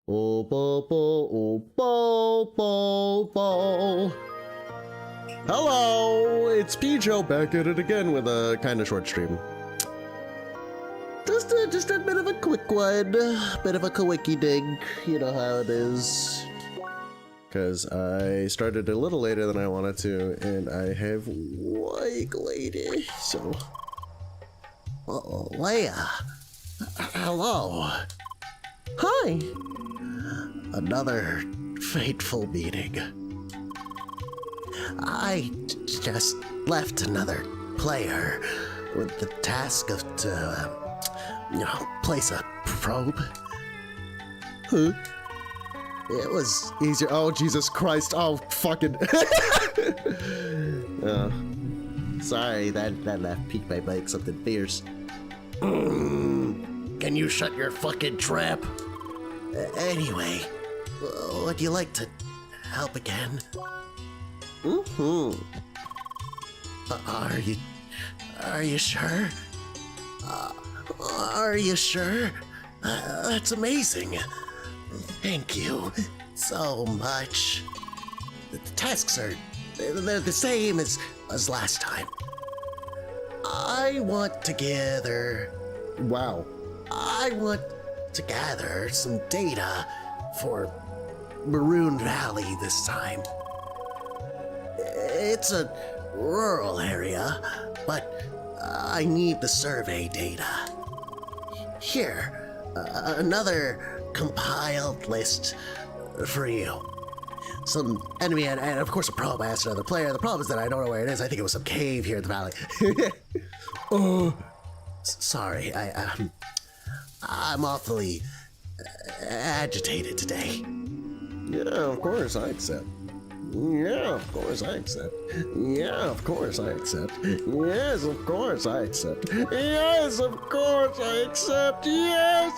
Oh, bo, bo, oh, bo, bo, bo. Hello, it's Pijo back at it again with a kind of short stream. Just a bit of a quick one, bit of a quickie dig, you know how it is. Because I started a little later than I wanted to, and I have way lady, so. Leia, hello. Hi. Another fateful meeting. I just left another player with the task of place a probe. Huh? It was easier. Oh, Jesus Christ. Oh, fucking. Sorry, that piqued my bike something fierce. Can you shut your fucking trap? Anyway, would you like to help again? Are you sure? Are you sure? That's amazing. Thank you so much. The tasks they're the same as last time. I want to gather... Wow. I want to gather some data for Maroon Valley this time. It's a rural area, but I need the survey data. Here, another compiled list for you. Some enemy and of course a probe. I asked another player. The problem is that I don't know where it is. I think it was some cave here in the valley. Sorry, I'm awfully agitated today. Yeah, of course I accept. Yeah, of course I accept. Yeah, of course I accept. Yes, of course I accept. Yes, of course I accept. Yes.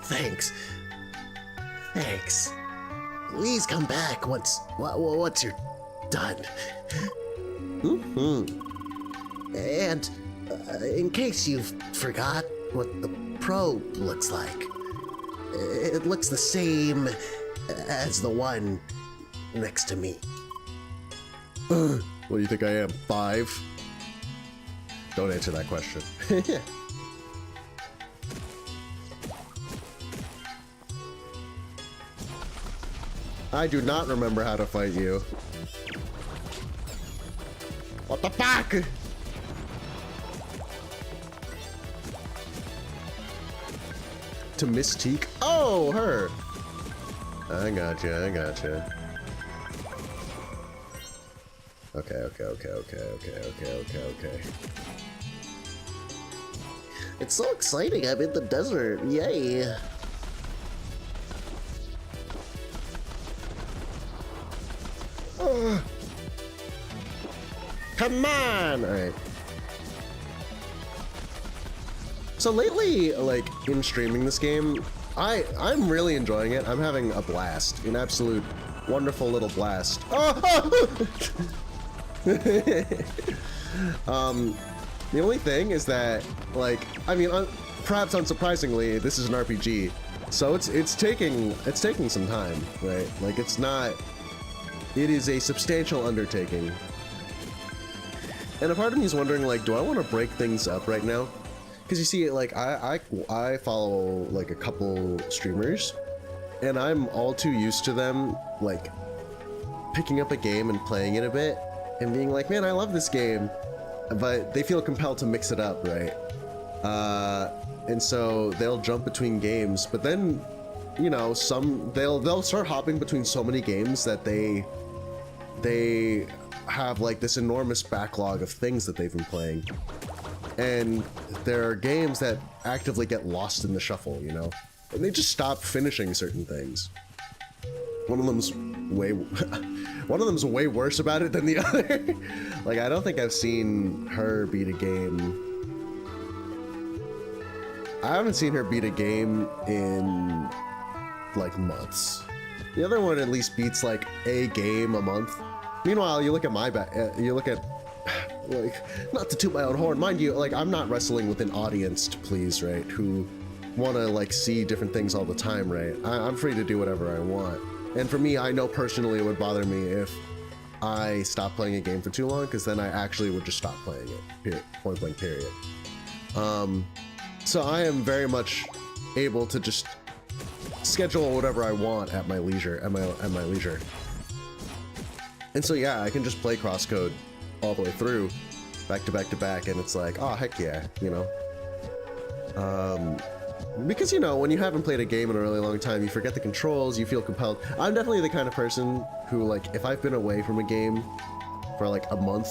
Thanks. Please come back once you're done. And in case you forgot what the probe looks like, it looks the same as the one next to me. What do you think I am, 5? Don't answer that question. I do not remember how to fight you. What the fuck? To Mystique? Oh, her. I gotcha. Okay. It's so exciting, I'm in the desert, yay. Come on! Alright. So lately, like, in streaming this game, I'm really enjoying it. I'm having a blast. An absolute wonderful little blast. The only thing is that, like, I mean, perhaps unsurprisingly, this is an RPG, so it's taking some time, right? Like, it is a substantial undertaking. And a part of me is wondering, like, do I want to break things up right now? Because you see, like, I follow, like, a couple streamers, and I'm all too used to them, like, picking up a game and playing it a bit, and being like, man, I love this game, but they feel compelled to mix it up, right? And so they'll jump between games, but then, you know, they'll start hopping between so many games that they have, like, this enormous backlog of things that they've been playing. And there are games that actively get lost in the shuffle, you know? And they just stop finishing certain things. One of them's way worse about it than the other. Like, I don't think I've seen her beat a game. I haven't seen her beat a game in, like, months. The other one at least beats, like, a game a month. Meanwhile, you look at like, not to toot my own horn, mind you, like, I'm not wrestling with an audience to please, right, who want to like see different things all the time, right? I'm free to do whatever I want. And for me, I know personally it would bother me if I stopped playing a game for too long, because then I actually would just stop playing it, period, point blank period. So I am very much able to just schedule whatever I want at my leisure, at my leisure. And so yeah, I can just play CrossCode all the way through, back to back to back, and it's like, oh heck yeah, you know. Because, you know, when you haven't played a game in a really long time, you forget the controls, you feel compelled. I'm definitely the kind of person who, like, if I've been away from a game for like a month,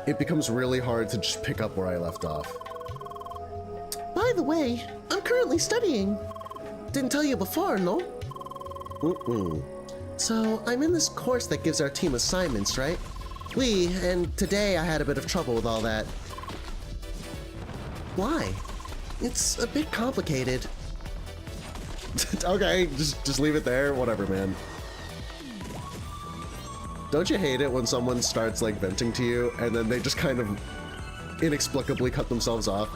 it becomes really hard to just pick up where I left off. By the way, I'm currently studying. Didn't tell you before, no? So, I'm in this course that gives our team assignments, right? And today I had a bit of trouble with all that. Why? It's a bit complicated. Okay, just leave it there. Whatever, man. Don't you hate it when someone starts like venting to you and then they just kind of inexplicably cut themselves off?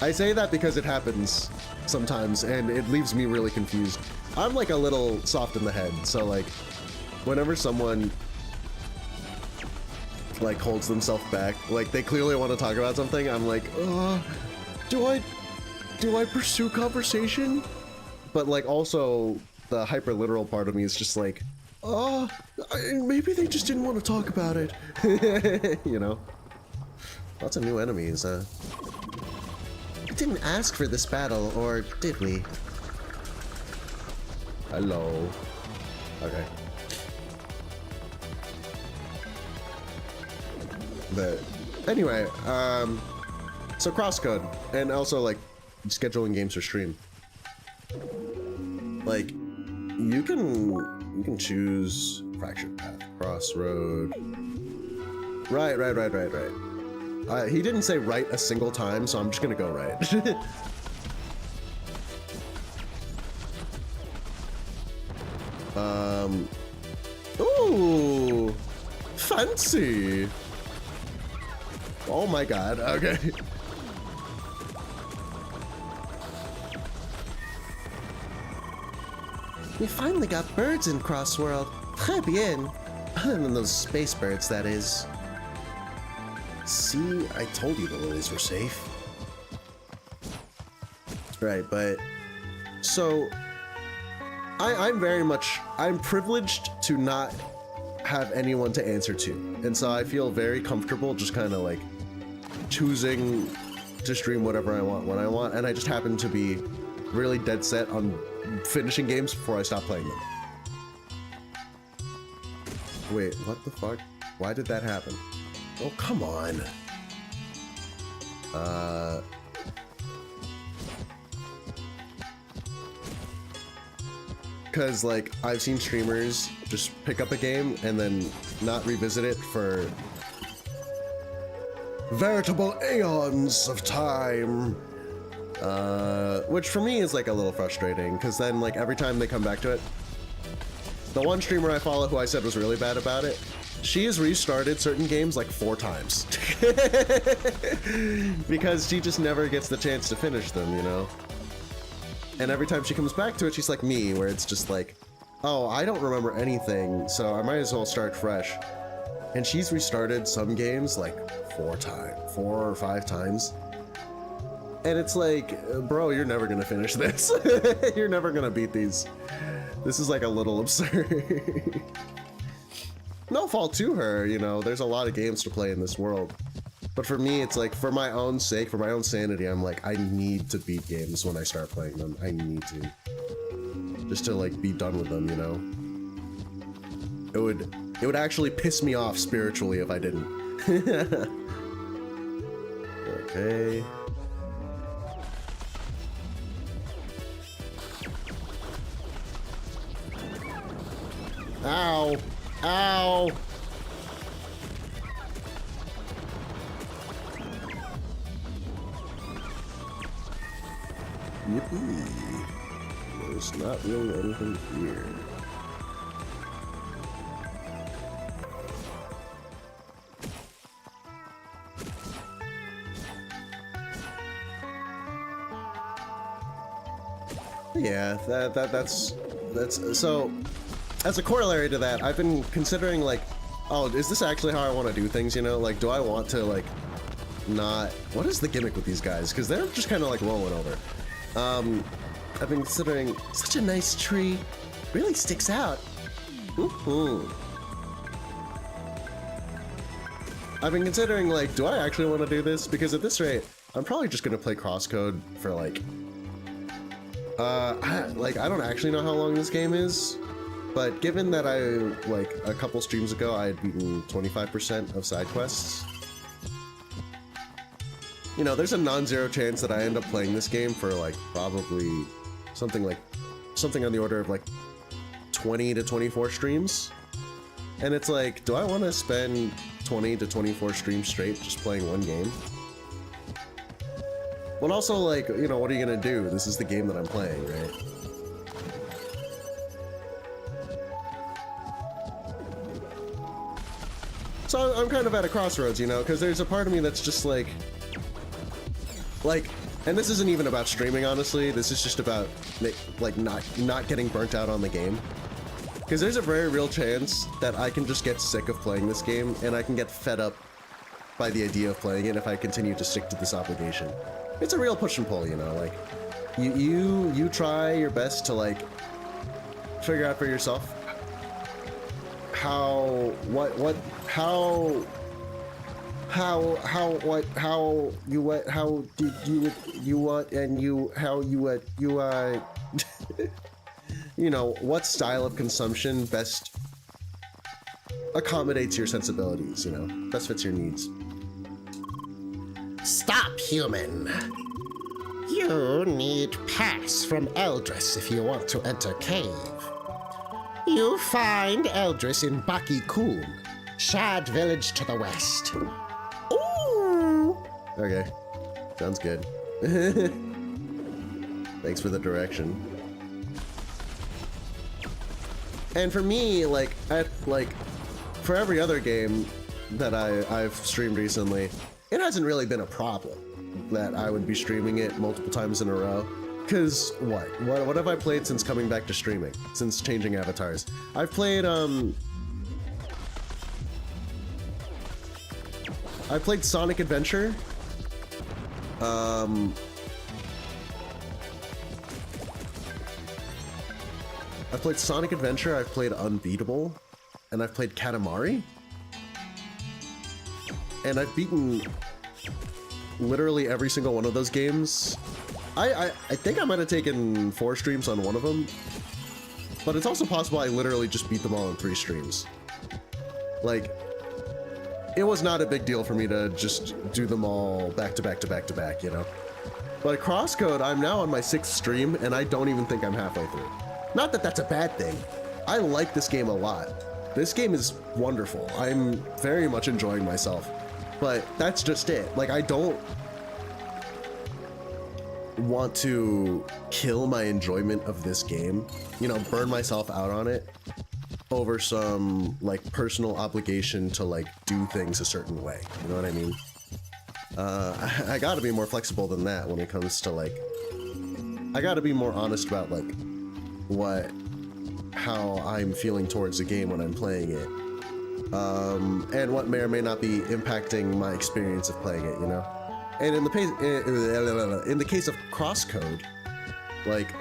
I say that because it happens sometimes and it leaves me really confused. I'm like a little soft in the head, so like whenever someone like holds themselves back, like they clearly want to talk about something, I'm like, do I pursue conversation? But like also the hyper literal part of me is just like, maybe they just didn't want to talk about it. You know? Lots of new enemies, We didn't ask for this battle, or did we? Hello. Okay. But anyway, so CrossCode, and also like scheduling games for stream. Like, you can choose fractured path, crossroad. Right. He didn't say right a single time, so I'm just gonna go right. Ooh, fancy. Oh my god, okay. We finally got birds in Crossworld. Très bien. Other than those space birds, that is. See, I told you the lilies were safe. Right, but so I'm privileged to not have anyone to answer to, and so I feel very comfortable just kind of like choosing to stream whatever I want when I want, and I just happen to be really dead set on finishing games before I stop playing them. Wait, what the fuck? Why did that happen? Oh, come on. Because, like, I've seen streamers just pick up a game and then not revisit it for veritable aeons of time. Which for me is, like, a little frustrating, because then, like, every time they come back to it, the one streamer I follow who I said was really bad about it, she has restarted certain games like 4 times. Because she just never gets the chance to finish them, you know? And every time she comes back to it, she's like me, where it's just like, oh, I don't remember anything, so I might as well start fresh. And she's restarted some games like 4 or 5 times. And it's like, bro, you're never gonna finish this. You're never gonna beat these. This is like a little absurd. No fault to her, you know, there's a lot of games to play in this world. But for me, it's like, for my own sake, for my own sanity, I'm like, I need to beat games when I start playing them. I need to. Just to, like, be done with them, you know? It would actually piss me off spiritually if I didn't. Okay. Ow! Ow! Yippee! There's not really anything here. Yeah, that's so. As a corollary to that, I've been considering like, oh, is this actually how I want to do things? You know, like, do I want to like not? What is the gimmick with these guys? Because they're just kind of like rolling over. I've been considering. Such a nice tree. Really sticks out. Ooh. I've been considering like, do I actually want to do this? Because at this rate, I'm probably just gonna play CrossCode for like. I don't actually know how long this game is, but given that like a couple streams ago I had beaten 25% of side quests, you know, there's a non-zero chance that I end up playing this game for like probably something on the order of like 20 to 24 streams. And it's like, do I want to spend 20 to 24 streams straight just playing one game? But also, like, you know, what are you gonna do? This is the game that I'm playing, right? So I'm kind of at a crossroads, you know, because there's a part of me that's just like, and this isn't even about streaming, honestly. This is just about, like, not getting burnt out on the game. Because there's a very real chance that I can just get sick of playing this game, and I can get fed up by the idea of playing it if I continue to stick to this obligation. It's a real push and pull, you know, like, you try your best to, like, figure out for yourself how you know, what style of consumption best accommodates your sensibilities, you know, best fits your needs. Stop, human. You need pass from Eldris if you want to enter cave. You find Eldris in Baki Kum, Shad village to the west. Ooh! Okay, sounds good. Thanks for the direction. And for me, like, for every other game that I've streamed recently, it hasn't really been a problem that I would be streaming it multiple times in a row. Cause what have I played since coming back to streaming? Since changing avatars? I've played Sonic Adventure. I've played Sonic Adventure, I've played Unbeatable, and I've played Katamari. And I've beaten literally every single one of those games. I think I might have taken 4 streams on one of them, but it's also possible I literally just beat them all in 3 streams. Like, it was not a big deal for me to just do them all back to back to back to back, you know? But CrossCode, I'm now on my 6th stream, and I don't even think I'm halfway through. Not that that's a bad thing. I like this game a lot. This game is wonderful. I'm very much enjoying myself. But that's just it. Like, I don't want to kill my enjoyment of this game, you know, burn myself out on it over some, like, personal obligation to, like, do things a certain way. You know what I mean? I gotta be more flexible than that when it comes to, like, I gotta be more honest about, like, how I'm feeling towards the game when I'm playing it. And what may or may not be impacting my experience of playing it, you know? And in the case of CrossCode, like,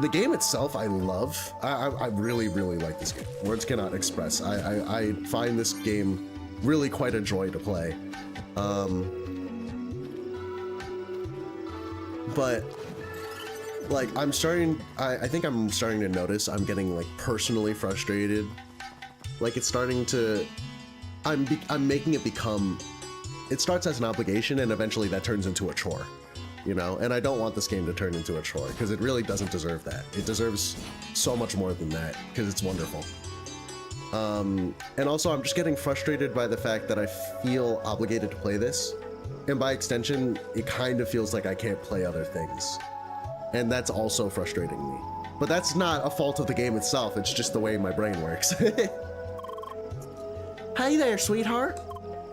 the game itself I love. I really, really like this game. Words cannot express. I find this game really quite a joy to play. But, like, I think I'm starting to notice I'm getting, like, personally frustrated. Like, it's starting to, I'm making it become, it starts as an obligation and eventually that turns into a chore, you know? And I don't want this game to turn into a chore because it really doesn't deserve that. It deserves so much more than that because it's wonderful. And also I'm just getting frustrated by the fact that I feel obligated to play this. And by extension, it kind of feels like I can't play other things. And that's also frustrating me. But that's not a fault of the game itself, it's just the way my brain works. Hey there, sweetheart.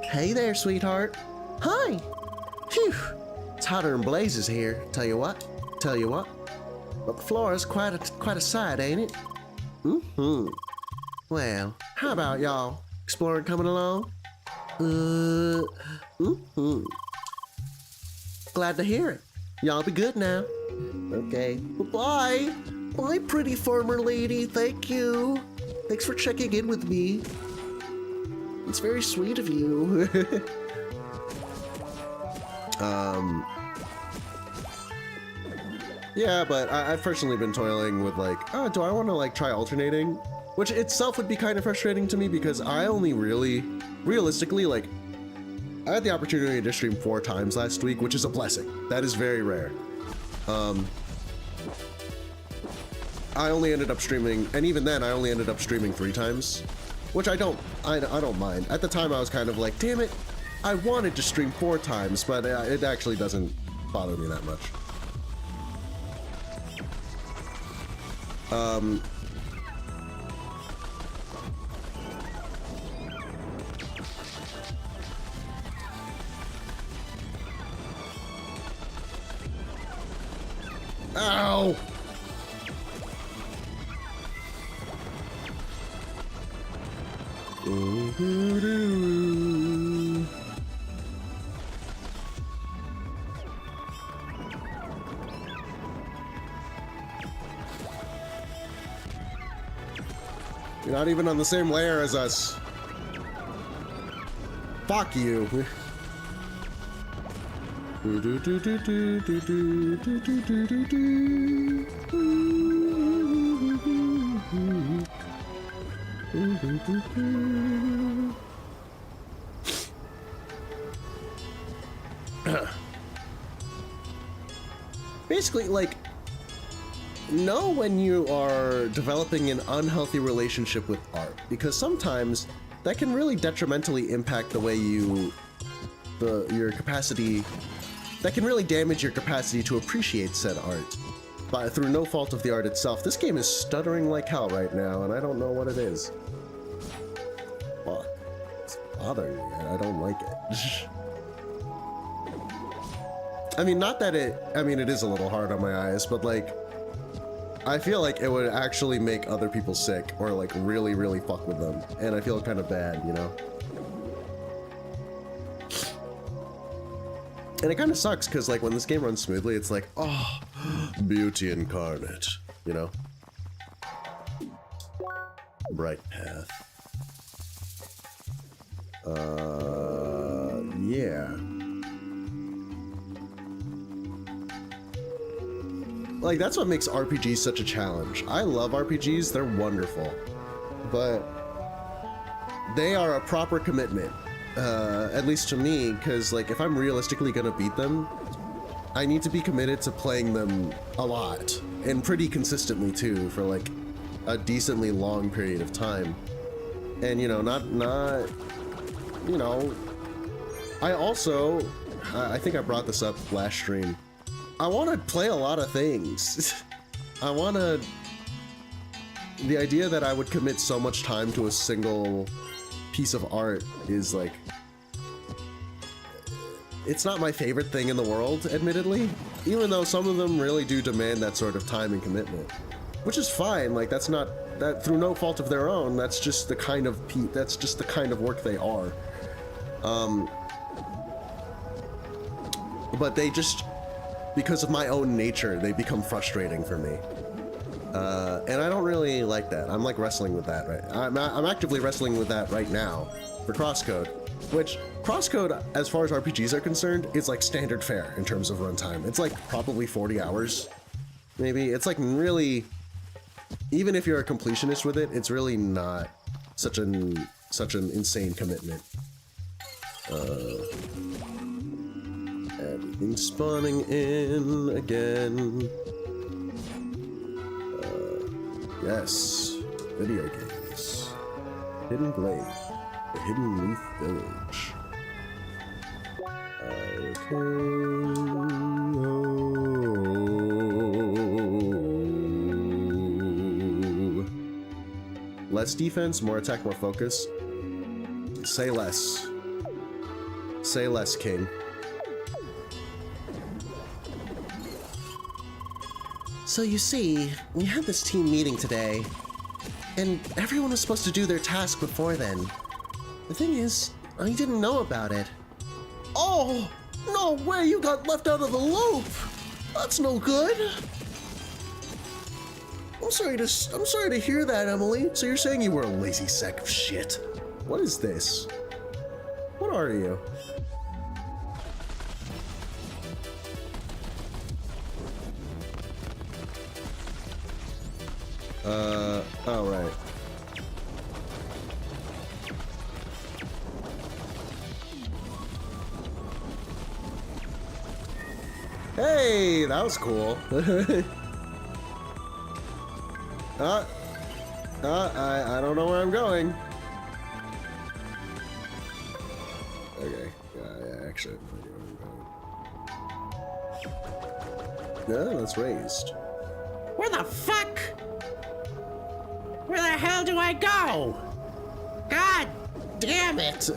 Hey there, sweetheart. Hi. Phew. It's hotter than blazes here. Tell you what. But the floor is quite a sight, ain't it? Mm-hmm. Well, how about y'all exploring coming along? Mm-hmm. Glad to hear it. Y'all be good now. Okay. Bye. Bye, pretty farmer lady. Thank you. Thanks for checking in with me. It's very sweet of you. Yeah, but I've personally been toiling with like, oh, do I want to like try alternating? Which itself would be kind of frustrating to me because I only realistically, like, I had the opportunity to stream 4 times last week, which is a blessing. That is very rare. I only ended up streaming, and even then I only ended up streaming 3 times, which I don't mind. At the time I was kind of like, damn it, I wanted to stream 4 times, but it actually doesn't bother me that much. Ow! You're not even on the same layer as us. Fuck you. Basically, like, know when you are developing an unhealthy relationship with art, because sometimes that can really detrimentally impact the way your capacity, that can really damage your capacity to appreciate said art. But through no fault of the art itself. This game is stuttering like hell right now, and I don't know what it is. Fuck. It's bothering me. I don't like it. I mean, not that it, I mean, it is a little hard on my eyes, but like, I feel like it would actually make other people sick or like really, really fuck with them. And I feel kind of bad, you know? And it kind of sucks because like when this game runs smoothly, it's like, oh, beauty incarnate, you know? Bright path. Yeah. Like, that's what makes RPGs such a challenge. I love RPGs, they're wonderful. But they are a proper commitment, at least to me, because, like, if I'm realistically gonna beat them, I need to be committed to playing them a lot, and pretty consistently, too, for, like, a decently long period of time. And, you know, not, you know, I also, I think I brought this up last stream, I want to play a lot of things. I want to... The idea that I would commit so much time to a single piece of art is like... It's not my favorite thing in the world, admittedly, even though some of them really do demand that sort of time and commitment. Which is fine, like that's not... That through no fault of their own, that's just the kind of work they are. But they just... Because of my own nature, they become frustrating for me. And I don't really like that. I'm like wrestling with that, right? I'm actively wrestling with that right now for CrossCode, which CrossCode, as far as RPGs are concerned, is like standard fare in terms of runtime. It's like probably 40 hours, maybe. It's like really, even if you're a completionist with it, it's really not such an insane commitment. Everything's spawning in again. Yes, video games. Hidden Blade, the Hidden Leaf Village. Okay. Less defense, more attack, more focus. Say less. Say less, King. So you see, we had this team meeting today, and everyone was supposed to do their task before then. The thing is, I didn't know about it. Oh, no way, you got left out of the loop! That's no good. I'm sorry to hear that, Emily. So you're saying you were a lazy sack of shit. What is this? What are you? Oh, right. Hey, that was cool. I don't know where I'm going. Okay, yeah, actually, I have no idea where I'm going. Yeah, that's raised. Where the fuck? Where the hell do I go? God damn it!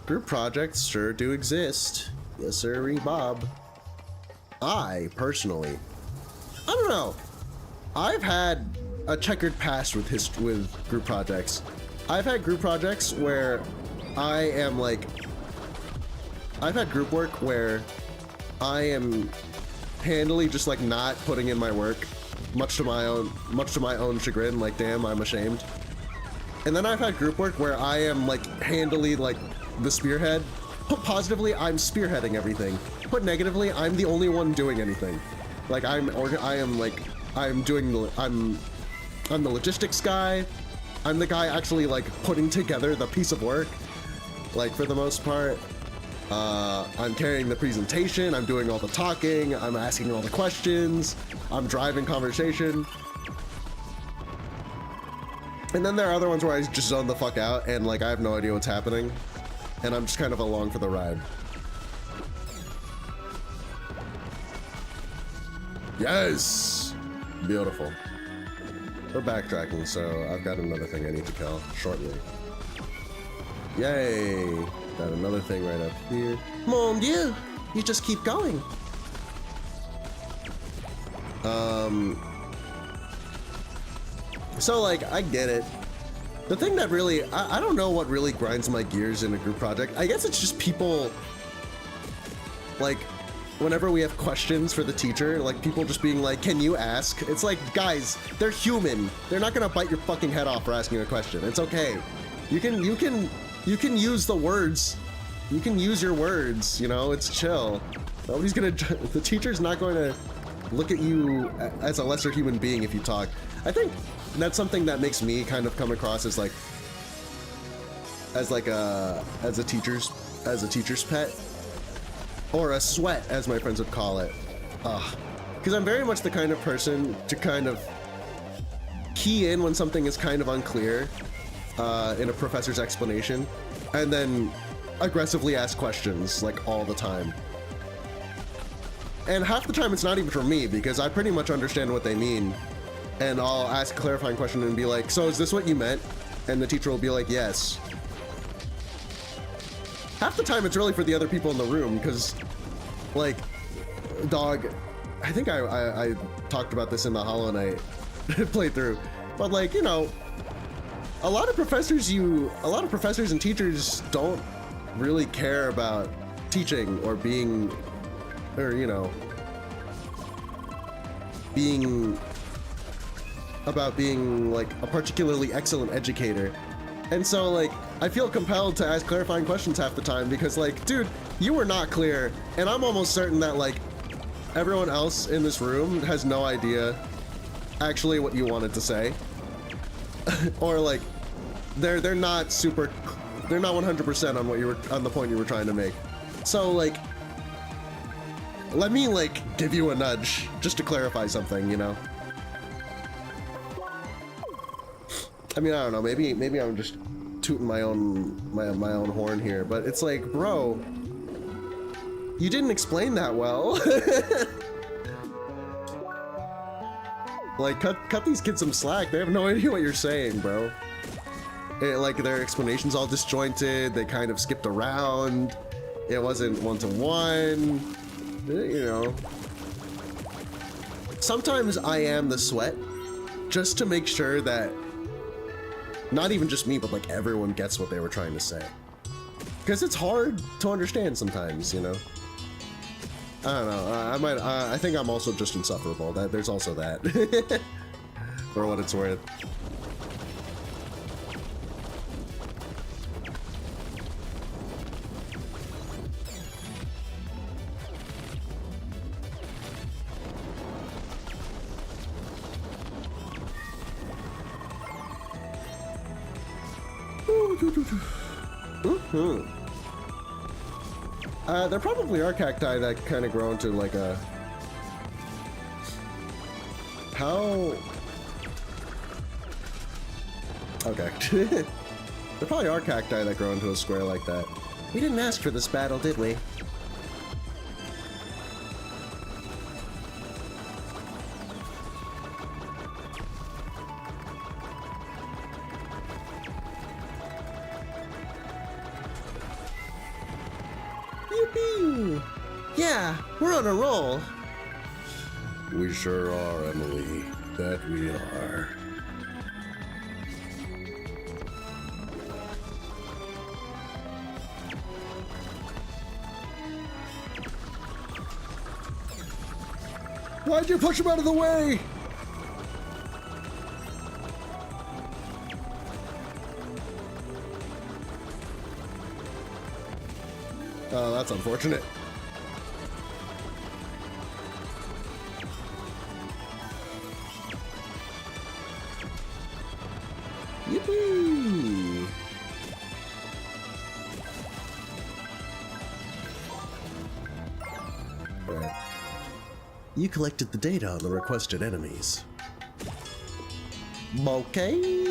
Group projects sure do exist. Yes, sir, Bob. I, personally, I don't know. I've had a checkered past with group projects. I've had group projects where I am like, I've had group work where I am handily just like not putting in my work, much to my own chagrin. Like, damn, I'm ashamed. And then I've had group work where I am like handily like the spearhead. Put positively, I'm spearheading everything. Put negatively, I'm the only one doing anything. Like I'm the logistics guy. I'm the guy actually like putting together the piece of work. Like for the most part, I'm carrying the presentation. I'm doing all the talking. I'm asking all the questions. I'm driving conversation. And then there are other ones where I just zone the fuck out and like I have no idea what's happening. And I'm just kind of along for the ride. Yes! Beautiful. We're backtracking, so I've got another thing I need to kill shortly. Yay! Got another thing right up here. Mon Dieu! You just keep going. So like, I get it. The thing that really, I don't know what really grinds my gears in a group project. I guess it's just people, like, whenever we have questions for the teacher, like people just being like, can you ask? It's like, guys, they're human. They're not gonna bite your fucking head off for asking a question. It's okay. You can use the words. You can use your words, you know, it's chill. Nobody's gonna, the teacher's not going to look at you as a lesser human being if you talk. I think that's something that makes me kind of come across as like, as a teacher's pet, or a sweat, as my friends would call it. Because I'm very much the kind of person to kind of key in when something is kind of unclear in a professor's explanation, and then aggressively ask questions like all the time. And half the time it's not even for me, because I pretty much understand what they mean. And I'll ask a clarifying question and be like, so is this what you meant? And the teacher will be like, yes. Half the time it's really for the other people in the room, because, like, dog, I think I talked about this in the Hollow Knight playthrough, but like, you know, a lot of professors and teachers don't really care about teaching or being, or, you know, being like a particularly excellent educator. And so like, I feel compelled to ask clarifying questions half the time, because like, dude, you were not clear, and I'm almost certain that like everyone else in this room has no idea actually what you wanted to say. Or like, they're not 100% on what you were, on the point you were trying to make. So like, let me like give you a nudge just to clarify something, you know? I mean, I don't know, maybe I'm just tooting my own horn here, but it's like, bro, you didn't explain that well. Like, cut these kids some slack. They have no idea what you're saying, bro. like their explanations all disjointed. They kind of skipped around. It wasn't one-to-one. You know. Sometimes I am the sweat, just to make sure that not even just me, but like everyone gets what they were trying to say. Because it's hard to understand sometimes, you know. I don't know. I think I'm also just insufferable. There's also that, for what it's worth. There probably are cacti that kind of grow into like a... How... Okay. There probably are cacti that grow into a square like that. We didn't ask for this battle, did we? Yeah, we're on a roll. We sure are, Emily. That we are. Why'd you push him out of the way? Oh, that's unfortunate. Yippee! Right. You collected the data on the requested enemies. Okay.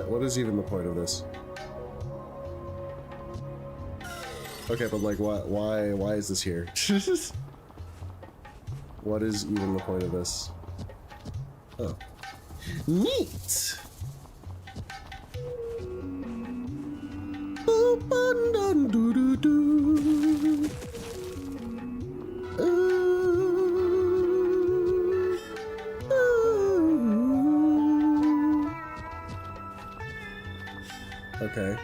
What is even the point of this? Okay, but like, why is this here? What is even the point of this? Oh. Neat! Okay,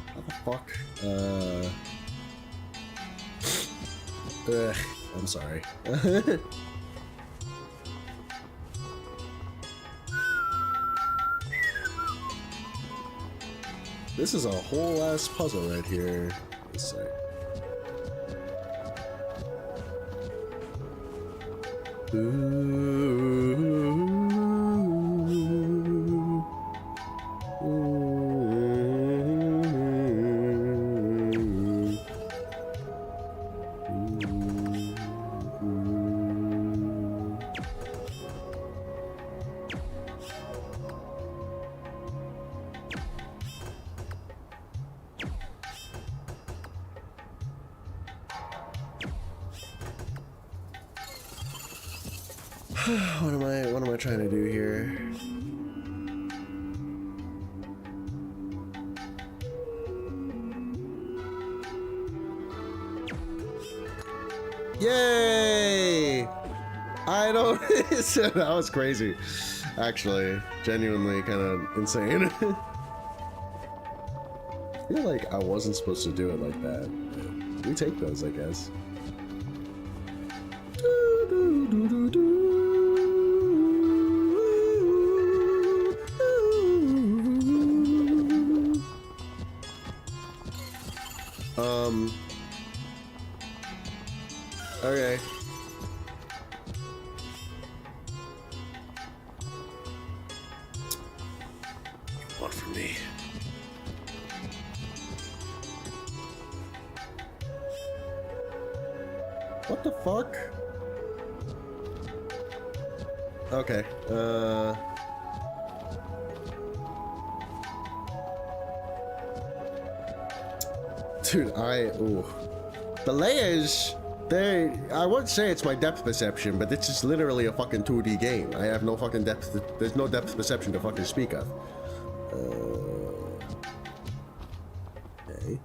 How the fuck? Ugh, I'm sorry. This is a whole ass puzzle right here. Let's see. What am I trying to do here? Yay! I don't. That was crazy. Actually, genuinely kind of insane. I feel like I wasn't supposed to do it like that. We take those, I guess. Okay. What from me? What the fuck? Okay. Dude, ooh. The layers, I won't say it's my depth perception, but this is literally a fucking 2D game. I have no fucking depth, there's no depth perception to fucking speak of. Okay.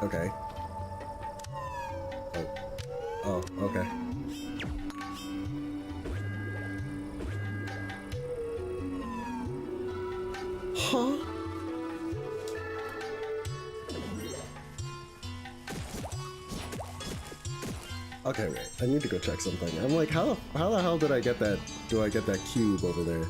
Okay. Okay. Oh, okay. Huh? Okay, wait. I need to go check something. I'm like, how the hell did I get that? Do I get that cube over there?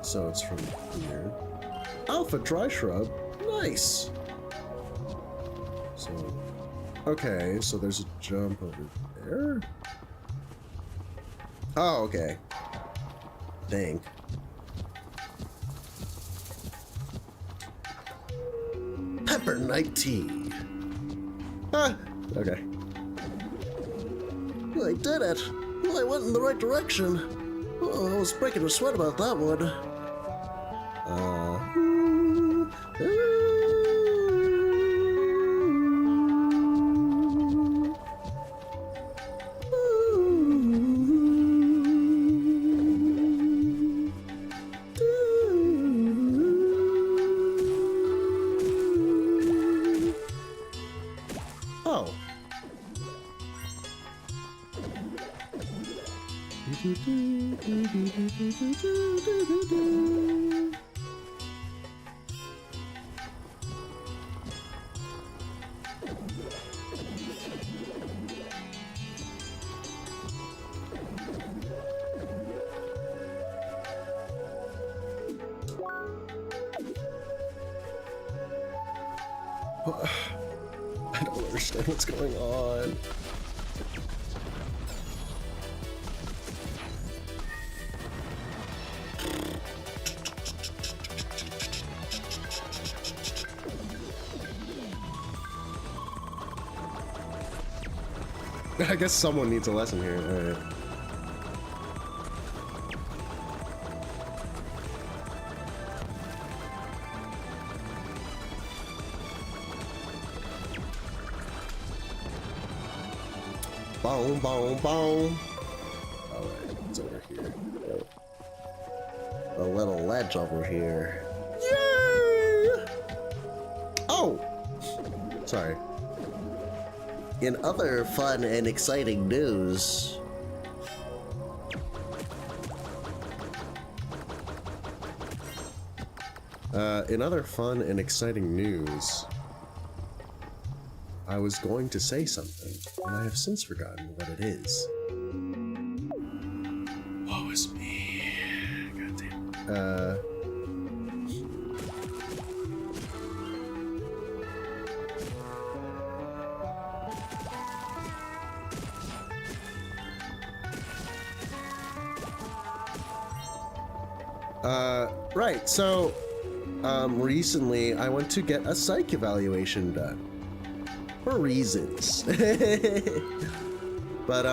So it's from here. Alpha dry shrub. Nice. So, okay. So there's a jump over there. Oh, okay. Dang. Pepper night tea. Ah. Okay. I did it. I went in the right direction. Oh, I was breaking a sweat about that one. Oh. I don't understand what's going on. I guess someone needs a lesson here. All right. Boom, boom, boom. Alright, it's over here. A little ledge over here. Yay! Oh! Sorry. In other fun and exciting news... in other fun and exciting news... I was going to say something, and I have since forgotten what it is. Woe is me. Goddamn. Right, so, recently I went to get a psych evaluation done. For reasons. But,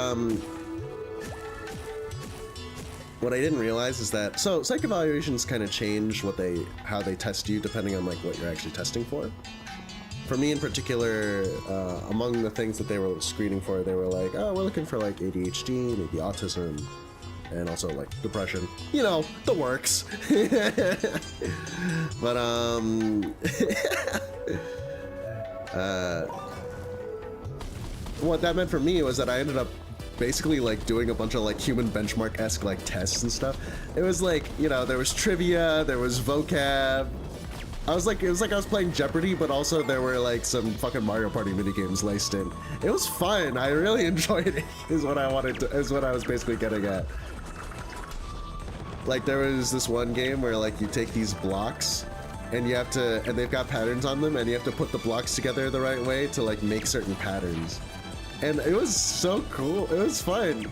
what I didn't realize is that, so psych evaluations kind of change how they test you depending on like what you're actually testing for. For me in particular, among the things that they were screening for, they were like, oh, we're looking for like ADHD, maybe autism, and also like depression. You know, the works. But what that meant for me was that I ended up basically like doing a bunch of like human benchmark-esque like tests and stuff. It was like, you know, there was trivia, there was vocab. It was like I was playing Jeopardy, but also there were like some fucking Mario Party minigames laced in. It was fun. I really enjoyed it. Is what I was basically getting at. Like there was this one game where like you take these blocks and you have to, and they've got patterns on them, and you have to put the blocks together the right way to like make certain patterns. And it was so cool. It was fun.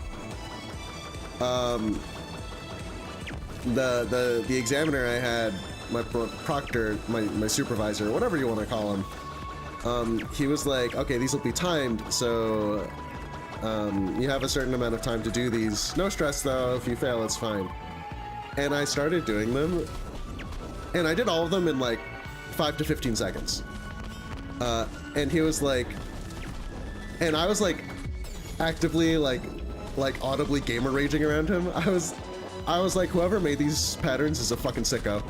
The examiner I had, my proctor, my supervisor, whatever you want to call him, he was like, okay, these will be timed, so you have a certain amount of time to do these. No stress though, if you fail, it's fine. And I started doing them, and I did all of them in like 5 to 15 seconds. And he was like, and I was like actively like audibly gamer raging around him. I was like, whoever made these patterns is a fucking sicko.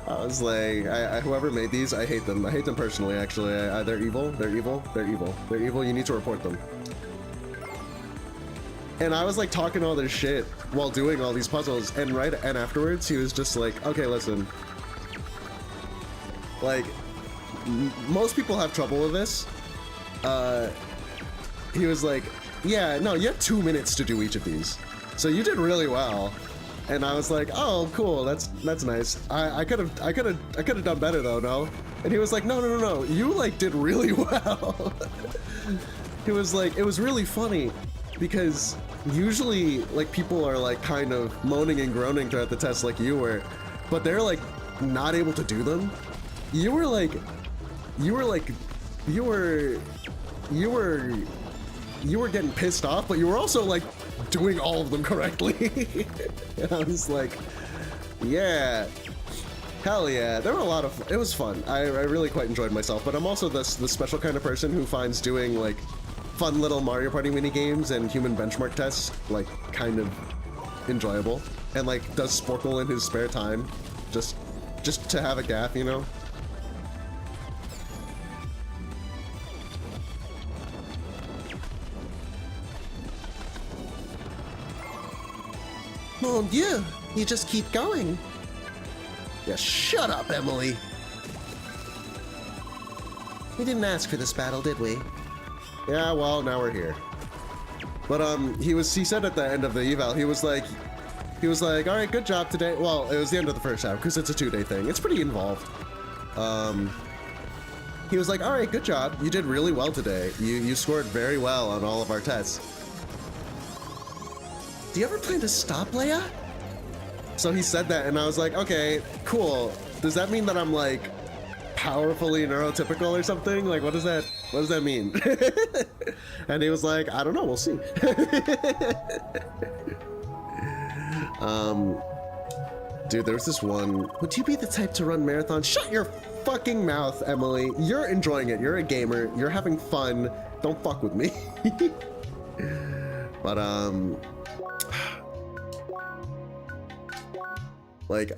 I was like, whoever made these, I hate them. I hate them personally, actually. They're evil, they're evil, they're evil, they're evil, you need to report them. And I was like talking all this shit while doing all these puzzles, and afterwards he was just like, okay, listen. Like, most people have trouble with this. He was like, yeah, no, you have 2 minutes to do each of these. So you did really well. And I was like, oh, cool, that's nice. I could have done better though, no? And he was like, no, you like did really well. He was like, it was really funny because usually like people are like kind of moaning and groaning throughout the test like you were, but they're like not able to do them. You were getting pissed off, but you were also like doing all of them correctly. And I was like, yeah, hell yeah. There were a lot of, it was fun. I really quite enjoyed myself, but I'm also the special kind of person who finds doing like fun little Mario Party mini games and human benchmark tests like kind of enjoyable, and like does Sporkle in his spare time just to have a gaff, you know? Mon Dieu, you just keep going. Yeah, shut up, Emily. We didn't ask for this battle, did we? Yeah, well, now we're here. But he said at the end of the eval, he was like, all right, good job today. Well, it was the end of the first half because it's a 2-day thing. It's pretty involved. He was like, all right, good job. You did really well today. You scored very well on all of our tests. Do you ever plan to stop, Leia? So he said that, and I was like, okay, cool. Does that mean that I'm like powerfully neurotypical or something? Like, what does that mean? And he was like, I don't know, we'll see. Dude, there was this one. Would you be the type to run marathons? Shut your fucking mouth, Emily. You're enjoying it. You're a gamer. You're having fun. Don't fuck with me. But like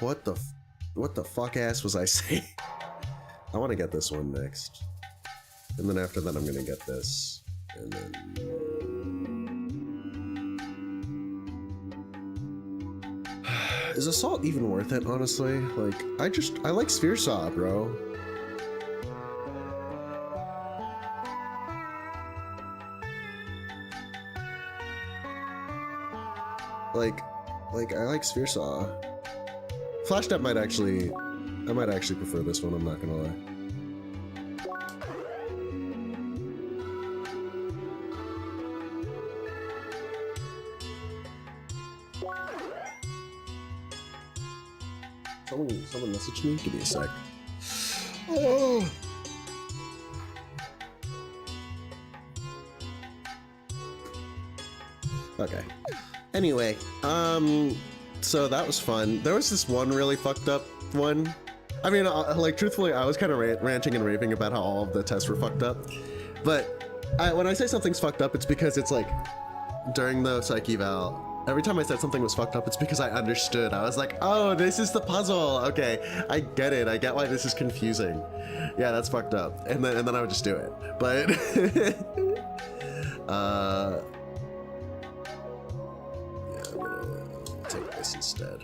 what the fuck ass was I saying? I want to get this one next, and then after that I'm gonna get this, and then is Assault even worth it, honestly? Like, I like Sphere Saw, bro. Like I like Sphere Saw. Flash Step I might actually prefer this one, I'm not gonna lie. Someone messaged me? Give me a sec. Oh. Okay. Anyway, so that was fun. There was this one really fucked up one. I mean, like, truthfully, I was kind of ranting and raving about how all of the tests were fucked up. But when I say something's fucked up, it's because it's like, during the psych eval, every time I said something was fucked up, it's because I understood. I was like, oh, this is the puzzle. Okay, I get it. I get why this is confusing. Yeah, that's fucked up. And then I would just do it. But, yeah, I'm gonna take this instead.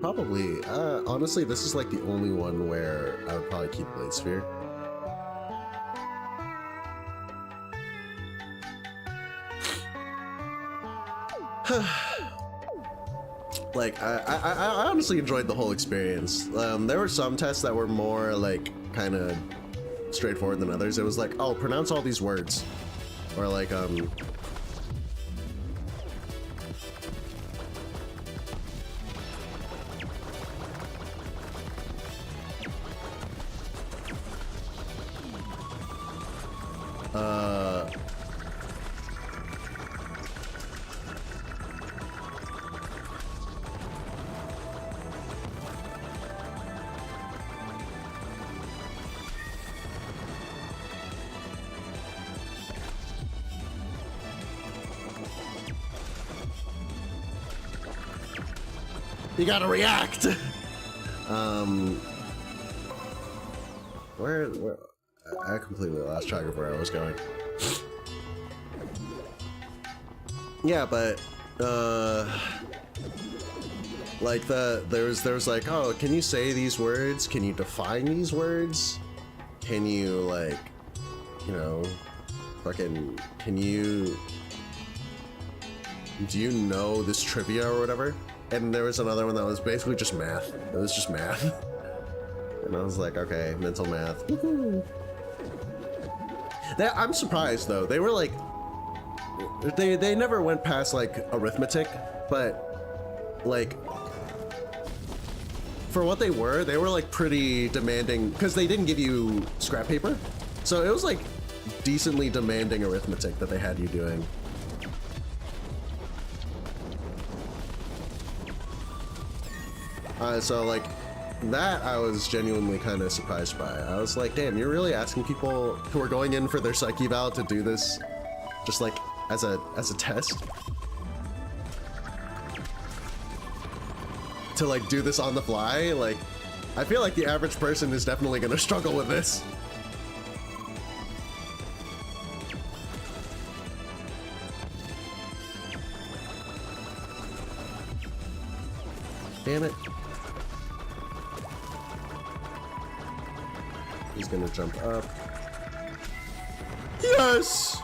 Probably, honestly, this is like the only one where I would probably keep Blade Sphere. Like, I honestly enjoyed the whole experience. There were some tests that were more like kind of straightforward than others. It was like, oh, pronounce all these words, or like you gotta react. Where I completely lost track of where I was going. Yeah, but like there was like, oh, can you say these words? Can you define these words? Can you, like, you know, fucking, do you know this trivia or whatever? And there was another one that was basically just math. It was just math. And I was like, okay, mental math. Woohoo. I'm surprised though. They were like, they never went past like arithmetic, but like for what they were like pretty demanding, because they didn't give you scrap paper. So it was like decently demanding arithmetic that they had you doing. So like that I was genuinely kind of surprised by. I was like, damn, you're really asking people who are going in for their psych eval to do this just like as a test? To like do this on the fly? Like, I feel like the average person is definitely gonna struggle with this. Damn it. He's gonna jump up. Yes!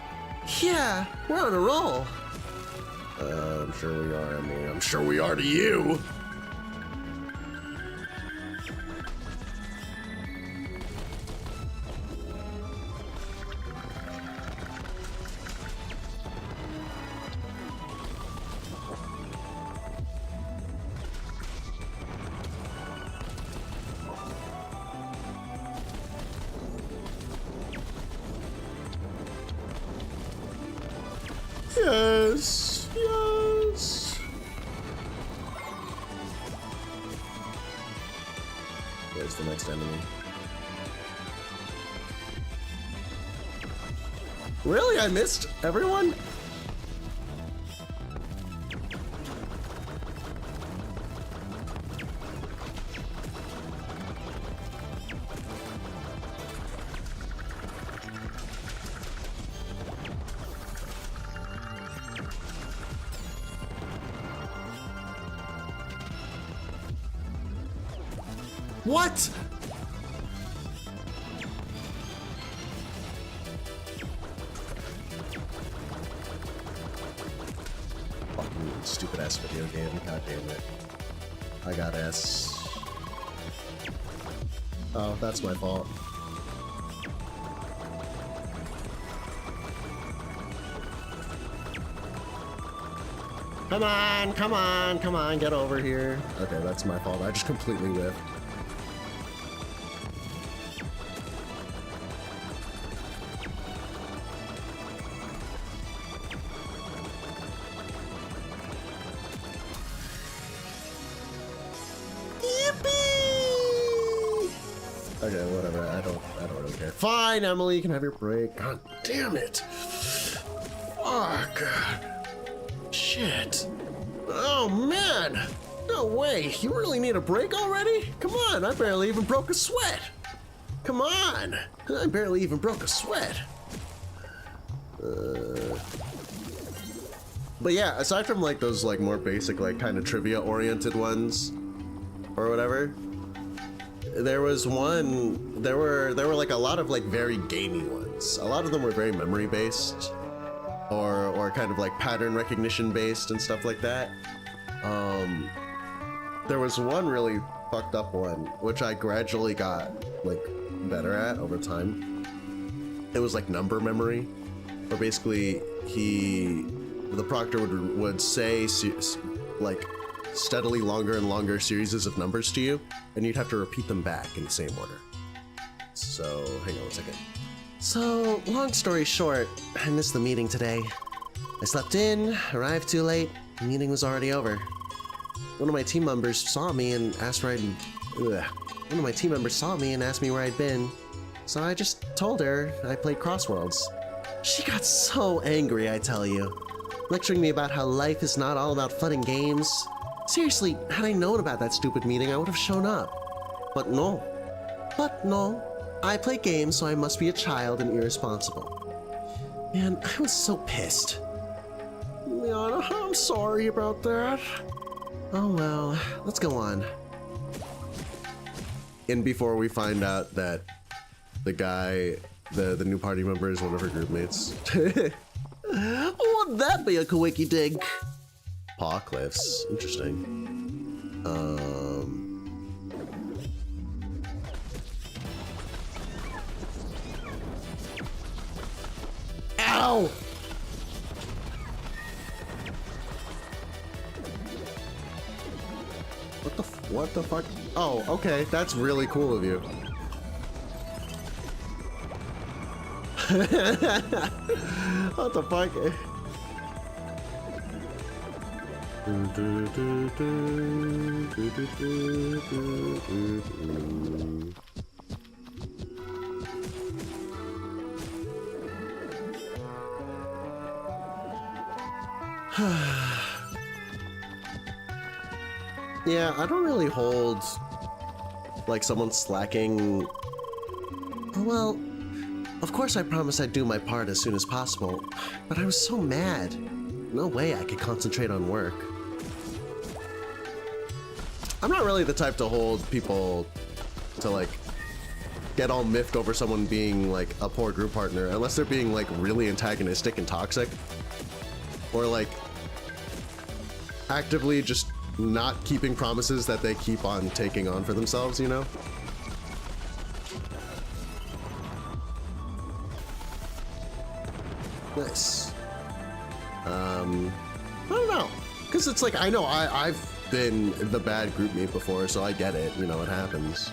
Yeah, we're on a roll. I'm sure we are, Emily. I'm sure we are to you. Yes, yes. Where's the next enemy? Really? I missed everyone? What? Fucking stupid ass video game. God damn it. I got S. Oh, that's my fault. Come on, come on, come on, get over here. Okay, that's my fault. I just completely whiffed. Okay, whatever. I don't really care. Fine, Emily, you can have your break. God damn it. Fuck. Shit. Oh man. No way. You really need a break already? Come on, I barely even broke a sweat. Come on. I barely even broke a sweat. But yeah, aside from like those like more basic like kind of trivia oriented ones or whatever, there were like a lot of like very gamey ones. A lot of them were very memory based or kind of like pattern recognition based and stuff like that. There was one really fucked up one which I gradually got like better at over time. It was like number memory, where basically the proctor would say like steadily longer and longer series of numbers to you, and you'd have to repeat them back in the same order. So, hang on one second. So, long story short, I missed the meeting today. I slept in, arrived too late, the meeting was already over. One of my team members saw me and asked me where I'd been, so I just told her I played Crossworlds. She got so angry, I tell you, lecturing me about how life is not all about fun and games. Seriously, had I known about that stupid meeting, I would have shown up. But no, I play games, so I must be a child and irresponsible. Man, I was so pissed. Liana, I'm sorry about that. Oh well, let's go on. And before we find out that the guy, the new party member is one of her group mates. Wouldn't that be a quickie dig? Paw cliffs, interesting. Ow! What the fuck? Oh, okay, that's really cool of you. What the fuck? Yeah, I don't really hold like someone slacking. Well, of course I promised I'd do my part as soon as possible, but I was so mad. No way I could concentrate on work. I'm not really the type to hold people to like get all miffed over someone being like a poor group partner, unless they're being like really antagonistic and toxic, or like actively just not keeping promises that they keep on taking on for themselves, you know? Nice. I don't know, because it's like, I know I've been the bad group mate before, so I get it, you know, it happens.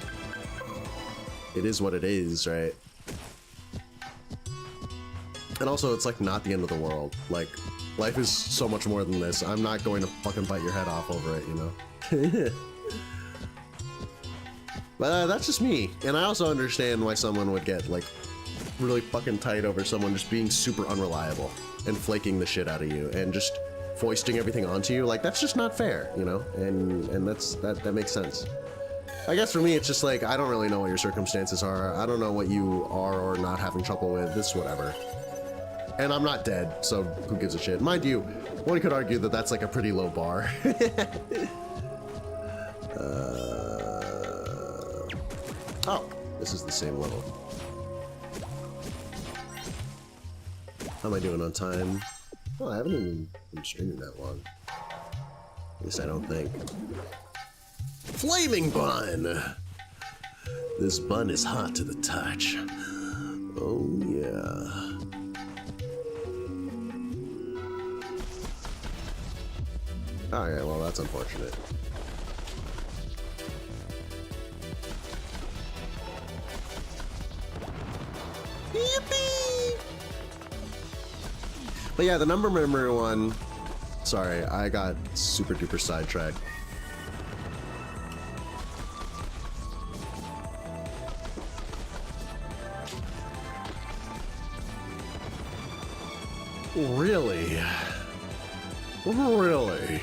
It is what it is, right? And also, it's like not the end of the world. Like, life is so much more than this. I'm not going to fucking bite your head off over it, you know? But that's just me. And I also understand why someone would get like really fucking tight over someone just being super unreliable and flaking the shit out of you and just foisting everything onto you. Like, that's just not fair, you know? And that makes sense. I guess for me, it's just like, I don't really know what your circumstances are. I don't know what you are or not having trouble with. It's whatever. And I'm not dead, so who gives a shit? Mind you, one could argue that that's like a pretty low bar. Oh, this is the same level. How am I doing on time? Oh, I haven't even been streaming that long. At least I don't think. Flaming bun! This bun is hot to the touch. Oh yeah. Alright, well, that's unfortunate. Yippee! But yeah, the number memory one, sorry, I got super duper sidetracked. Really? Really?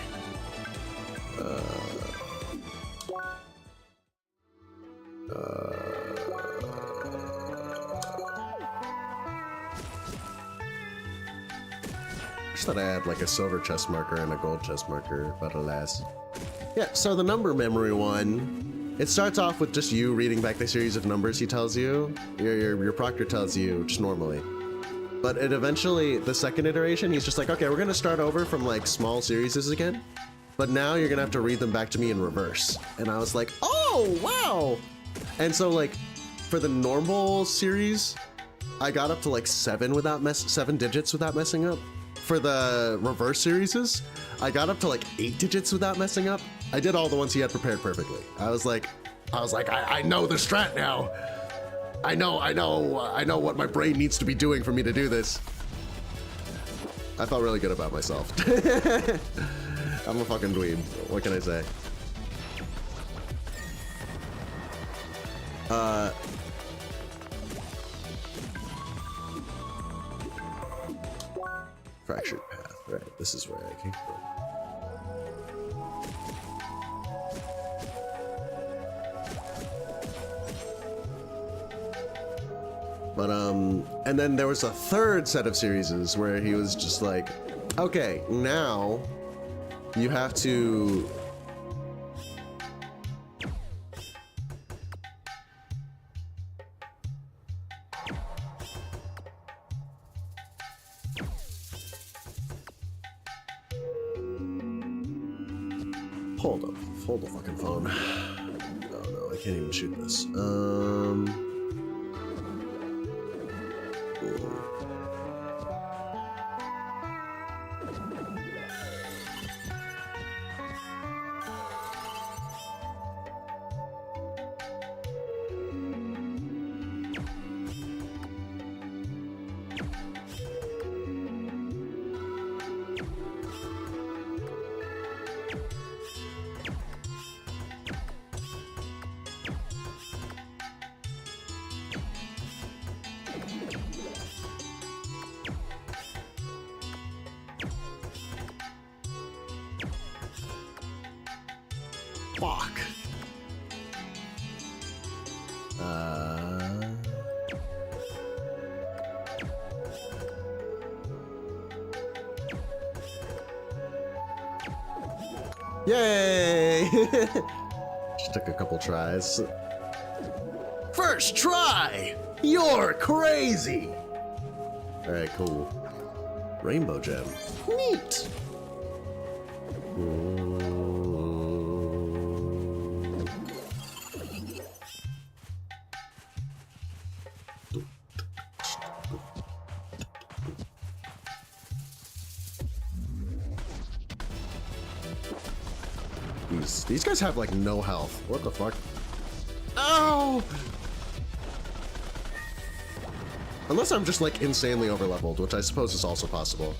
Just thought I had like a silver chest marker and a gold chest marker, but alas. Yeah, so the number memory one, it starts off with just you reading back the series of numbers he tells you, your proctor tells you just normally. But it eventually, the second iteration, he's just like, okay, we're gonna start over from like small series again, but now you're gonna have to read them back to me in reverse. And I was like, oh, wow. And so like, for the normal series, I got up to like 7 digits without messing up. For the reverse series, I got up to like 8 digits without messing up. I did all the ones he had prepared perfectly. I was like, I know the strat now. I know what my brain needs to be doing for me to do this. I felt really good about myself. I'm a fucking dweeb. What can I say? Fractured path. Right, this is where I came from. But and then there was a third set of series where he was just like, okay, now you have to hold the fucking phone. No, I can't even shoot this. Fuck. Yay! Just took a couple tries. First try! You're crazy! Alright, cool. Rainbow gem. Neat! These guys have like no health. What the fuck? Ow! Unless I'm just like insanely overleveled, which I suppose is also possible.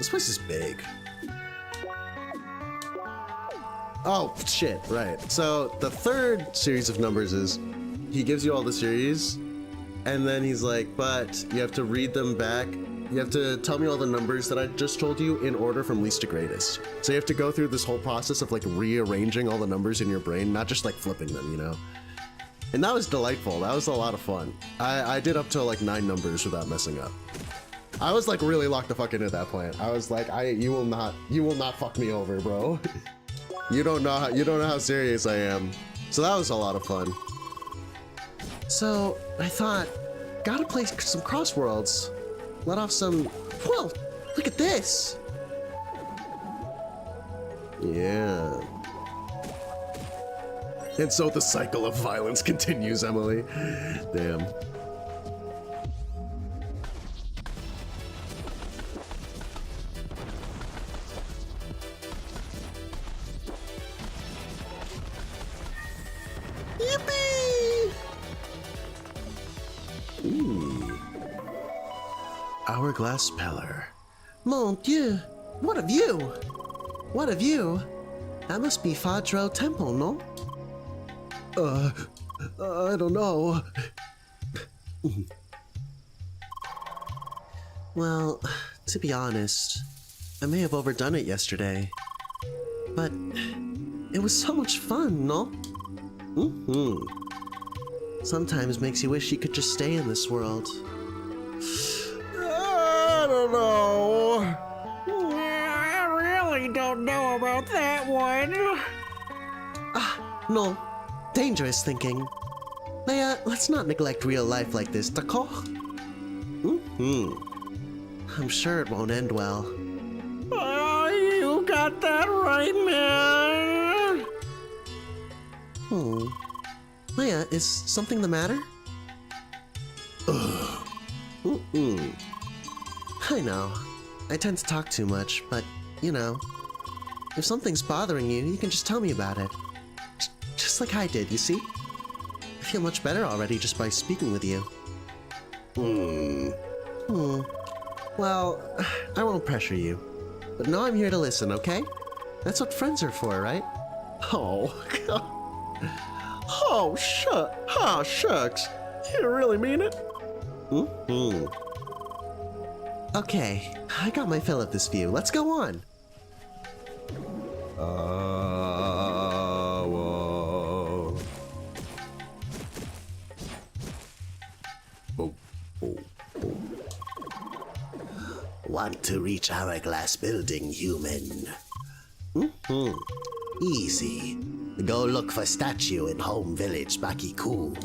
This place is big. Oh, shit, right. So the third series of numbers is he gives you all the series, and then he's like, but you have to read them back. You have to tell me all the numbers that I just told you in order from least to greatest. So you have to go through this whole process of like rearranging all the numbers in your brain, not just like flipping them, you know? And that was delightful. That was a lot of fun. I did up to like 9 numbers without messing up. I was like really locked the fuck into that plan. I was like, you will not fuck me over, bro. You don't know how serious I am. So that was a lot of fun. So I thought, gotta play some Crossworlds. Let off some, whoa, look at this. Yeah. And so the cycle of violence continues, Emily. Damn. Yippee! Ooh. Hourglass Peller. Mon Dieu! What a view! What a view! That must be Fadro Temple, no? I don't know. Well, to be honest, I may have overdone it yesterday. But it was so much fun, no? Sometimes makes you wish you could just stay in this world. I don't know. I really don't know about that one. No. Dangerous thinking. Leia, let's not neglect real life like this, d'accord? I'm sure it won't end well. You got that right, man. Leia, is something the matter? I know. I tend to talk too much, but, you know, if something's bothering you, you can just tell me about it. Just like I did, you see? I feel much better already just by speaking with you. Well, I won't pressure you. But now I'm here to listen, okay? That's what friends are for, right? Oh, oh, shucks. You really mean it? Okay, I got my fill of this view. Let's go on. Whoa. Want to reach Hourglass Building, human? Easy. Go look for statue in home village Bakikoon.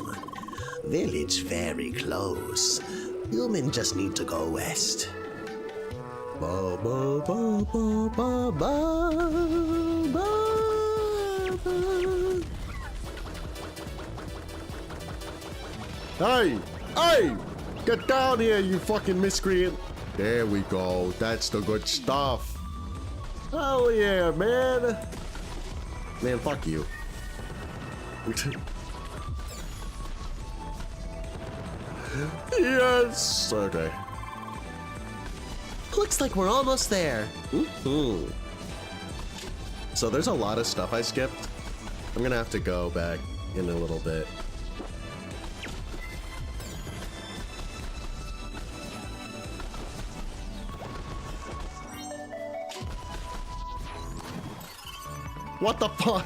Village very close. Human just need to go west. Ba ba ba ba ba ba ba ba. Hey! Get down here, you fucking miscreant! There we go. That's the good stuff. Hell yeah, man! Man, fuck you. Yes! Okay. Looks like we're almost there. So there's a lot of stuff I skipped. I'm gonna have to go back in a little bit. What the fuck?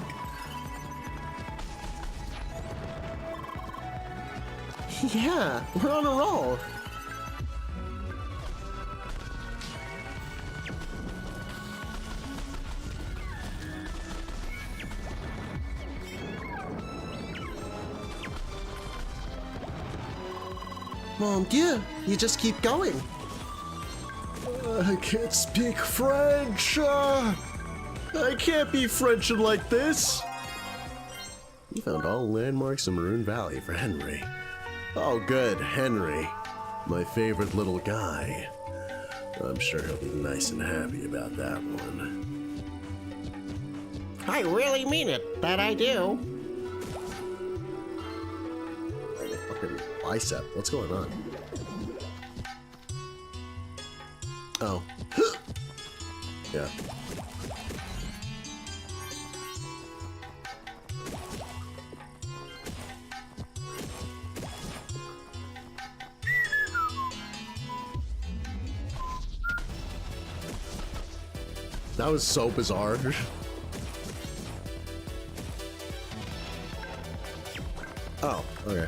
Yeah, we're on a roll. Mon Dieu, you just keep going. I can't speak French. I can't be Frenchin' like this. You found all landmarks in Maroon Valley for Henry. Oh, good, Henry. My favorite little guy. I'm sure he'll be nice and happy about that one. I really mean it, that I do. Like a fucking bicep. What's going on? Oh. Yeah. That was so bizarre. Oh, okay.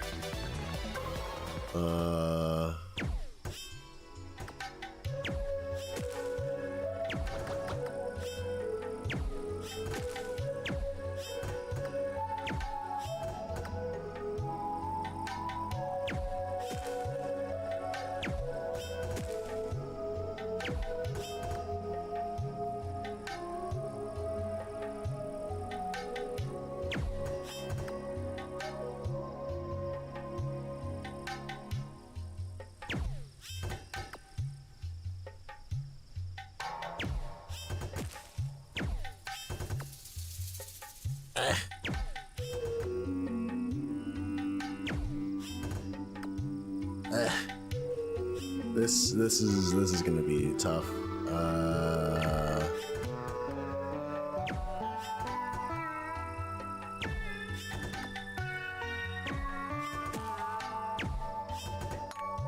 This is gonna be tough.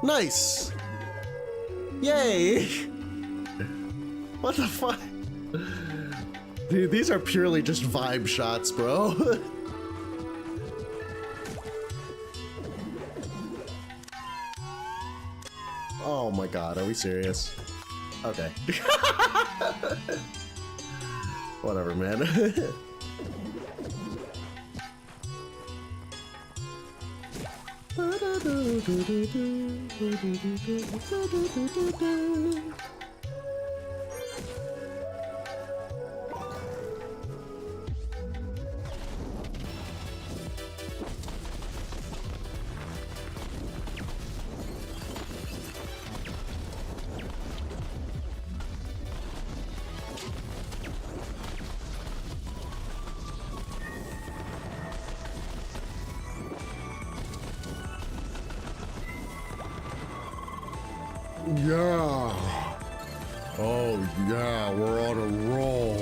Nice! Yay! What the fuck? Dude, these are purely just vibe shots, bro. Oh my god, are we serious? Okay. Whatever, man. Yeah. Oh yeah, we're on a roll.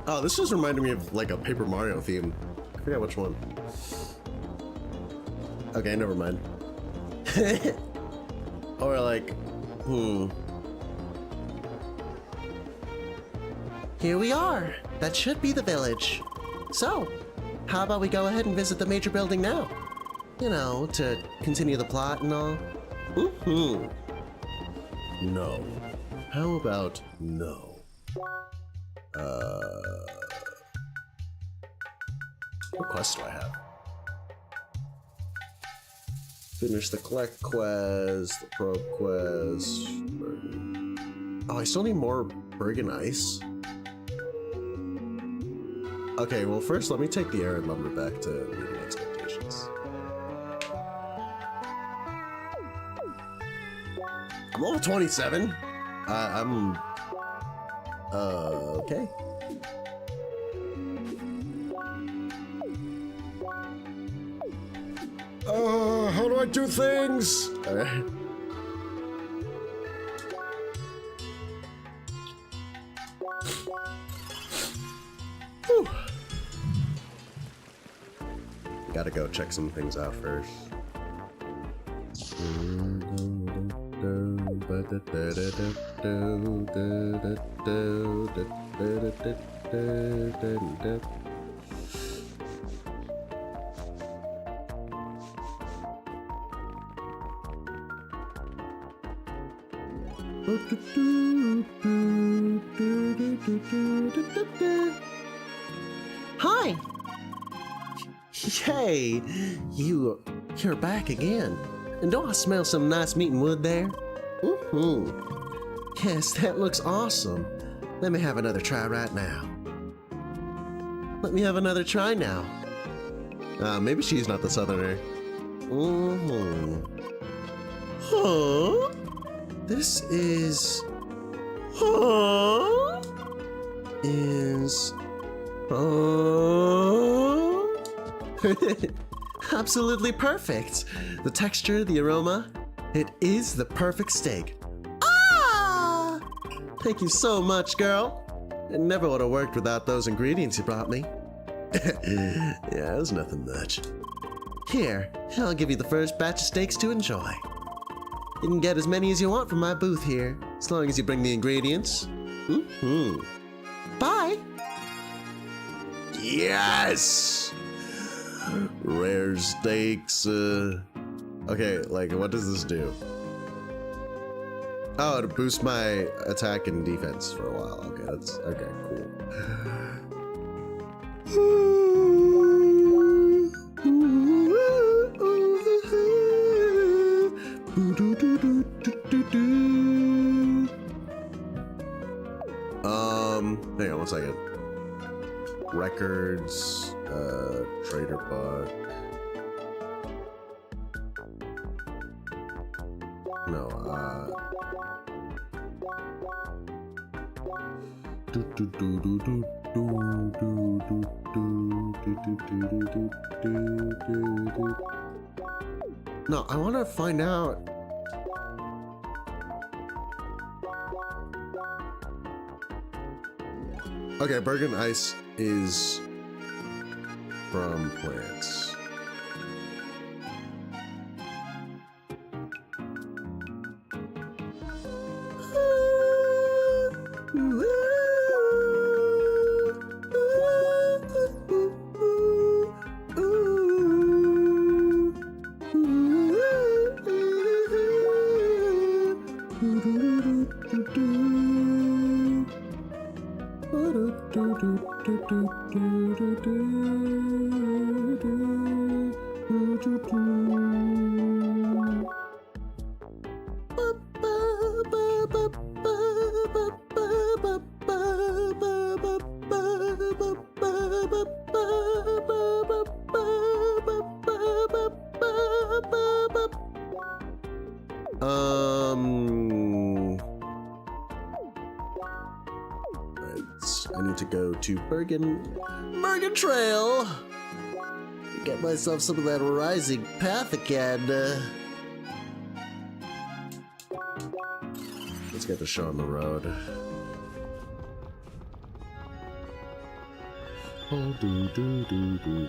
Oh, this just reminded me of like a Paper Mario theme. I forget which one. Okay, never mind. Or like, Here we are. That should be the village. So, how about we go ahead and visit the major building now? You know, to continue the plot and all. No. How about no? What quest do I have? Finish the collect quest, the probe quest. Oh, I still need more Bergen Ice. Okay, well first let me take the air and lumber back to meeting expectations. I'm level 27. I'm okay. How do I do things? All right. Whew. Gotta go check some things out first. Hi! Hey, you're back again. And don't I smell some nice meat and wood there? Yes, that looks awesome. Let me have another try right now. Let me have another try now. Maybe she's not the southerner. Huh? This is... Huh? Is... Absolutely perfect. The texture, the aroma, it is the perfect steak. Ah! Thank you so much, girl. It never would have worked without those ingredients you brought me. Yeah, it was nothing much. Here, I'll give you the first batch of steaks to enjoy. You can get as many as you want from my booth here, as long as you bring the ingredients. Bye! Yes! Rare steaks, Okay, like, what does this do? Oh, it boosts my attack and defense for a while. Okay, that's... Okay, cool. Hang on 1 second. Records, trader book. No, No, I want to find out. Okay, Bergen Ice is from plants. I need to go to Bergen Trail. Get myself some of that rising path again. Let's get the show on the road. Oh, do do do do.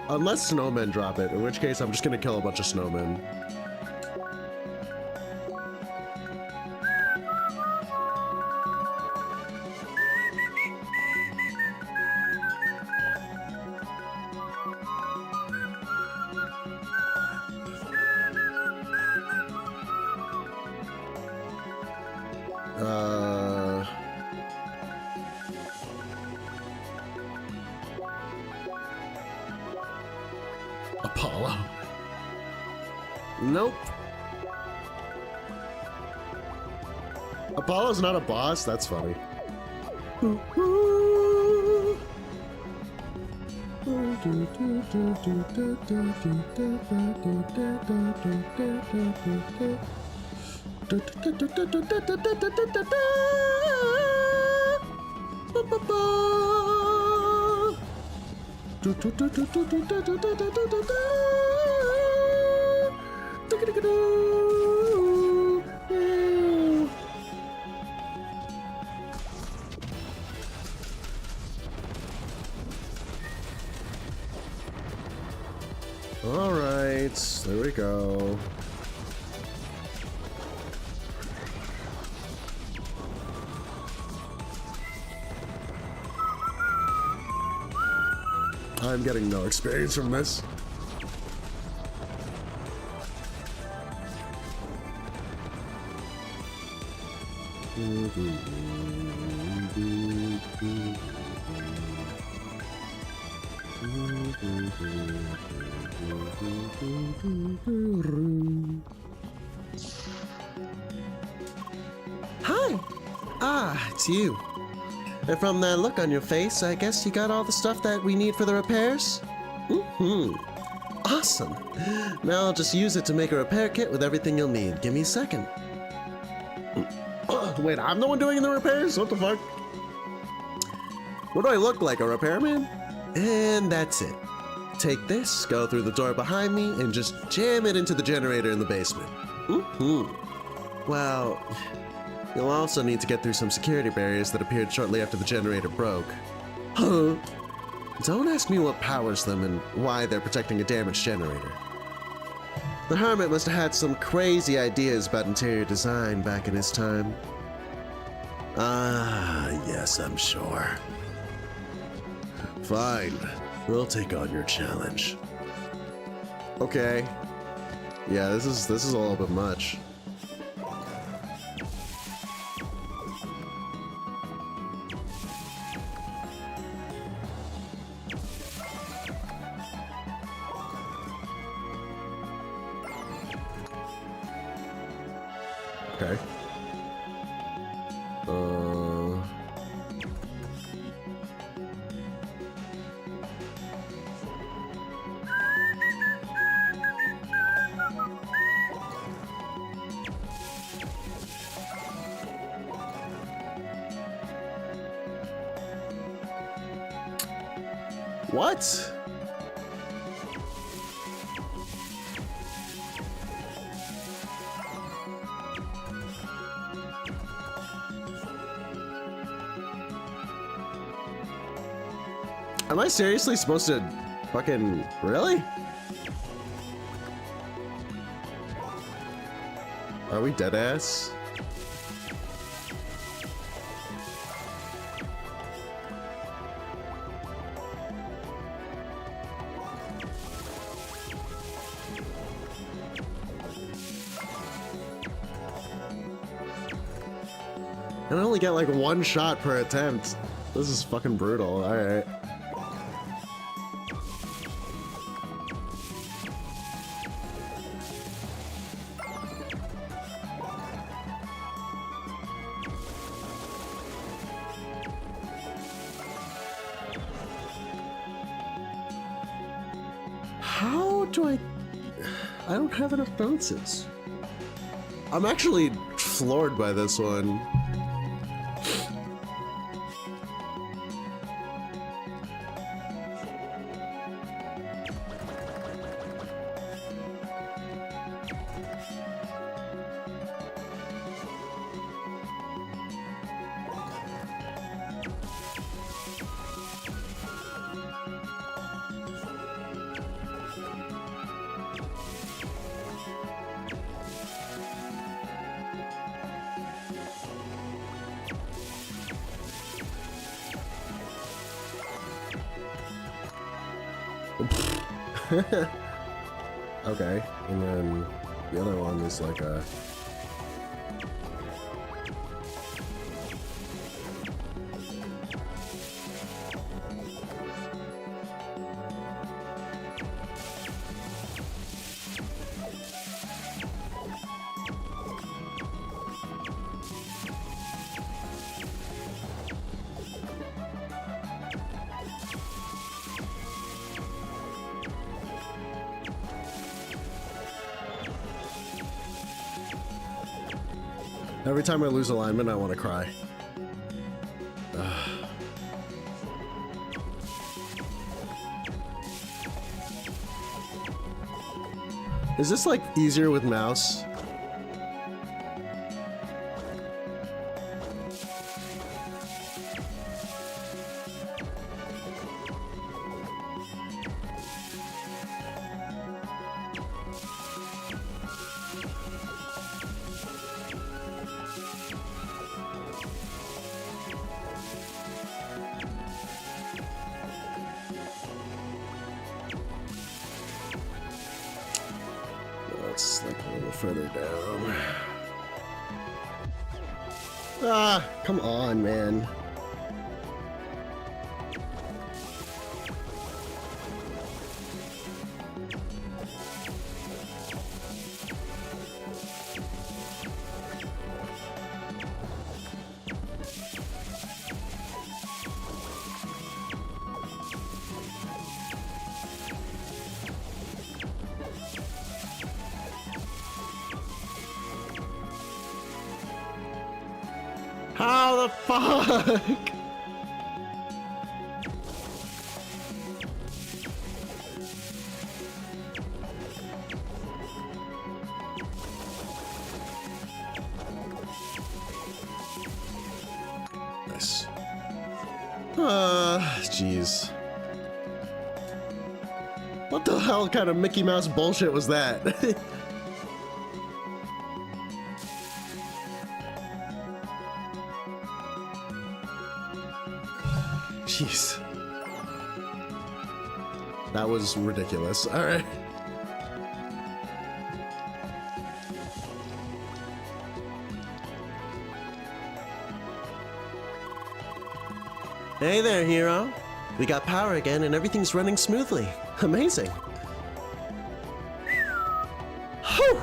Unless snowmen drop it, in which case I'm just gonna kill a bunch of snowmen. Apollo. Nope. Apollo's not a boss? That's funny. All right, there we go. I'm getting no experience from this. Hi! Ah, it's you. And from that look on your face, I guess you got all the stuff that we need for the repairs? Awesome. Now I'll just use it to make a repair kit with everything you'll need. Give me a second. Wait, I'm the one doing the repairs? What the fuck? What do I look like, a repairman? And that's it. Take this, go through the door behind me, and just jam it into the generator in the basement. Well, you'll also need to get through some security barriers that appeared shortly after the generator broke. Huh? Don't ask me what powers them and why they're protecting a damaged generator. The Hermit must have had some crazy ideas about interior design back in his time. Ah, yes, I'm sure. Fine. We'll take on your challenge. Okay. Yeah, this is a little bit much. Okay. What? Am I seriously supposed to fucking... Really? Are we dead ass? And I only get like one shot per attempt. This is fucking brutal. Alright. How do I don't have enough bounces. I'm actually floored by this one. Okay, and then the other one is like a... Every time I lose alignment, I want to cry. Ugh. Is this like easier with mouse? Let's like a little further down. Ah, come on, man. How the fuck? Nice. Jeez. What the hell kind of Mickey Mouse bullshit was that? Jeez. That was ridiculous. All right. Hey there, hero. We got power again and everything's running smoothly. Amazing. Whew.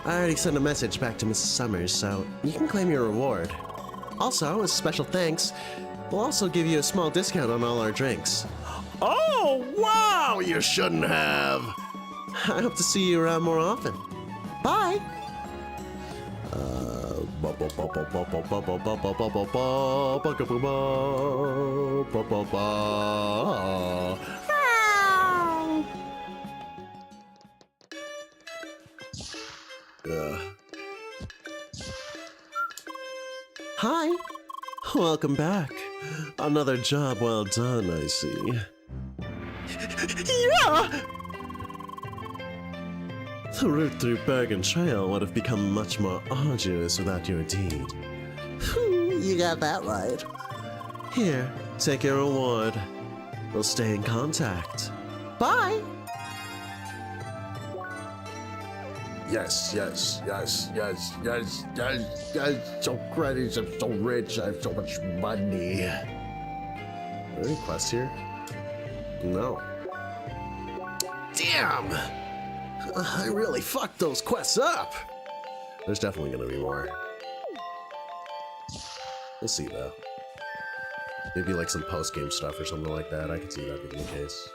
I already sent a message back to Mrs. Summers, so you can claim your reward. Also, as a special thanks, we'll also give you a small discount on all our drinks. Oh, wow! You shouldn't have! I hope to see you around more often. Bye! Hi! Welcome back. Another job well done, I see. Yeah! The route through Bergen Trail would have become much more arduous without your deed. You got that right. Here, take your reward. We'll stay in contact. Bye! Yes, yes, yes, yes, yes, yes, yes. So great, I'm so rich, I have so much money. Are there any quests here? No. Damn! I really fucked those quests up! There's definitely gonna be more. We'll see though. Maybe like some post-game stuff or something like that. I could see that being the case.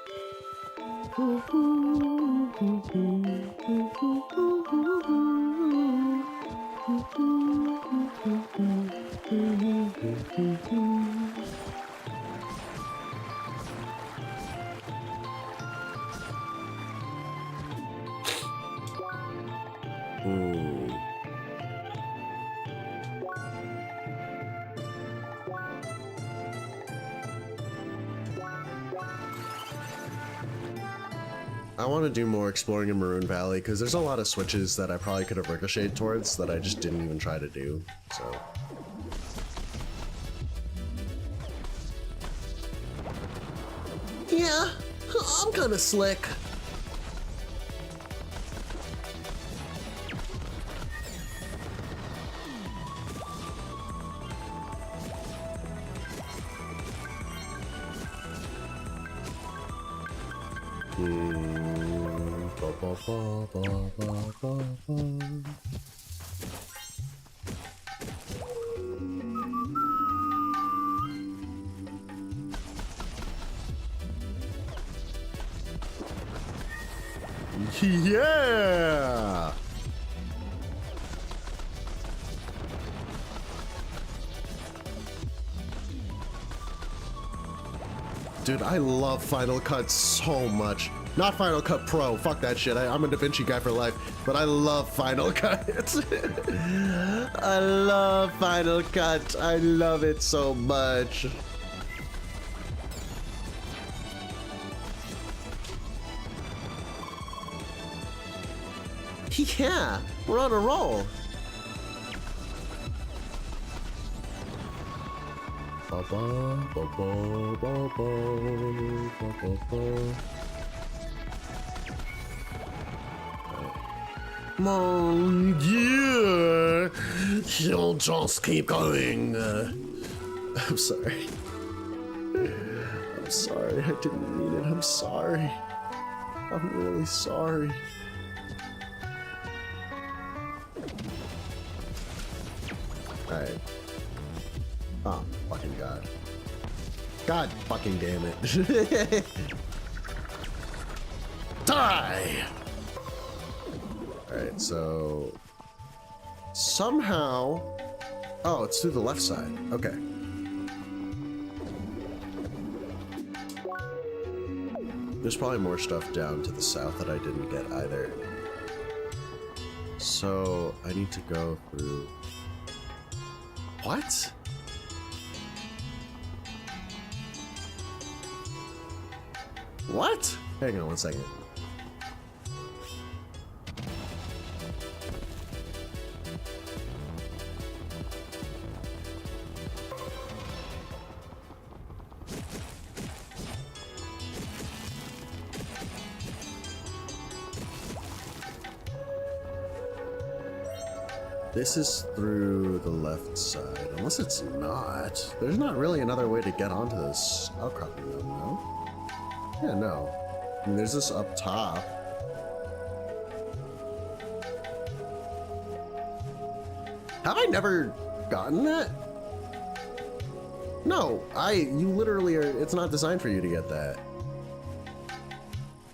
I want to do more exploring in Maroon Valley because there's a lot of switches that I probably could have ricocheted towards that I just didn't even try to do, so. Yeah, I'm kind of slick. Yeah! Dude, I love Final Cut so much. Not Final Cut Pro, fuck that shit. I'm a DaVinci guy for life, but I love Final Cut. I love Final Cut. I love it so much. Yeah, we're on a roll. Mon Dieu! You'll just keep going. I'm sorry. I'm sorry. I didn't mean it. I'm sorry. I'm really sorry. Alright. Oh, fucking God. God fucking damn it. Die! Alright, so... Somehow... Oh, it's through the left side. Okay. There's probably more stuff down to the south that I didn't get either. So, I need to go through... What? What? Hang on one second. This is through the left side, unless it's not. There's not really another way to get onto this outcropping though, no? Yeah, no. I mean, there's this up top. Have I never gotten that? No, you literally are, it's not designed for you to get that.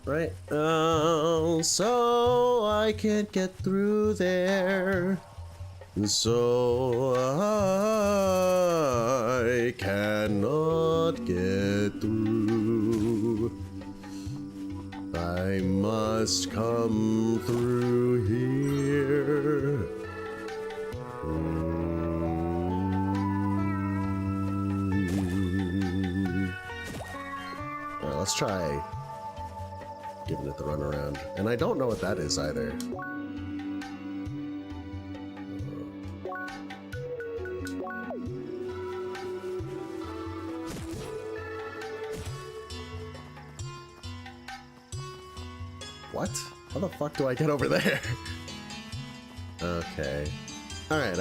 Right? Oh, so I can't get through there. So I cannot get through. I must come through here. All right, let's try giving it the run around. And I don't know what that is either. What? How the fuck do I get over there? Okay. Alright.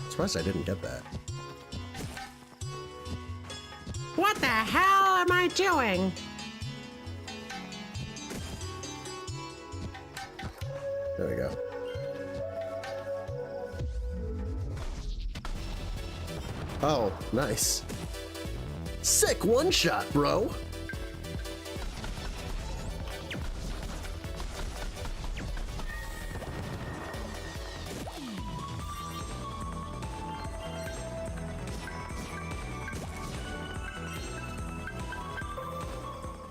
Surprised I didn't get that. What the hell am I doing? There we go. Oh, nice. Sick one shot, bro.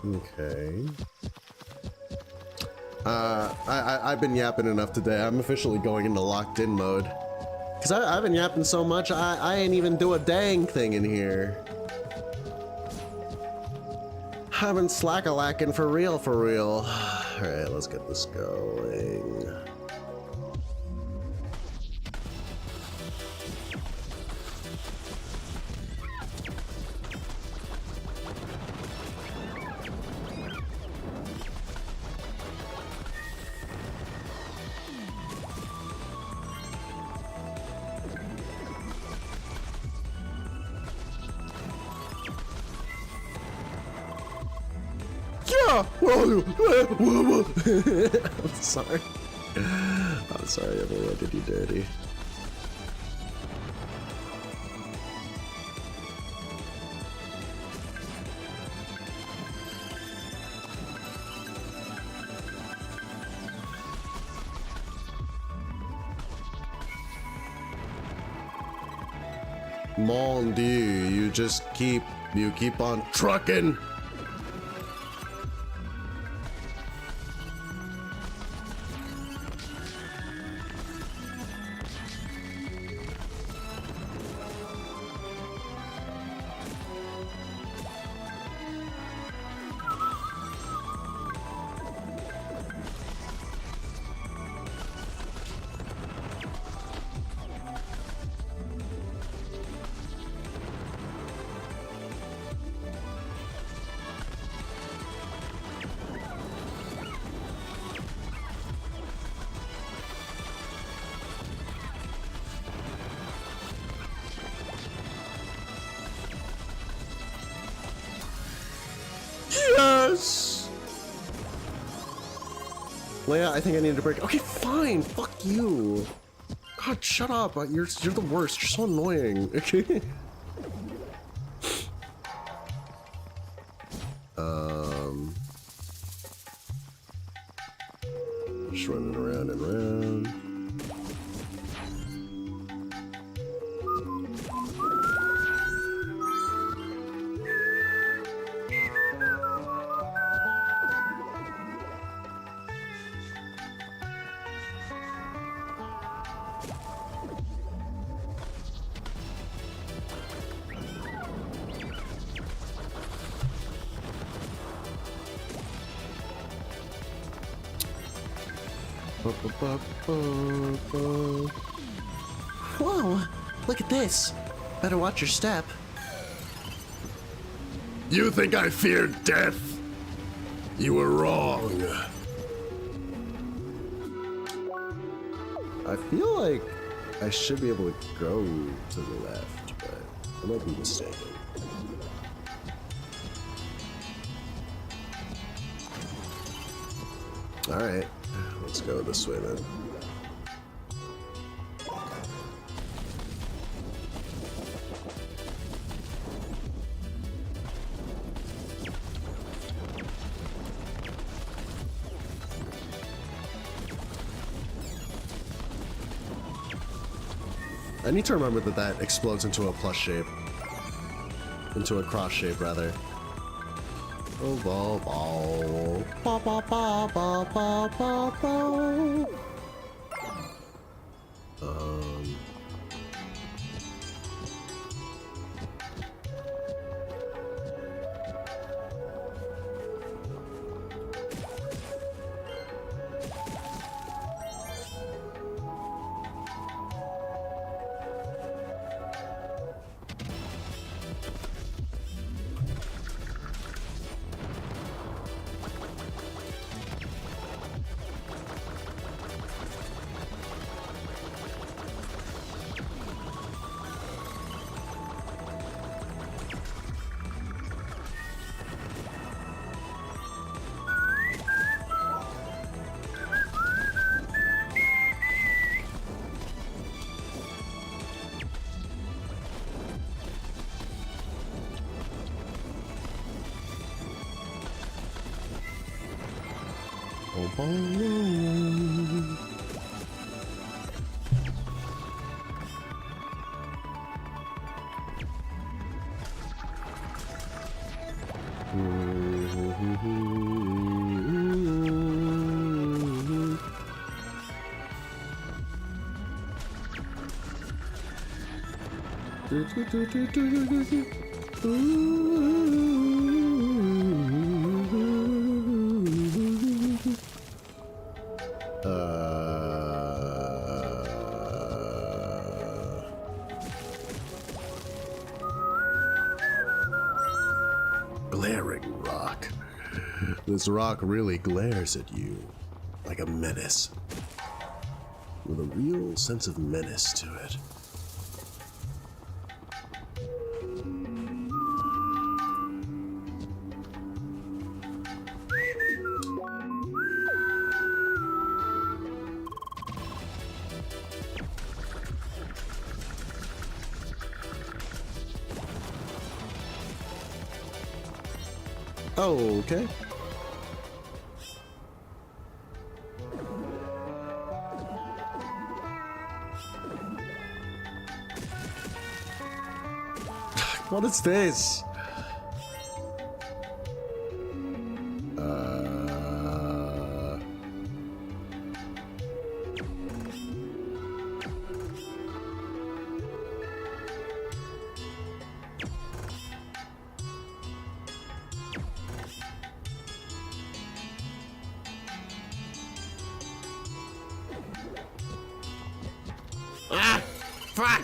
Okay. I've been yapping enough today. I'm officially going into locked in mode. Cause I've been yapping so much, I ain't even do a dang thing in here. I've been slack-a-lacking for real. Alright, let's get this going. I'm sorry. I'm sorry, everyone. Did you dirty? Mon Dieu, you keep on trucking. Leia, I think I need a break. Okay, fine. Fuck you. God, shut up. You're the worst. You're so annoying. Okay. Just running around and around. Whoa, look at this. Better watch your step. You think I fear death? You were wrong. I feel like I should be able to go to the left, but I might be mistaken. All right, let's go this way then. I need to remember that that explodes into a plus shape. Into a cross shape, rather. Oh, ball, ball. Ba, ba, ba, ba, ba, ba, ba. Glaring rock. This rock really glares at you like a menace, with a real sense of menace to it. Oh, okay. What is this? Ah, fuck!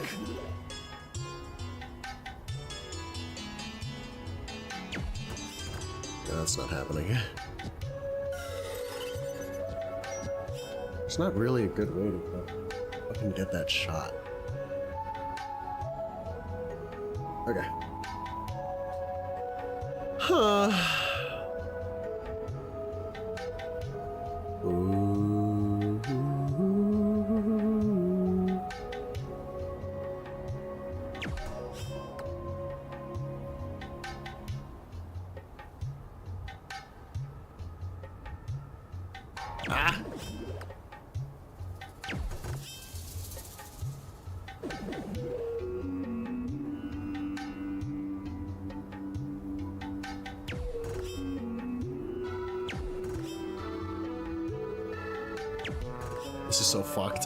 That's not happening. It's not really a good way to fucking get that shot. Okay. Huh. Ooh. Ah. This is so fucked.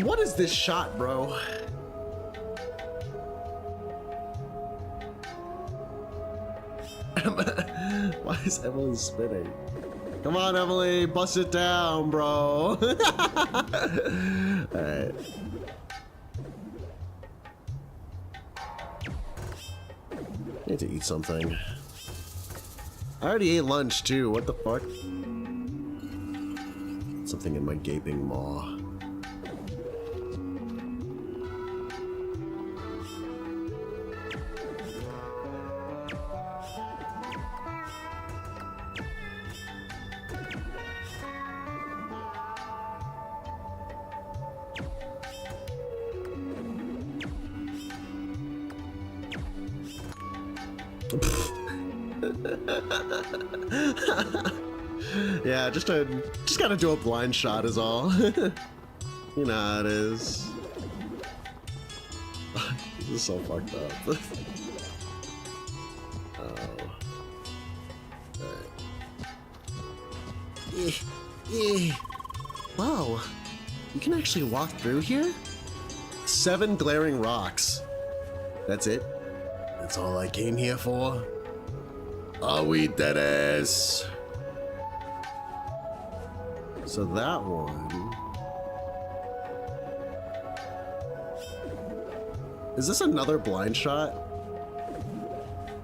What is this shot, bro? Why is Emily spinning? Come on, Emily, bust it down, bro. Alright. I need to eat something. I already ate lunch too, what the fuck? Something in my gaping maw. Yeah, just gotta do a blind shot is all. You know how it is. This is so fucked up. Oh. Right. Wow, you can actually walk through here? 7 glaring rocks. That's it? That's all I came here for? I'll eat that ass. So that one... Is this another blind shot?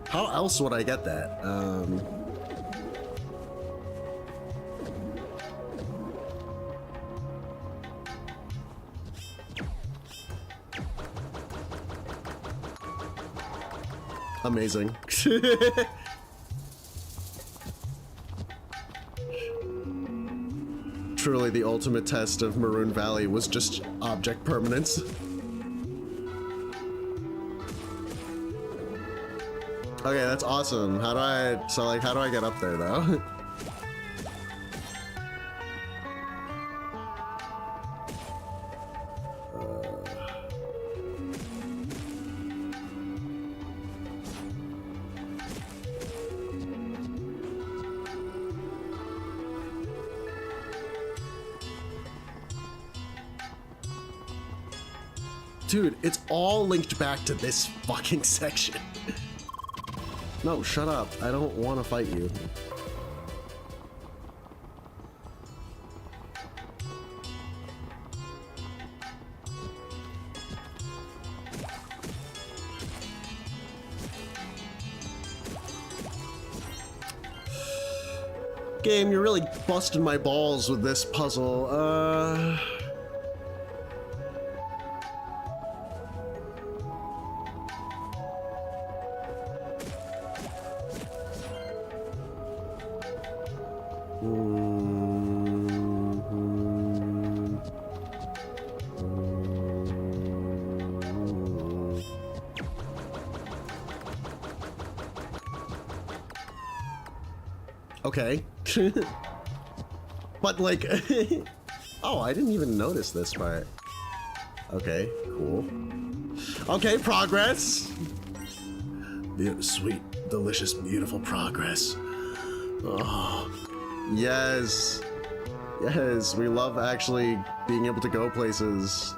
How else would I get that? Amazing. Truly the ultimate test of Maroon Valley was just object permanence. Okay, that's awesome. How do I get up there though? Dude, it's all linked back to this fucking section. No, shut up. I don't want to fight you. Game, you're really busting my balls with this puzzle. Okay. But like, oh, I didn't even notice this part. Okay, cool. Okay, progress. Sweet, delicious, beautiful progress. Oh, yes. Yes, we love actually being able to go places.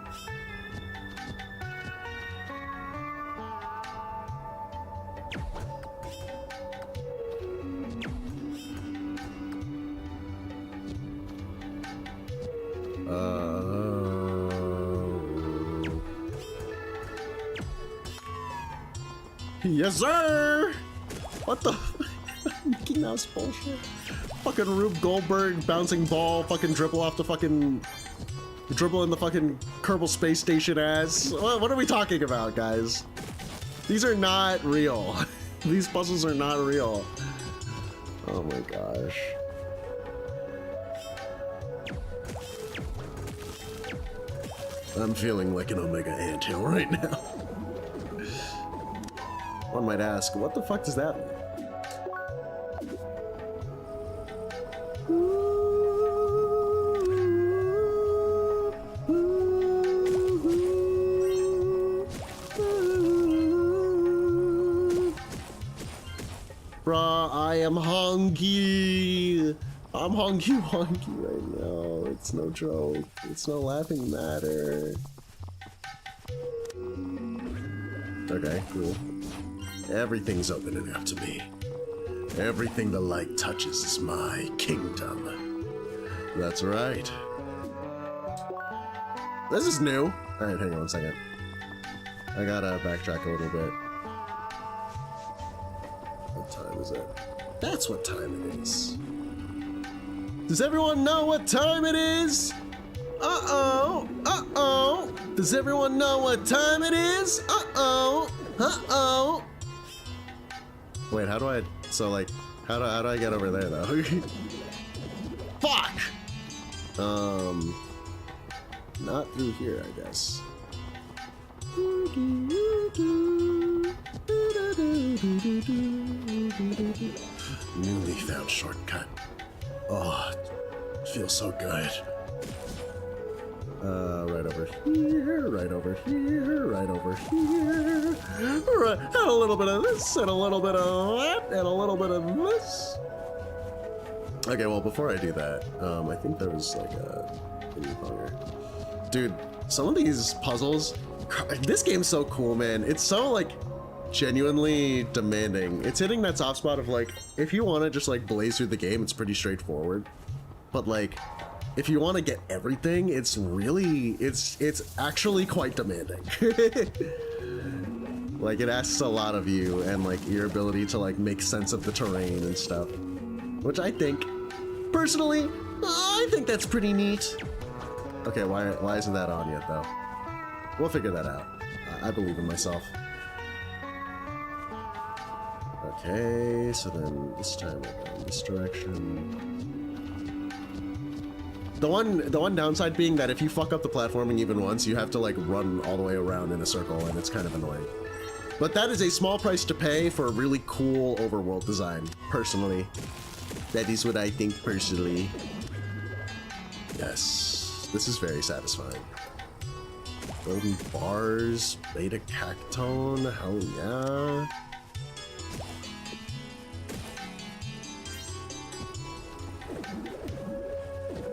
Yes, sir! What the Mickey Mouse bullshit? Fucking Rube Goldberg bouncing ball, fucking dribble off the fucking dribble in the fucking Kerbal Space Station ass. What are we talking about, guys? These are not real. These puzzles are not real. Oh my gosh. I'm feeling like an Omega anthill right now. One might ask, what the fuck does that mean? Bruh, I am hungry. I'm hungry right now. It's no joke. It's no laughing matter. Okay, cool. Everything's opening up to me. Everything the light touches is my kingdom. That's right. This is new. Alright, hang on a second. I gotta backtrack a little bit. What time is it? That's what time it is. Does everyone know what time it is? Uh-oh, uh-oh. Does everyone know what time it is? Uh-oh, uh-oh. Wait, how do I, so like, how do I get over there though? Fuck! Not through here, I guess. Newly found shortcut. Oh, it feels so good. Right over here, right over here, right over here. Right, and a little bit of this, and a little bit of that, and a little bit of this. Okay, well, before I do that, I think there was like a thingy-bonger. Dude, some of these puzzles, this game's so cool, man. It's so like genuinely demanding. It's hitting that soft spot of like, if you want to just like blaze through the game, it's pretty straightforward. But like, if you want to get everything, it's really, it's actually quite demanding. Like, it asks a lot of you and like your ability to like make sense of the terrain and stuff, which I think, personally, I think that's pretty neat. Okay, why isn't that on yet though? We'll figure that out. I believe in myself. Okay, so then this time we'll go in this direction. The one downside being that if you fuck up the platforming even once, you have to like run all the way around in a circle, and it's kind of annoying. But that is a small price to pay for a really cool overworld design, personally. That is what I think personally. Yes, this is very satisfying. Golden bars, beta cactone, hell yeah.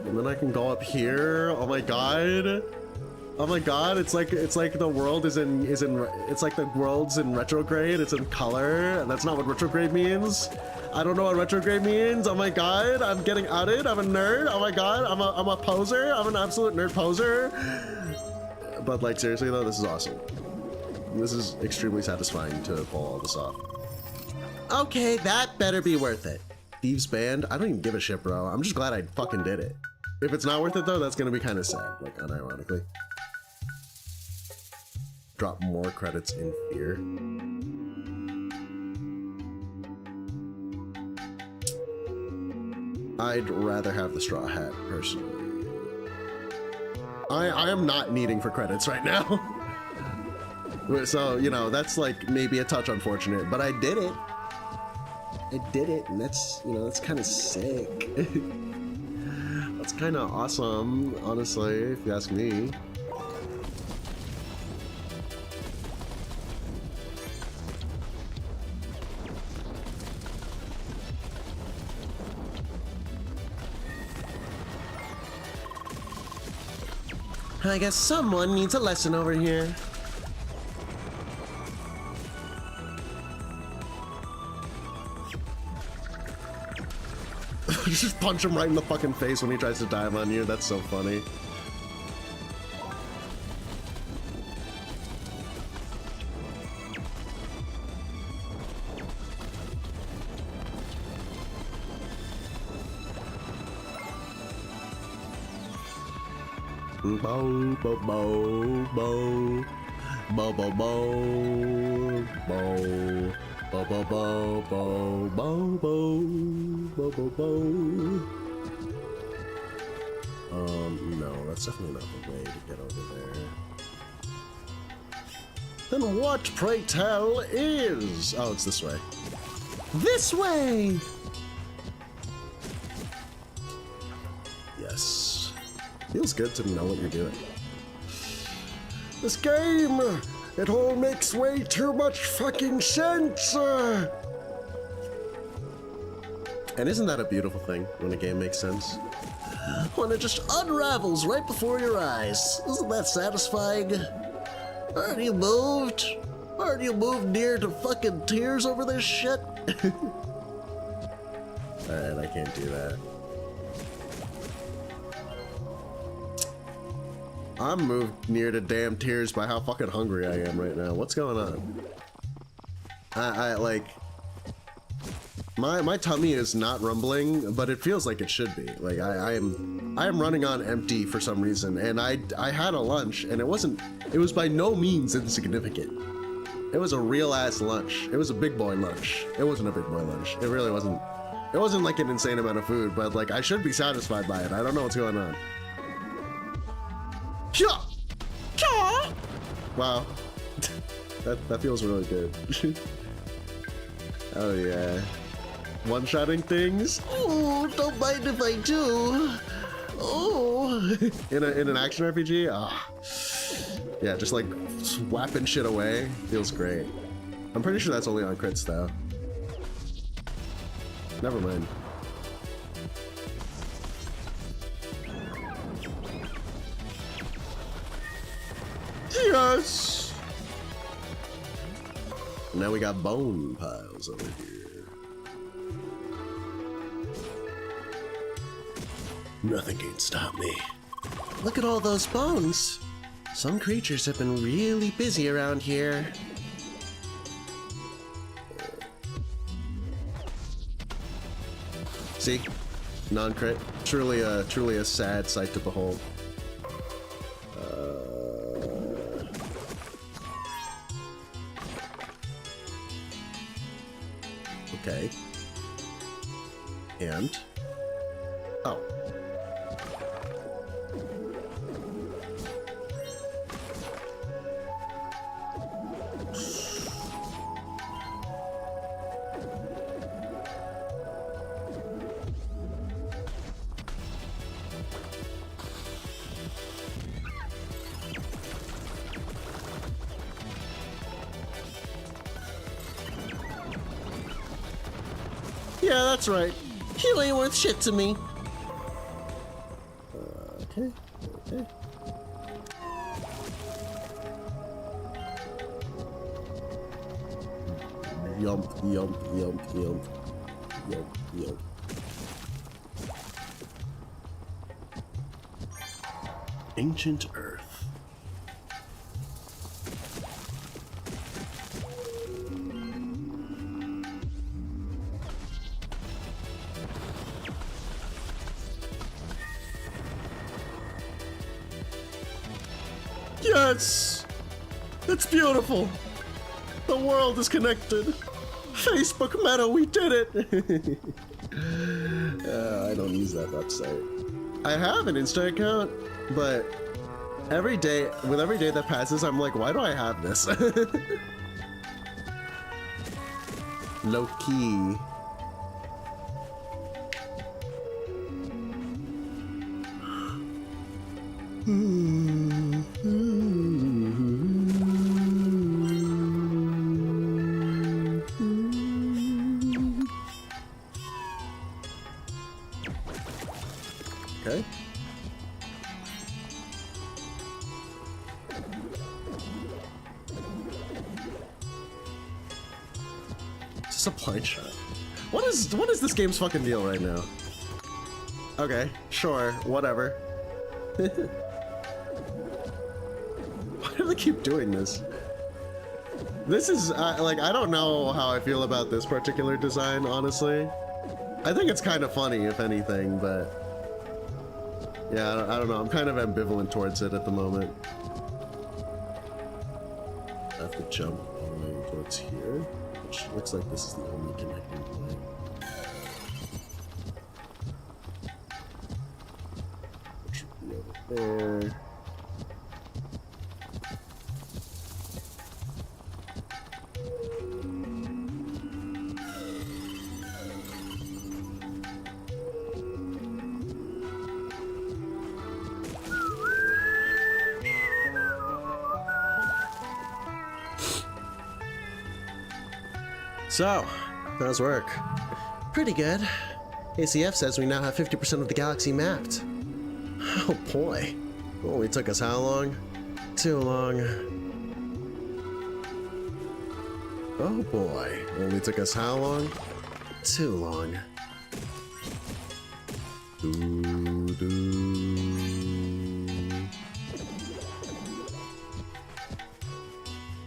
And then I can go up here. Oh my god. Oh my god, it's like the world it's like the world's in retrograde, it's in color, and that's not what retrograde means. I don't know what retrograde means. Oh my god, I'm getting outed. I'm a nerd. Oh my god, I'm a poser. I'm an absolute nerd poser. But like seriously though, this is awesome. This is extremely satisfying to pull all this off. Okay, that better be worth it. Thieves Band? I don't even give a shit, bro. I'm just glad I fucking did it. If it's not worth it though, that's gonna be kind of sad, like unironically. Drop more credits in fear. I'd rather have the straw hat, personally. I am not needing for credits right now. So, you know, that's like maybe a touch unfortunate, but I did it. I did it, and that's, you know, that's kind of sick. That's kind of awesome, honestly, if you ask me. I guess someone needs a lesson over here. Just punch him right in the fucking face when he tries to dive on you. That's so funny. Bow, bow, bow, bow. Bow, bow, bow, bow. Bow, bow, bow, bow, bow, bow. Bow, bow, bow. No, that's definitely not the way to get over there. Then what, pray tell, is... Oh, it's this way. This way! Yes. Feels good to know what you're doing. This game! It all makes way too much fucking sense! And isn't that a beautiful thing, when a game makes sense? When it just unravels right before your eyes. Isn't that satisfying? Aren't you moved? Aren't you moved near to fucking tears over this shit? Alright, I can't do that. I'm moved near to damn tears by how fucking hungry I am right now. What's going on? I like... My tummy is not rumbling, but it feels like it should be. Like I am running on empty for some reason, and I had a lunch, and it was by no means insignificant. It was a real ass lunch. It was a big boy lunch. It wasn't a big boy lunch. It really wasn't. It wasn't like an insane amount of food, but like I should be satisfied by it. I don't know what's going on. Wow, that feels really good. Oh yeah. One-shotting things? Oh, don't mind if I do. Oh. In an action RPG? Ah. Yeah, just like whapping shit away. Feels great. I'm pretty sure that's only on crits though. Never mind. Yes! Now we got bone piles over here. Nothing can stop me. Look at all those bones. Some creatures have been really busy around here. See? Non-crit. Truly a sad sight to behold. Okay. And? Oh. Yeah, that's right. You ain't worth shit to me. Okay, okay. Yump, yump, yump, yump. Yump, yump. Ancient Earth. Yes! It's beautiful! The world is connected! Facebook Meta, we did it! I don't use that website. I have an Insta account, but with every day that passes, I'm like, why do I have this? Low key. Okay. It's a blind shot. What is this game's fucking deal right now? Okay, sure, whatever. Why do they keep doing this? This is like, I don't know how I feel about this particular design, honestly. I think it's kind of funny, if anything, but Yeah, I don't know. I'm kind of ambivalent towards it at the moment. I have to jump on towards here, which looks like this is the only connecting point. Which should be over there. So, how's work? Pretty good. ACF says we now have 50% of the galaxy mapped. Oh boy. It only took us how long? Too long. Oh boy. It only took us how long? Too long.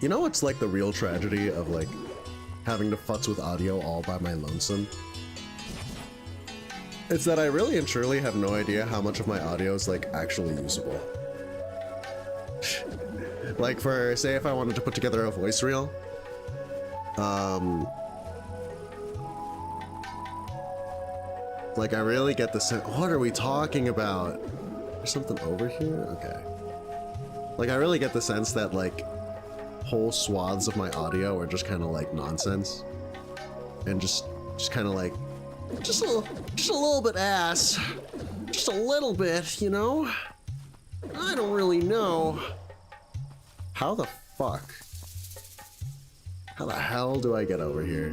You know what's like the real tragedy of like having to futz with audio all by my lonesome? It's that I really and truly have no idea how much of my audio is like actually usable. Like for, say if I wanted to put together a voice reel, like I really get the sense, what are we talking about? There's something over here? Okay. Like I really get the sense that like whole swaths of my audio are just kind of like nonsense and just kind of like just a little bit ass, just a little bit, you know. I don't really know how the hell do I get over here?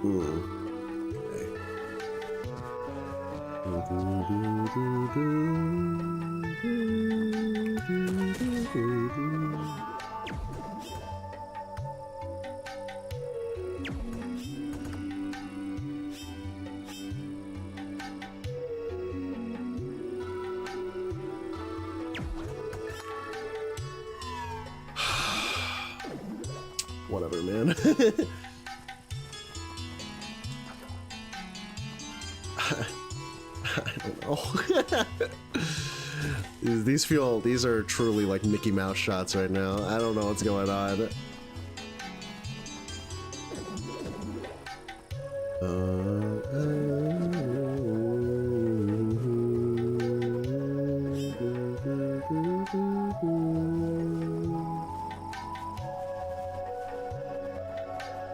Ooh. Whatever, man. I don't know. These are truly like Mickey Mouse shots right now. I don't know what's going on.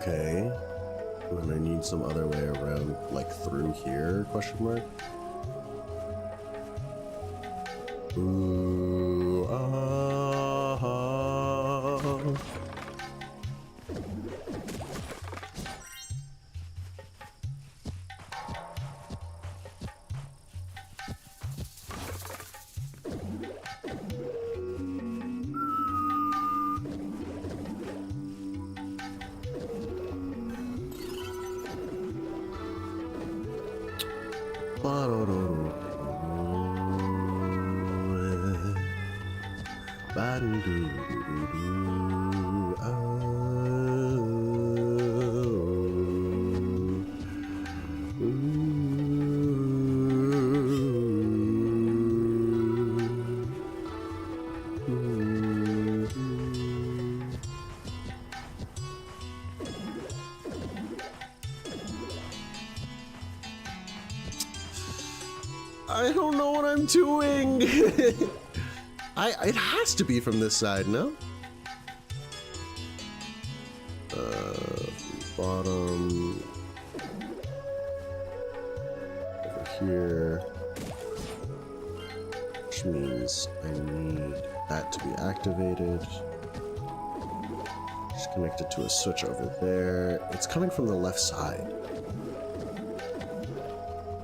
Okay. And I need some other way around, like through here, question mark? Ooh, I don't know what I'm doing. It has to be from this side, no? Bottom over here, which means I need that to be activated. Just connect it to a switch over there. It's coming from the left side,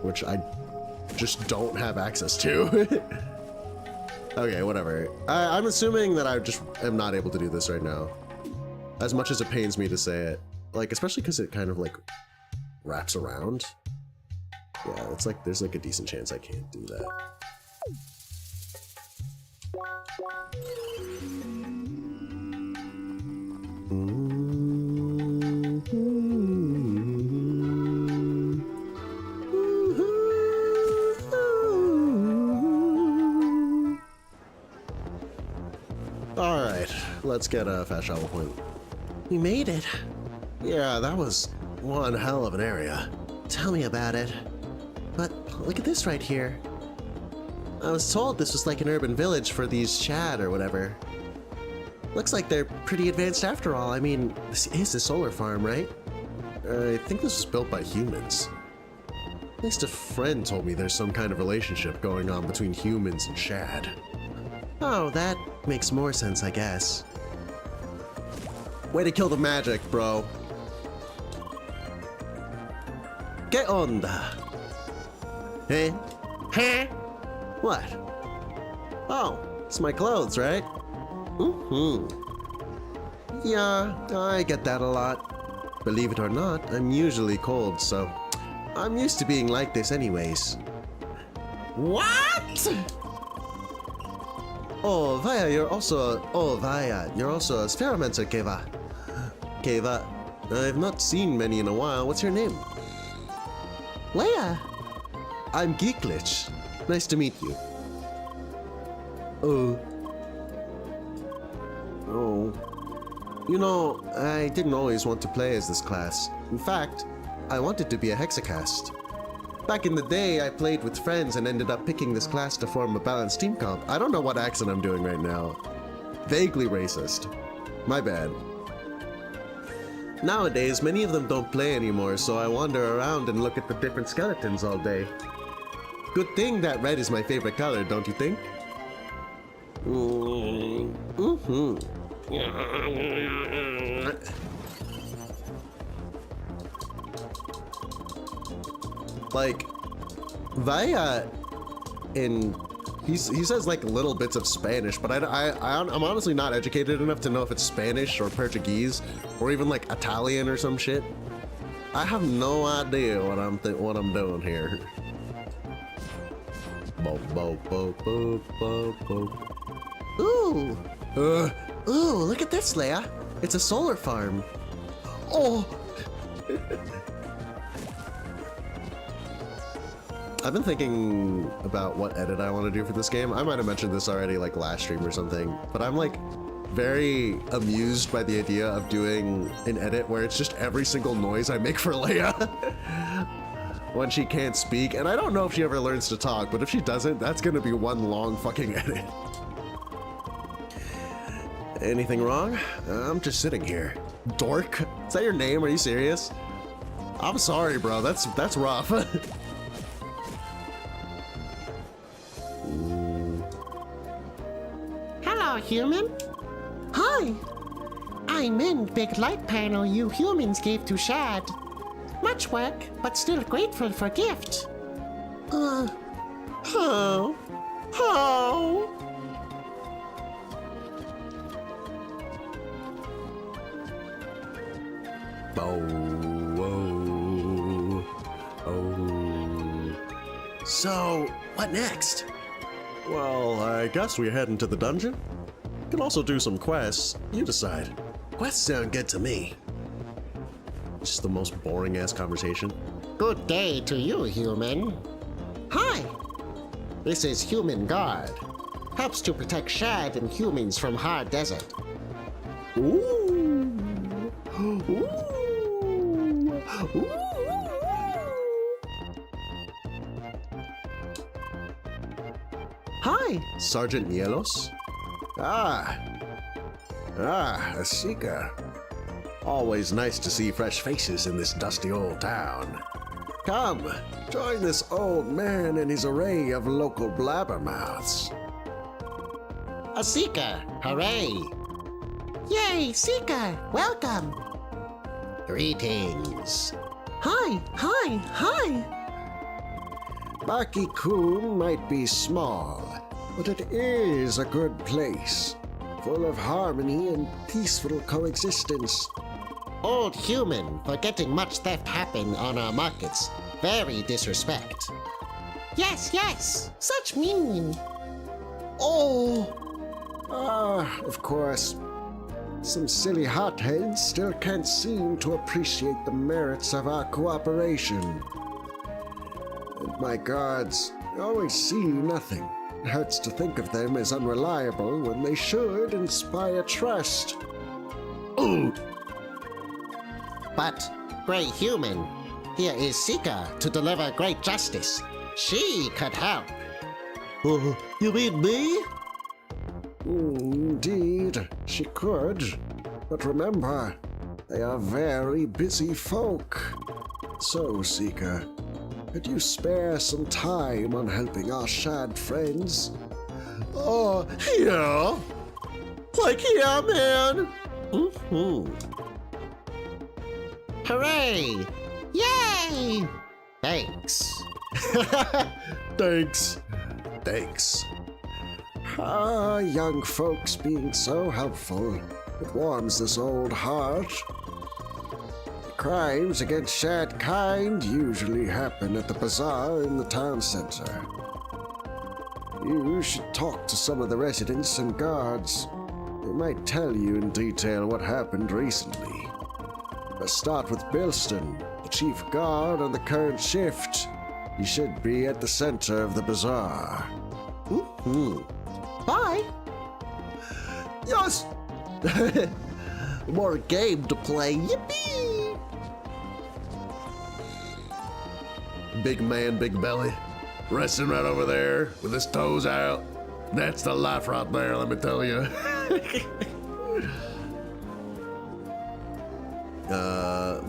which I just don't have access to. Okay, whatever. I'm assuming that I just am not able to do this right now. As much as it pains me to say it. Like, especially because it kind of like wraps around. Yeah, it's like there's like a decent chance I can't do that. Alright, let's get a fast travel point. We made it. Yeah, that was one hell of an area. Tell me about it. But look at this right here. I was told this was like an urban village for these Chad or whatever. Looks like they're pretty advanced after all. I mean, this is a solar farm, right? I think this was built by humans. At least a friend told me there's some kind of relationship going on between humans and Chad. Oh, that makes more sense, I guess. Way to kill the magic, bro. ¿Qué onda? Hey? Huh? What? Oh, it's my clothes, right? Mm-hmm. Yeah, I get that a lot. Believe it or not, I'm usually cold, so I'm used to being like this anyways. What? Oh, Vaya, you're also a experimenter, Keva. Keva, I've not seen many in a while. What's your name? Leia. I'm Geeklich. Nice to meet you. Oh. You know, I didn't always want to play as this class. In fact, I wanted to be a hexacast. Back in the day, I played with friends and ended up picking this class to form a balanced team comp. I don't know what accent I'm doing right now. Vaguely racist. My bad. Nowadays, many of them don't play anymore, so I wander around and look at the different skeletons all day. Good thing that red is my favorite color, don't you think? Mm-hmm. Like, Vaya, he says like little bits of Spanish, but I'm honestly not educated enough to know if it's Spanish or Portuguese or even like Italian or some shit. I have no idea what I'm doing here. Bo bo bo bo bo bo. Ooh, ooh! Look at this, Leia. It's a solar farm. Oh. I've been thinking about what edit I want to do for this game. I might have mentioned this already, like last stream or something, but I'm like very amused by the idea of doing an edit where it's just every single noise I make for Leia when she can't speak. And I don't know if she ever learns to talk, but if she doesn't, that's gonna be one long fucking edit. Anything wrong? I'm just sitting here. Dork? Is that your name? Are you serious? I'm sorry, bro. That's rough. Hello, human. Hi. I'm in big light panel you humans gave to Shad. Much work, but still grateful for gift. How? So, what next? Well, I guess we're heading to the dungeon. Can also do some quests. You decide. Quests sound good to me. Just the most boring-ass conversation. Good day to you, human. Hi. This is Human Guard. Helps to protect Shad and humans from hard desert. Ooh. Ooh. Ooh. Hi, Sergeant Nielos. Ah, Asika. Always nice to see fresh faces in this dusty old town. Come, join this old man and his array of local blabbermouths. A Seeker, hooray! Yay, Seeker, welcome! Greetings. Hi. Baki-kun might be small, but it is a good place, full of harmony and peaceful coexistence. Old human, forgetting much theft happen on our markets. Very disrespect. Yes, such mean. Of course. Some silly hotheads still can't seem to appreciate the merits of our cooperation. And my guards always see nothing It hurts to think of them as unreliable when they should inspire trust. Ooh. But, Grey Human, here is Seeker to deliver great justice. She could help. You mean me? Indeed, she could. But remember, they are very busy folk. So, Seeker, could you spare some time on helping our shad friends? Yeah. Like, yeah, man. Hooray! Yay! Thanks. Thanks. Young folks being so helpful. It warms this old heart. Crimes against shad kind usually happen at the bazaar in the town center. You should talk to some of the residents and guards. They might tell you in detail what happened recently. Let's start with Bilston, the chief guard on the current shift. He should be at the center of the bazaar. Bye. Yes. More game to play. Yippee! Big man, big belly. Resting right over there with his toes out. That's the life right there, let me tell you.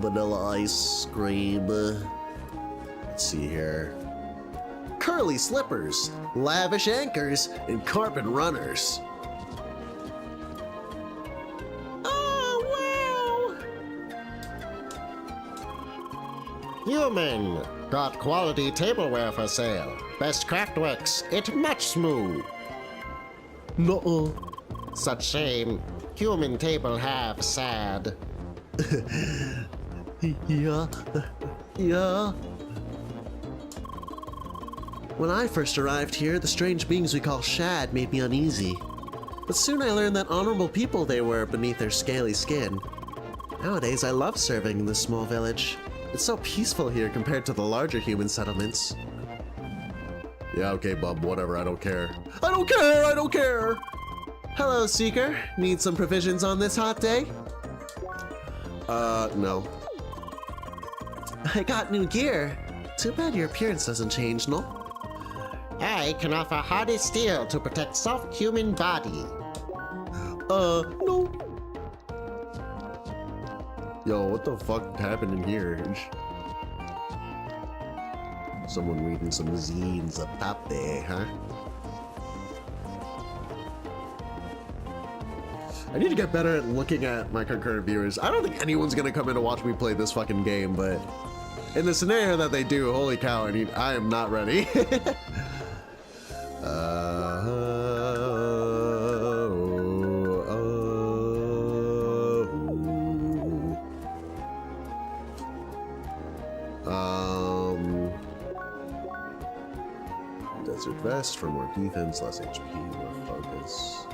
Vanilla ice cream. Let's see here. Curly slippers, lavish anchors, and carpet runners. Oh, wow! Human, got quality tableware for sale. Best Craftworks, it much smooth. No. Such shame, human table have sad. Yeah. When I first arrived here, the strange beings we call shad made me uneasy. But soon I learned that honorable people they were beneath their scaly skin. Nowadays, I love serving in this small village. It's so peaceful here compared to the larger human settlements. Yeah, okay, bub, whatever, I don't care. I don't care! Hello, Seeker. Need some provisions on this hot day? No. I got new gear. Too bad your appearance doesn't change, no? I can offer hardy steel to protect soft human body. No. Yo, what the fuck happened in here? Someone reading some zines up top there, huh? I need to get better at looking at my concurrent viewers. I don't think anyone's gonna come in to watch me play this fucking game, but in the scenario that they do, holy cow, I am not ready. Desert vest for more defense, less HP, more focus.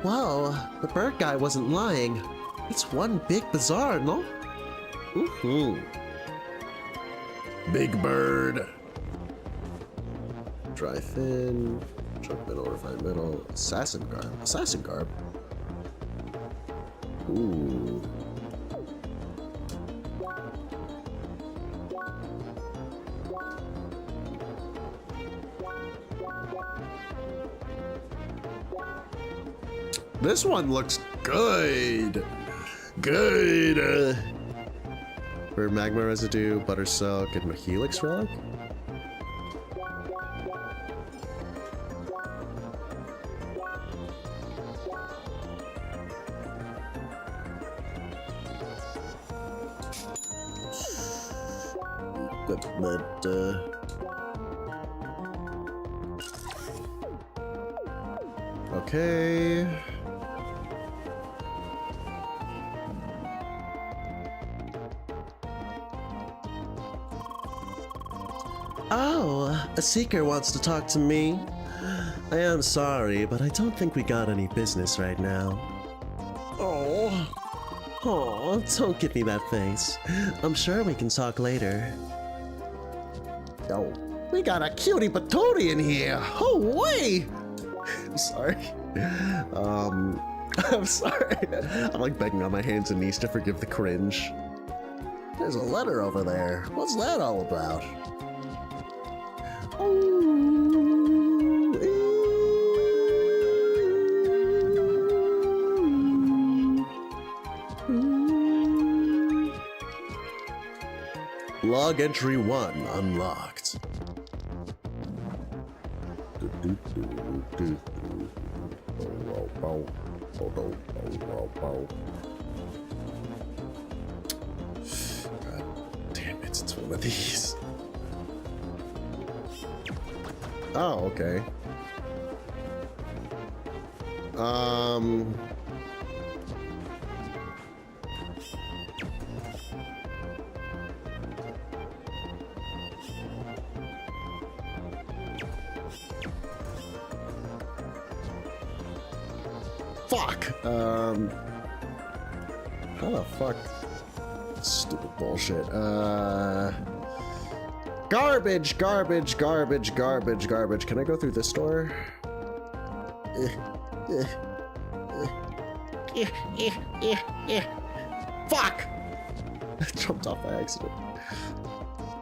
Whoa, the bird guy wasn't lying. It's one big bazaar, no? Big bird. Dry thin. Chunk metal, refined metal. Assassin garb. Assassin garb? Ooh. This one looks good. Good. For magma residue, butter silk, and helix relic. Equipment. Okay. Oh, a seeker wants to talk to me. I am sorry, but I don't think we got any business right now. Oh, don't give me that face. I'm sure we can talk later. Oh, we got a cutie patootie in here. Oh, way! I'm sorry. I'm sorry. I'm like begging on my hands and knees to forgive the cringe. There's a letter over there. What's that all about? Log entry 1 unlocked. God damn it, it's one of these. Oh, okay. Fuck! How the fuck? Stupid bullshit. Garbage, garbage, garbage, garbage, garbage. Can I go through this door? Fuck! I jumped off by accident.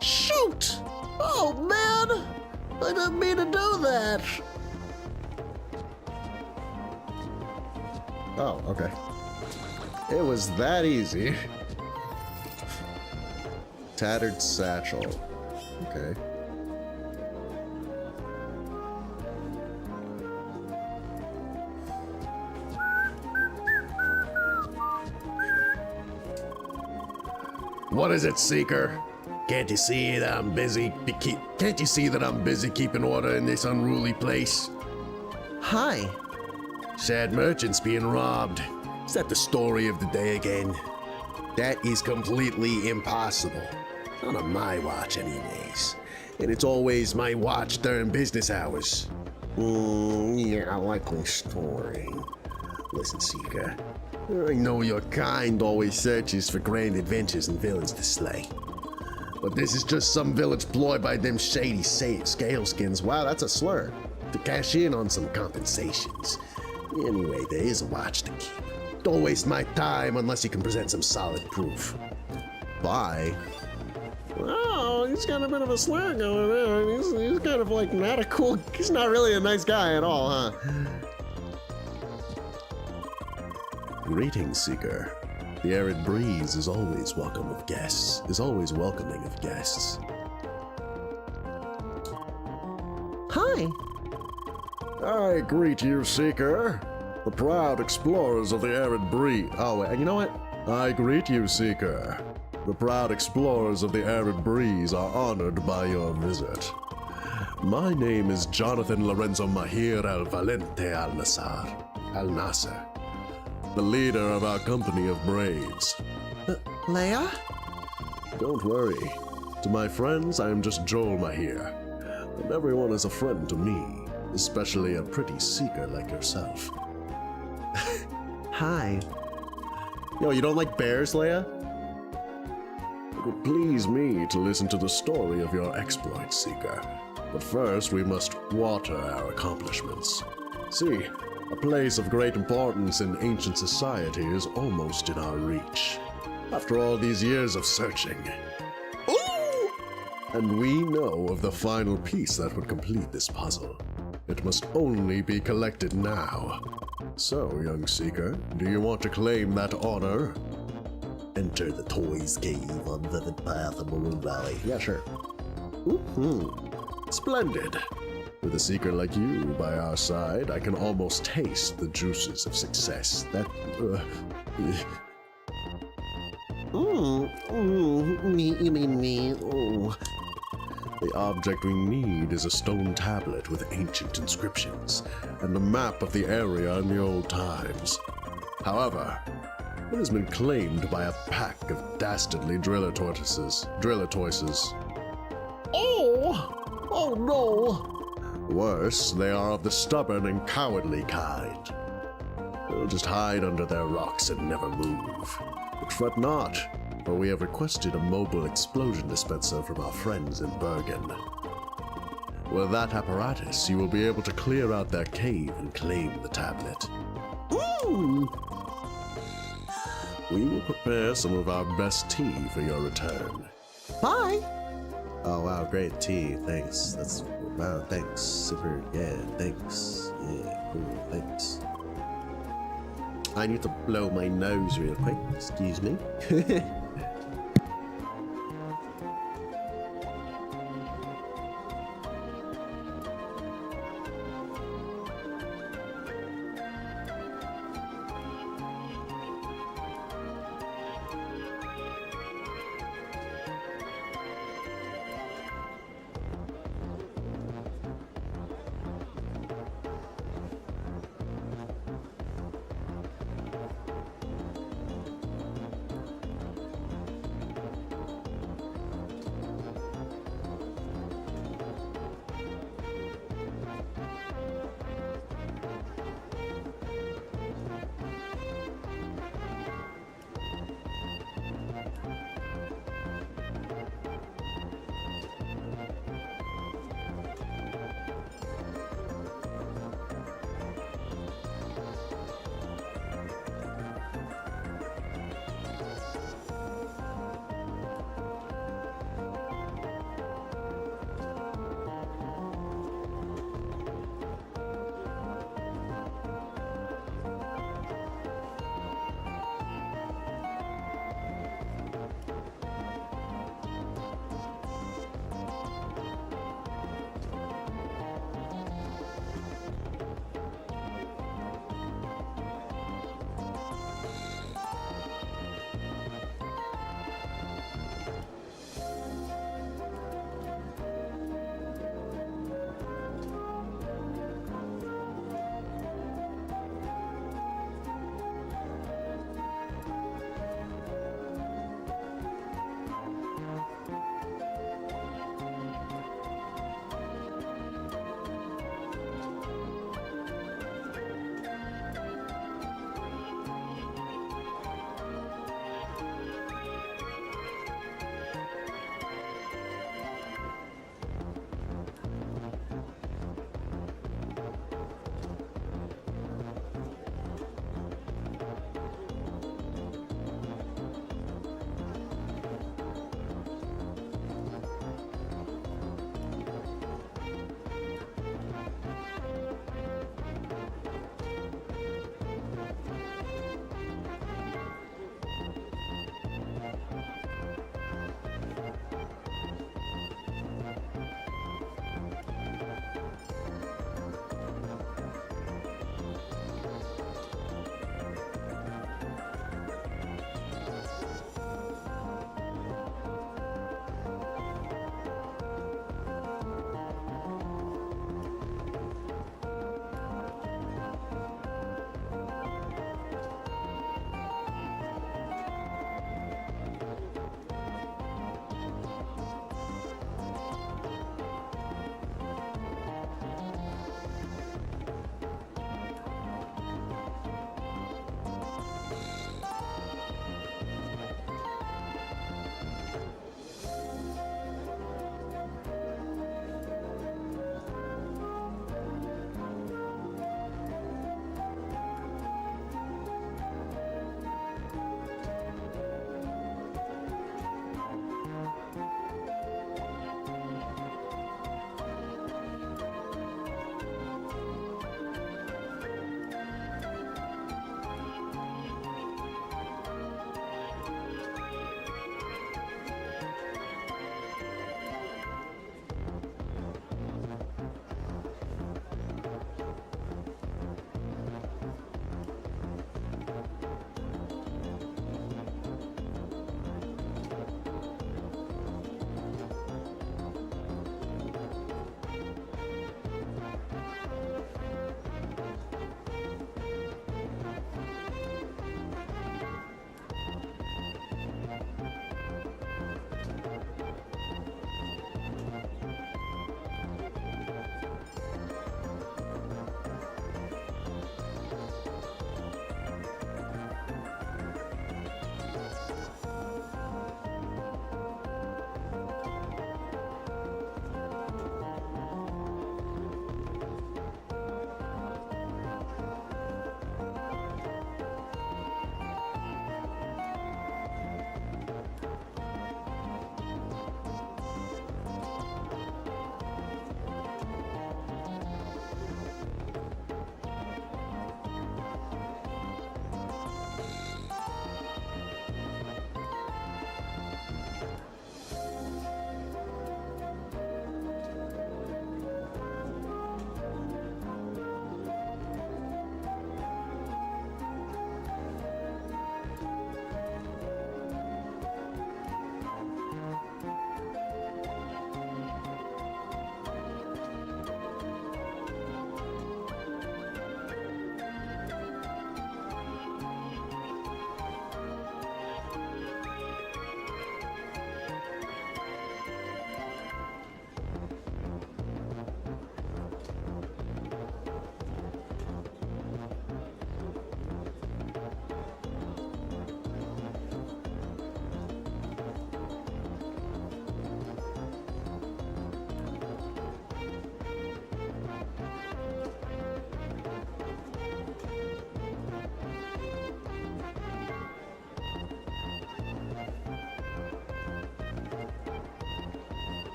Shoot! Oh, man! I didn't mean to do that! Oh, okay. It was that easy. Tattered satchel. Okay. What is it, Seeker? Can't you see that I'm busy? Can't you see that I'm busy keeping order in this unruly place? Hi. Sad merchants being robbed. Is that the story of the day again? That is completely impossible. Not on my watch, anyways. And it's always my watch during business hours. Yeah, likely story. Listen, Seeker. I know your kind always searches for grand adventures and villains to slay. But this is just some village ploy by them shady scaleskins. Wow, that's a slur. To cash in on some compensations. Anyway, there is a watch to keep. Don't waste my time unless you can present some solid proof. Bye. Oh, he's got a bit of a slur going there. He's kind of like not a cool... He's not really a nice guy at all, huh? Greetings, Seeker. The arid breeze is always welcoming of guests. Hi. I greet you, Seeker. The proud explorers of the arid breeze. Oh, wait, you know what? I greet you, Seeker. The proud explorers of the arid breeze are honored by your visit. My name is Jonathan Lorenzo Mahir Al Valente Al Nasser, the leader of our company of braves. Leia? Don't worry. To my friends, I am just Joel Mahir, and everyone is a friend to me, especially a pretty seeker like yourself. Hi. Yo, you don't like bears, Leia? It would please me to listen to the story of your exploits, Seeker. But first, we must water our accomplishments. See, a place of great importance in ancient society is almost in our reach. After all these years of searching. Ooh! And we know of the final piece that would complete this puzzle. It must only be collected now. So, young Seeker, do you want to claim that honor? Enter the Toys Cave on Vivid Path of Maroon Valley. Yeah, sure. Splendid. With a seeker like you by our side, I can almost taste the juices of success. You mean me? Oh. The object we need is a stone tablet with ancient inscriptions and a map of the area in the old times. However, it has been claimed by a pack of dastardly driller tortoises. Oh no! Worse, they are of the stubborn and cowardly kind. They'll just hide under their rocks and never move. But fret not, but we have requested a mobile explosion dispenser from our friends in Bergen. With that apparatus, you will be able to clear out their cave and claim the tablet. Ooh! We will prepare some of our best tea for your return. Bye! Oh wow, great tea, thanks. Wow, thanks. Super, yeah, thanks. Yeah, cool, thanks. I need to blow my nose real quick, excuse me.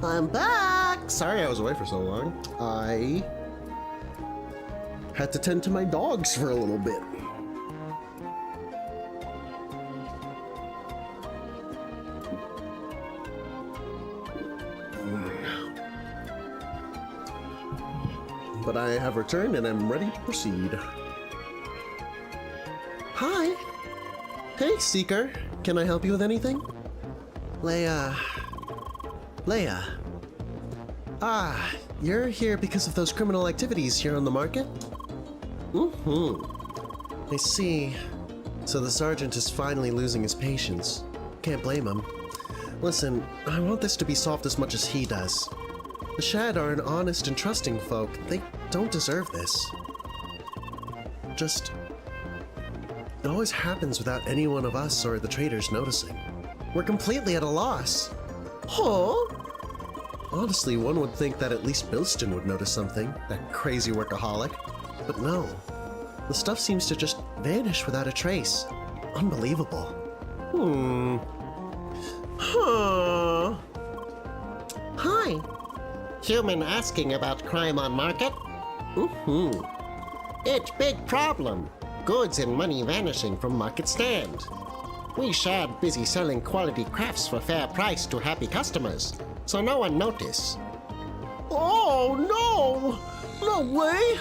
I'm back! Sorry I was away for so long. I had to tend to my dogs for a little bit. But I have returned and I'm ready to proceed. Hi. Hey, Seeker. Can I help you with anything? Leia. Ah, you're here because of those criminal activities here on the market? Mm-hmm. I see. So the sergeant is finally losing his patience. Can't blame him. Listen, I want this to be solved as much as he does. The Shad are an honest and trusting folk. They don't deserve this. Just... it always happens without any one of us or the traders noticing. We're completely at a loss. Huh? Honestly, one would think that at least Bilston would notice something, that crazy workaholic. But no. The stuff seems to just vanish without a trace. Unbelievable. Huh. Hi. Human asking about crime on market? It's big problem. Goods and money vanishing from market stand. We Shad busy selling quality crafts for fair price to happy customers, so no one notice. Oh, no! No way!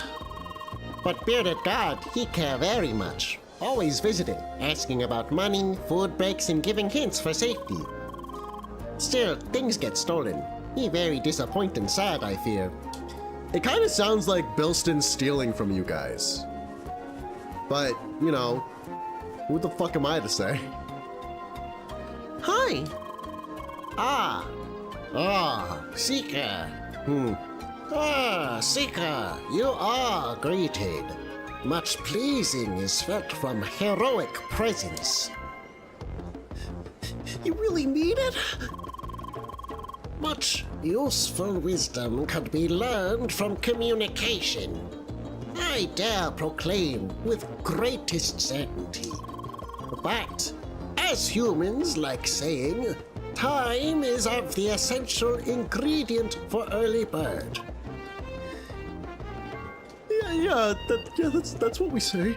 But Bearded God, he care very much. Always visiting, asking about money, food breaks, and giving hints for safety. Still, things get stolen. He very disappointed and sad, I fear. It kind of sounds like Bilston's stealing from you guys. But, you know, who the fuck am I to say? Hi! Seeker. Seeker, you are greeted. Much pleasing is felt from heroic presence. You really need it? Much useful wisdom could be learned from communication. I dare proclaim with greatest certainty. But, as humans like saying, time is of the essential ingredient for early bird. That's what we say.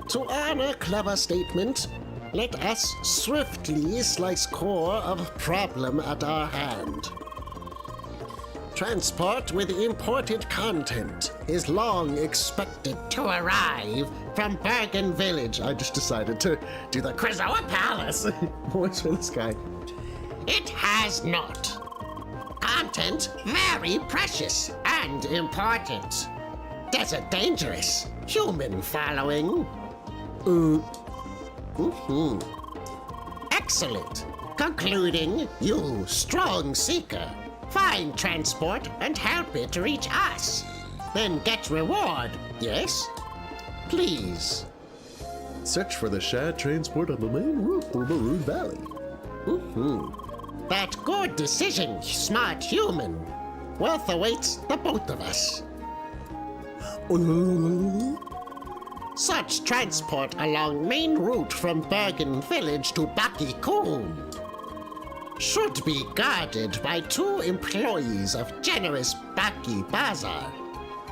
To honor clever statement, let us swiftly slice core of problem at our hand. Transport with imported content is long expected to arrive from Bergen Village. I just decided to do the Krazoa Palace. voice for this guy. It has not. Content very precious and important. Desert dangerous. Human following. Excellent. Concluding, you strong seeker. Find transport and help it reach us. Then get reward, yes? Please. Search for the Shad transport on the main route through Maroon Valley. That good decision, smart human. Wealth awaits the both of us. Such transport along main route from Bergen Village to Baki Coon should be guarded by 2 employees of generous Baki Bazaar,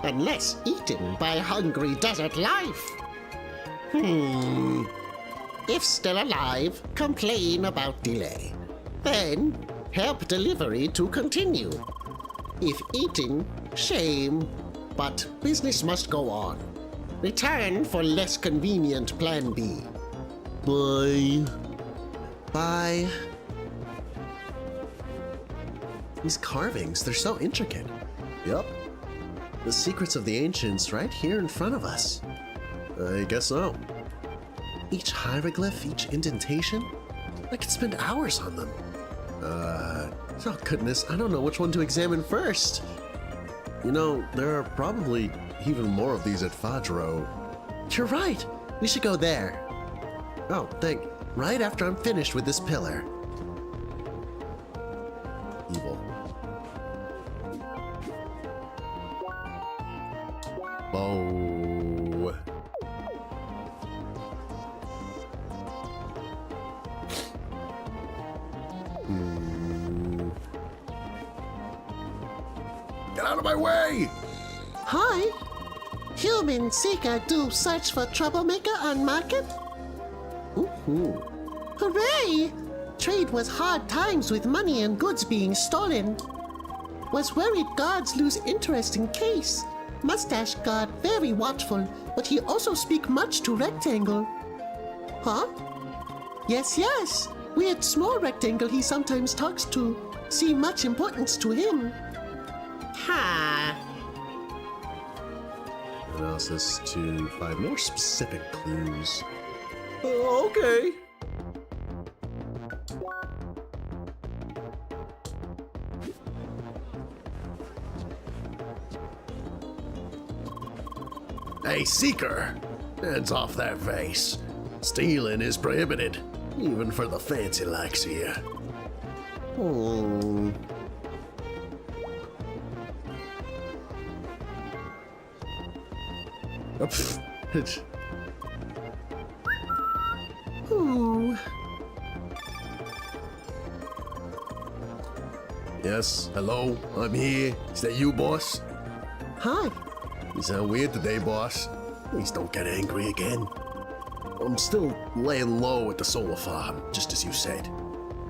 unless eaten by hungry desert life. If still alive, complain about delay. Then, help delivery to continue. If eaten, shame, but business must go on. Return for less convenient plan B. Bye. Bye. These carvings, they're so intricate. Yep. The secrets of the ancients right here in front of us. I guess so. Each hieroglyph, each indentation, I could spend hours on them. Oh goodness, I don't know which one to examine first. You know, there are probably even more of these at Fajro. You're right. We should go there. Oh, right after I'm finished with this pillar. Evil. Oh. Get out of my way! Hi. Human seeker do search for troublemaker on market? Ooh. Hooray! Trade was hard times with money and goods being stolen. Was worried guards lose interest in case. Mustache guard very watchful, but he also speak much to rectangle. Huh? Yes. Weird small rectangle he sometimes talks to. See much importance to him. Ha! Allows us to find more specific clues. Okay. Hey, Seeker! Hands off that vase. Stealing is prohibited, even for the fancy likes here. Hmm. Ooh. Yes, hello, I'm here. Is that you, boss? Hi. You sound weird today, boss. Please don't get angry again. I'm still laying low at the solar farm, just as you said.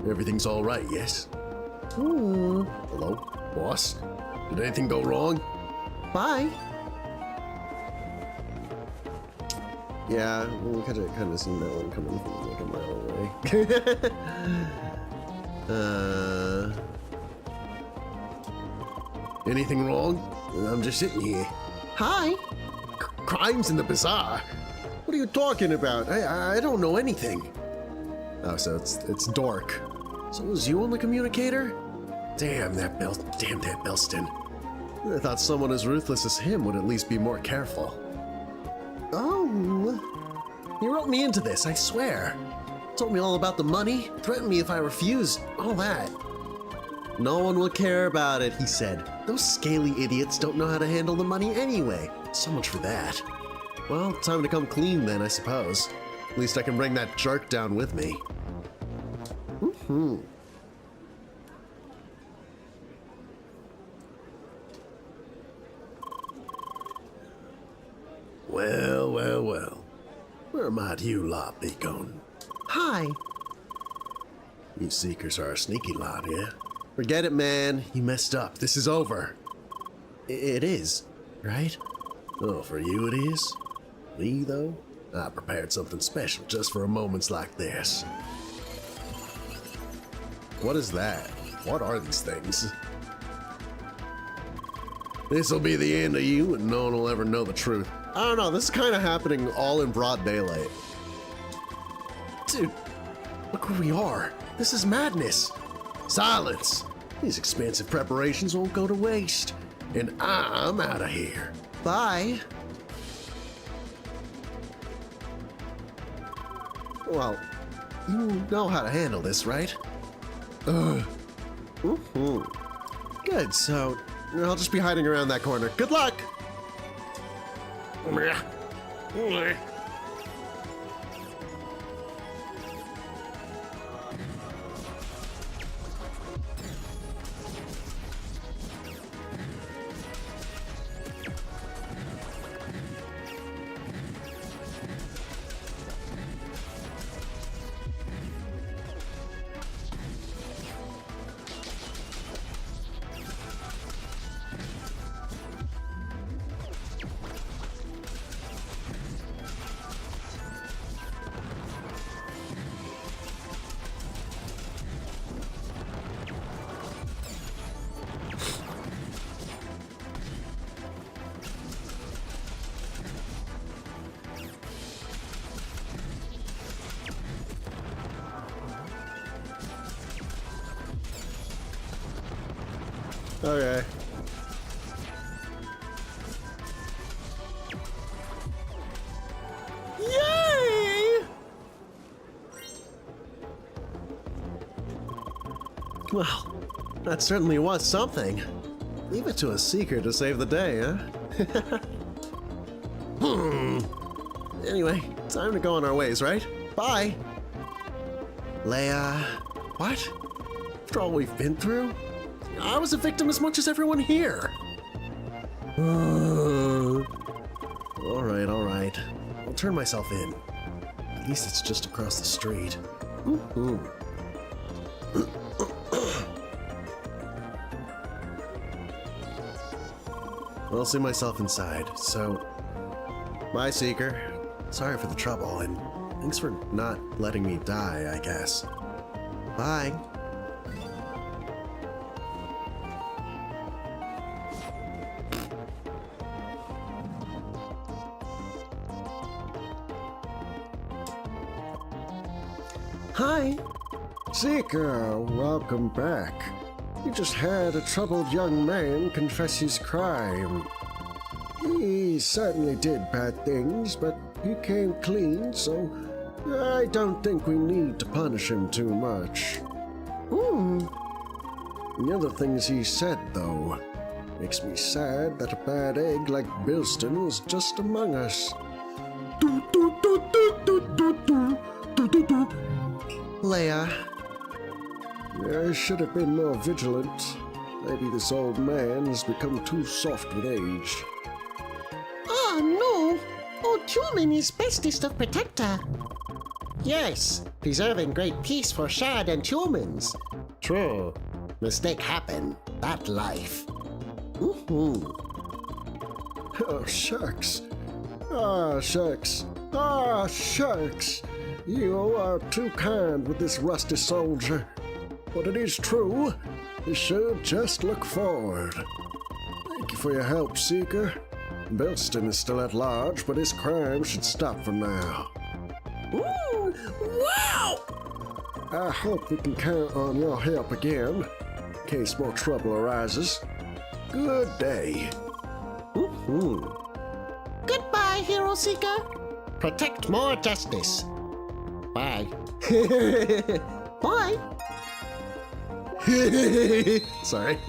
Everything's all right, yes? Ooh. Hello, boss? Did anything go wrong? Bye. Yeah, we could have kind of seen that one coming from like a mile away. Anything wrong? I'm just sitting here. Hi. Crimes in the bazaar? What are you talking about? I don't know anything. Oh, so it's Dork. So was you on the communicator? Damn that Belston. I thought someone as ruthless as him would at least be more careful. Oh. He wrote me into this, I swear. Told me all about the money, threatened me if I refused, all that. No one will care about it, he said. Those scaly idiots don't know how to handle the money anyway. So much for that. Well, time to come clean then, I suppose. At least I can bring that jerk down with me. Well. Where might you lot be going? Hi. You seekers are a sneaky lot, yeah? Forget it, man. You messed up. This is over. It is, right? Oh, for you it is? Me, though? I prepared something special just for moments like this. What is that? What are these things? This'll be the end of you, and no one will ever know the truth. I don't know. This is kind of happening all in broad daylight. Dude, look where we are. This is madness. Silence. These expensive preparations won't go to waste. And I'm out of here. Bye. Well, You know how to handle this, right? good. So I'll just be hiding around that corner. Good luck. Okay. Yay! Well, that certainly was something. Leave it to a seeker to save the day, huh? Anyway, time to go on our ways, right? Bye. Leia. What? After all we've been through? I was a victim as much as everyone here. Alright, alright. I'll turn myself in. At least it's just across the street. I'll see myself inside, so... Bye, Seeker. Sorry for the trouble, and thanks for not letting me die, I guess. Bye. Hi. Seeker, welcome back. You just had a troubled young man confess his crime. He certainly did bad things, but he came clean, so I don't think we need to punish him too much. The other things he said, though, makes me sad that a bad egg like Bilston was just among us. Leia. I should have been more vigilant. Maybe this old man has become too soft with age. Oh no! Old human is bestest of protector. Yes, preserving great peace for Shad and humans. True. Mistake happen. That life. Oh, shucks. Ah, shucks. Ah, shucks. You are too kind with this rusty soldier. But it is true. You should just look forward. Thank you for your help, Seeker. Bilston is still at large, but his crime should stop for now. Ooh, wow! I hope we can count on your help again, in case more trouble arises. Good day. Goodbye, Hero Seeker. Protect more justice. Bye. Bye. Sorry.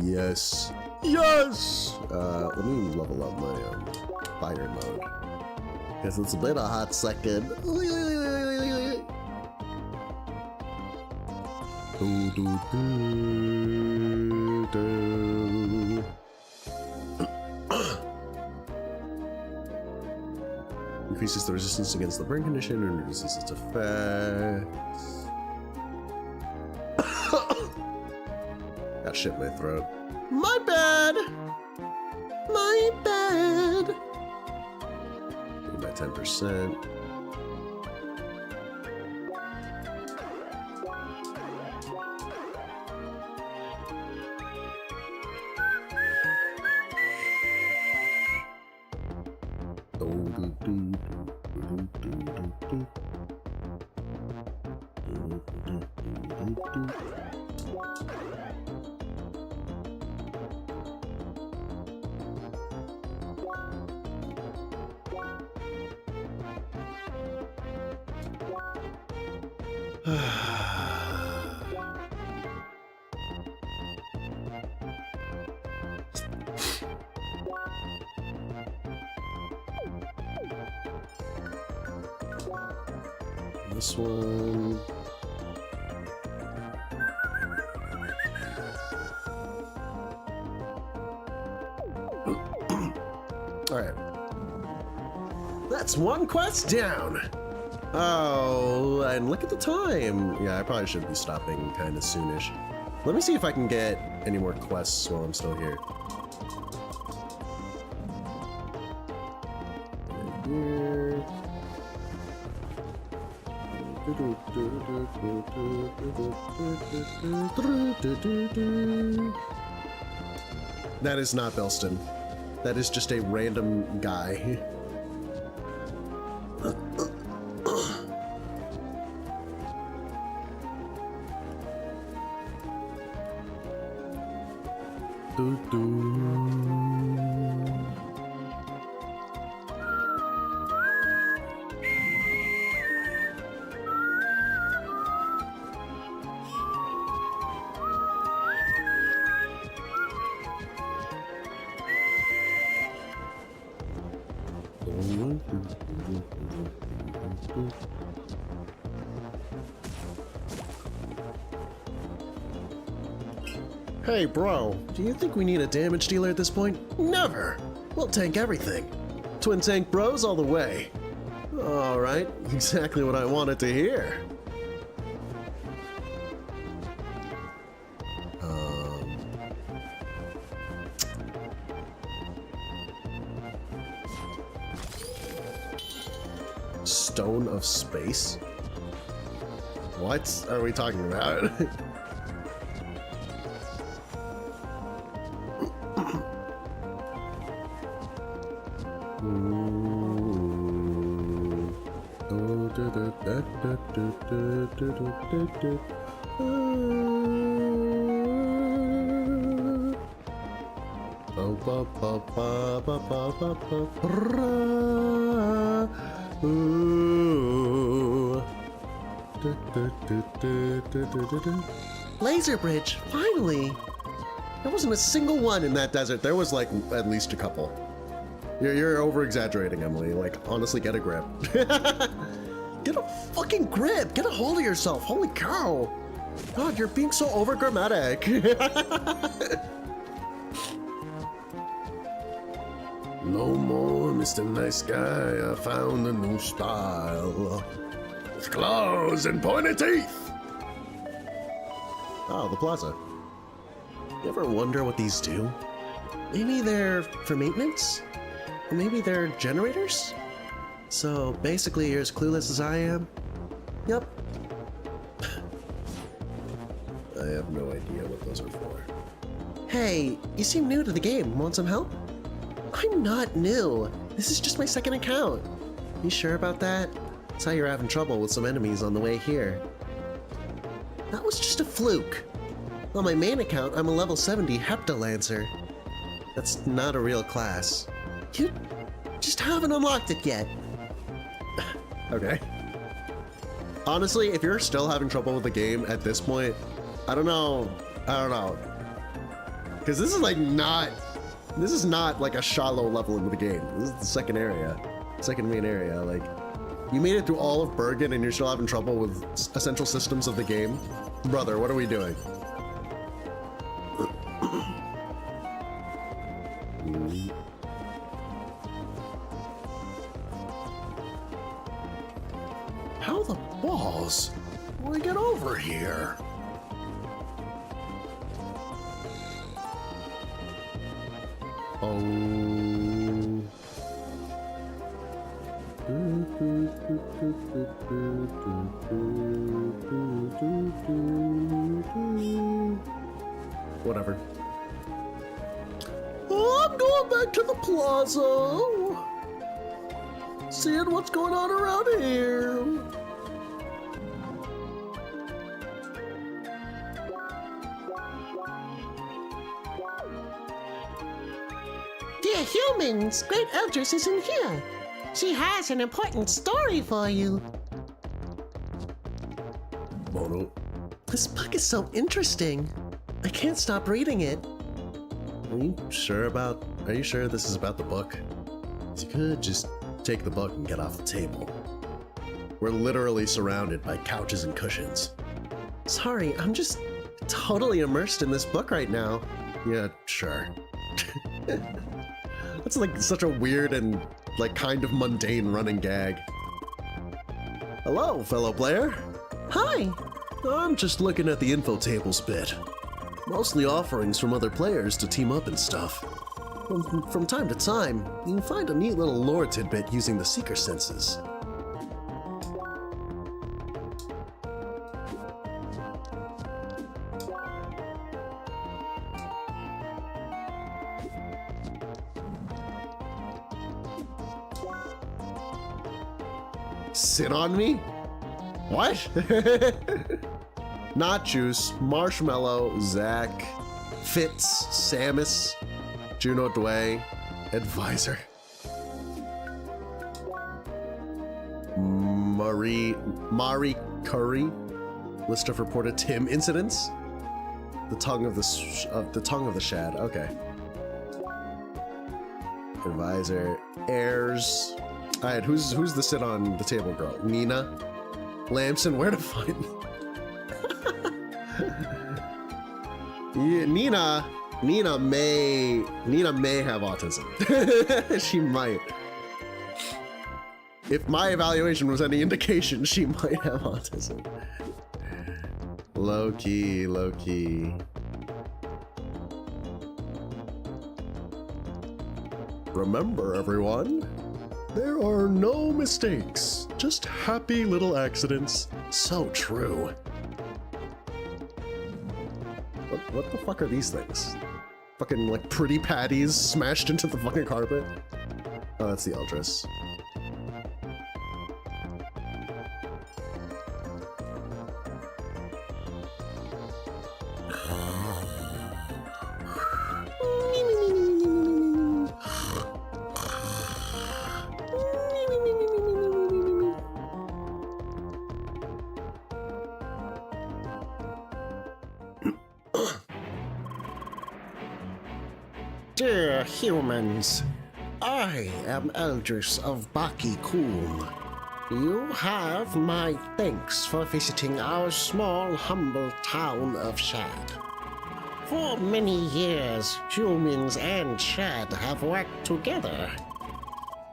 Yes. Yes! Let me level up my fire mode. Because it's been a hot second. Increases the resistance against the burn condition and reduces its effects. Got shit in my throat. My bad. My bad. By 10%. This one. All right. That's one quest down. Oh, and look at the time. Yeah, I probably should be stopping kind of soonish. Let me see if I can get any more quests while I'm still here. Right here. That is not Belston. That is just a random guy. Hey, bro, do you think we need a damage dealer at this point? Never! We'll tank everything. Twin tank bros all the way. All right, exactly what I wanted to hear. Stone of Space? What are we talking about? Laser bridge, finally! There wasn't a single one in that desert. There was like at least a couple. You're over-exaggerating, Emily. Like, honestly, get a grip. Get a fucking grip! Get a hold of yourself! Holy cow! God, you're being so over-grammatic. No more, Mr. Nice Guy. I found a new style. With claws and pointy teeth! Oh, the plaza. You ever wonder what these do? Maybe they're for maintenance? Or maybe they're generators? So basically you're as clueless as I am? Yep. I have no idea what those are for. Hey, you seem new to the game. Want some help? I'm not new. This is just my second account. You sure about that? Saw you're having trouble with some enemies on the way here. That was just a fluke. On my main account, I'm a level 70 Heptalancer. That's not a real class. You just haven't unlocked it yet. Okay. Honestly, if you're still having trouble with the game at this point, I don't know. Because this is like not... This is not like a shallow level into the game. This is the second area. Second main area. Like, you made it through all of Bergen and you're still having trouble with essential systems of the game? Brother, what are we doing? How the balls will I get over here? Oh. Whatever. Oh, I'm going back to the plaza. Seeing what's going on around here. Dear humans, Great Eldris isn't here. She has an important story for you. Mono. This book is so interesting. I can't stop reading it. Are you sure this is about the book? You could just take the book and get off the table. We're literally surrounded by couches and cushions. Sorry, I'm just totally immersed in this book right now. Yeah, sure. That's like such a weird and like kind of mundane running gag. Hello, fellow player. Hi. I'm just looking at the info tables bit. Mostly offerings from other players to team up and stuff. From time to time, you can find a neat little lore tidbit using the seeker senses. Sit on me? What? Not Juice, Marshmallow, Zach, Fitz, Samus, Juno Dway, Advisor. Mari Curry, list of reported Tim incidents. The tongue of the Shad. Okay. Advisor, heirs. All right, who's the sit on the table girl? Nina, Lamson. Where to find? Nina may have autism. She might. If my evaluation was any indication, she might have autism. Low key, low key. Remember, everyone, there are no mistakes, just happy little accidents. So true. What the fuck are these things? Fucking like pretty patties smashed into the fucking carpet? Oh, that's the Eldris. Dear humans, I am Eldris of Baki Cool. You have my thanks for visiting our small, humble town of Shad. For many years, humans and Shad have worked together.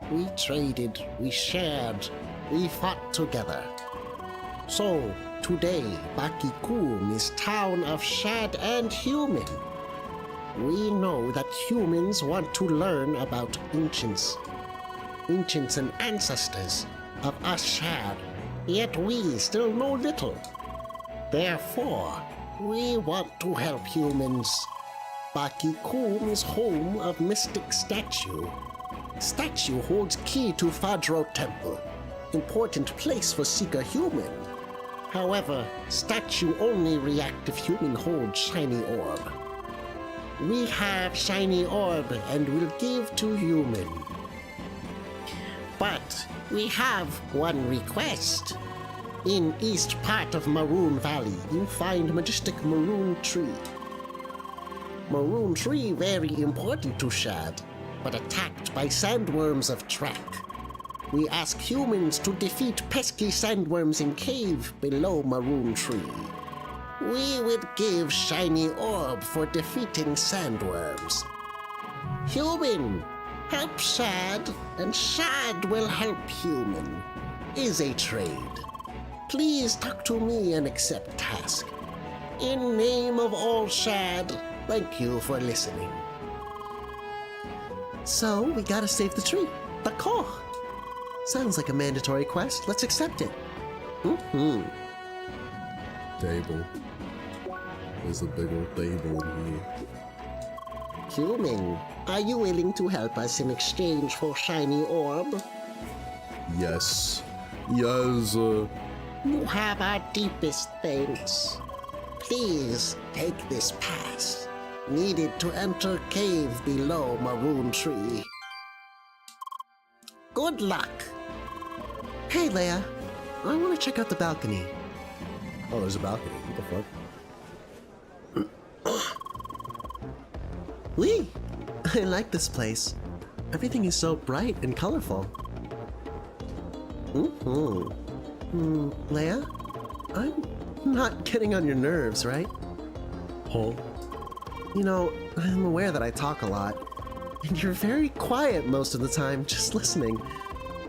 We traded, we shared, we fought together. So, today, Baki Cool is town of Shad and human. We know that humans want to learn about ancients and ancestors of us Shad, yet we still know little. Therefore, we want to help humans. Baki Kum is home of Mystic Statue. Statue holds key to Fadro Temple, important place for Seeker human. However, statue only react if human holds shiny orb. We have shiny orb and will give to human. But we have one request. In east part of Maroon Valley, you find majestic maroon tree. Maroon tree very important to Shad, but attacked by sandworms of track. We ask humans to defeat pesky sandworms in cave below Maroon tree. We would give shiny orb for defeating sandworms. Human, help Shad, and Shad will help human. Is a trade. Please talk to me and accept task. In name of all Shad, thank you for listening. So, we gotta save the tree. D'accord. Sounds like a mandatory quest. Let's accept it. Table. There's a big old table in here. Human, are you willing to help us in exchange for shiny orb? Yes. Yes, You have our deepest thanks. Please take this pass. Needed to enter cave below Maroon Tree. Good luck. Hey, Leia. I want to check out the balcony. Oh, there's a balcony. What the fuck? Lee! I like this place. Everything is so bright and colorful. Leia? I'm not getting on your nerves, right? Huh? You know, I'm aware that I talk a lot, and you're very quiet most of the time, just listening.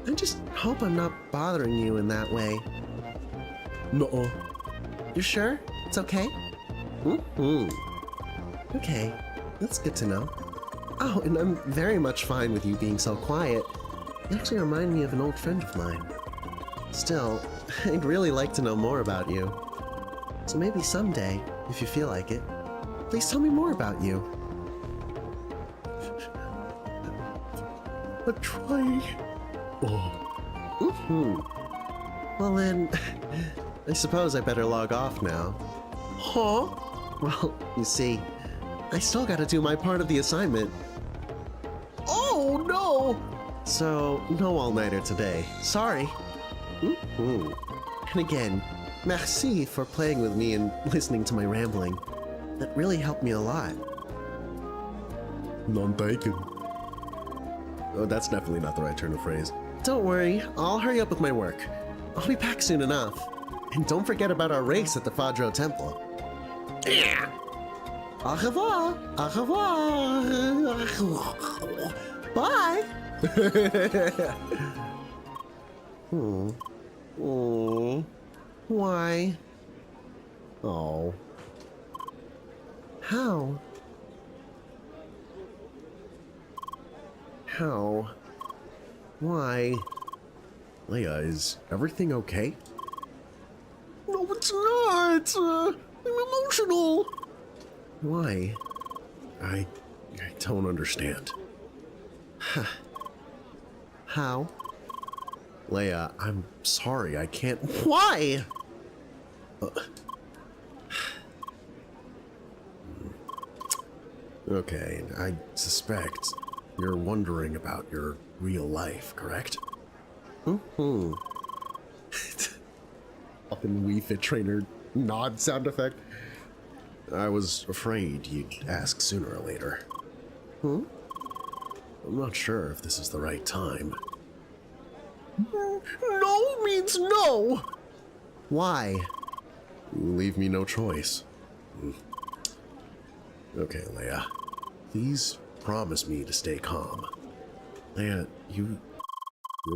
I just hope I'm not bothering you in that way. Nuh-uh. You sure? It's okay? Okay, that's good to know. Oh, and I'm very much fine with you being so quiet. You actually remind me of an old friend of mine. Still, I'd really like to know more about you. So maybe someday, if you feel like it, please tell me more about you. A try. Oh. Well then, I suppose I better log off now. Huh? Well, you see, I still gotta do my part of the assignment. Oh, no! So, no all-nighter today. Sorry. And again, merci for playing with me and listening to my rambling. That really helped me a lot. None taken. Oh, that's definitely not the right turn of phrase. Don't worry, I'll hurry up with my work. I'll be back soon enough. And don't forget about our race at the Fadro Temple. Au revoir. Au revoir. Bye. Why? Oh. How? How? Why? Leia, is everything okay? No, it's not. I'm emotional. Why? I don't understand. How? Leia, I'm sorry, I can't. Why? Okay, I suspect you're wondering about your real life, correct? Mm-hmm. Up in Wii Fit Trainer nod sound effect. I was afraid you'd ask sooner or later. Hmm? I'm not sure if this is the right time. No means no. Why? You leave me no choice. Okay, Leia. Please promise me to stay calm. Leia, your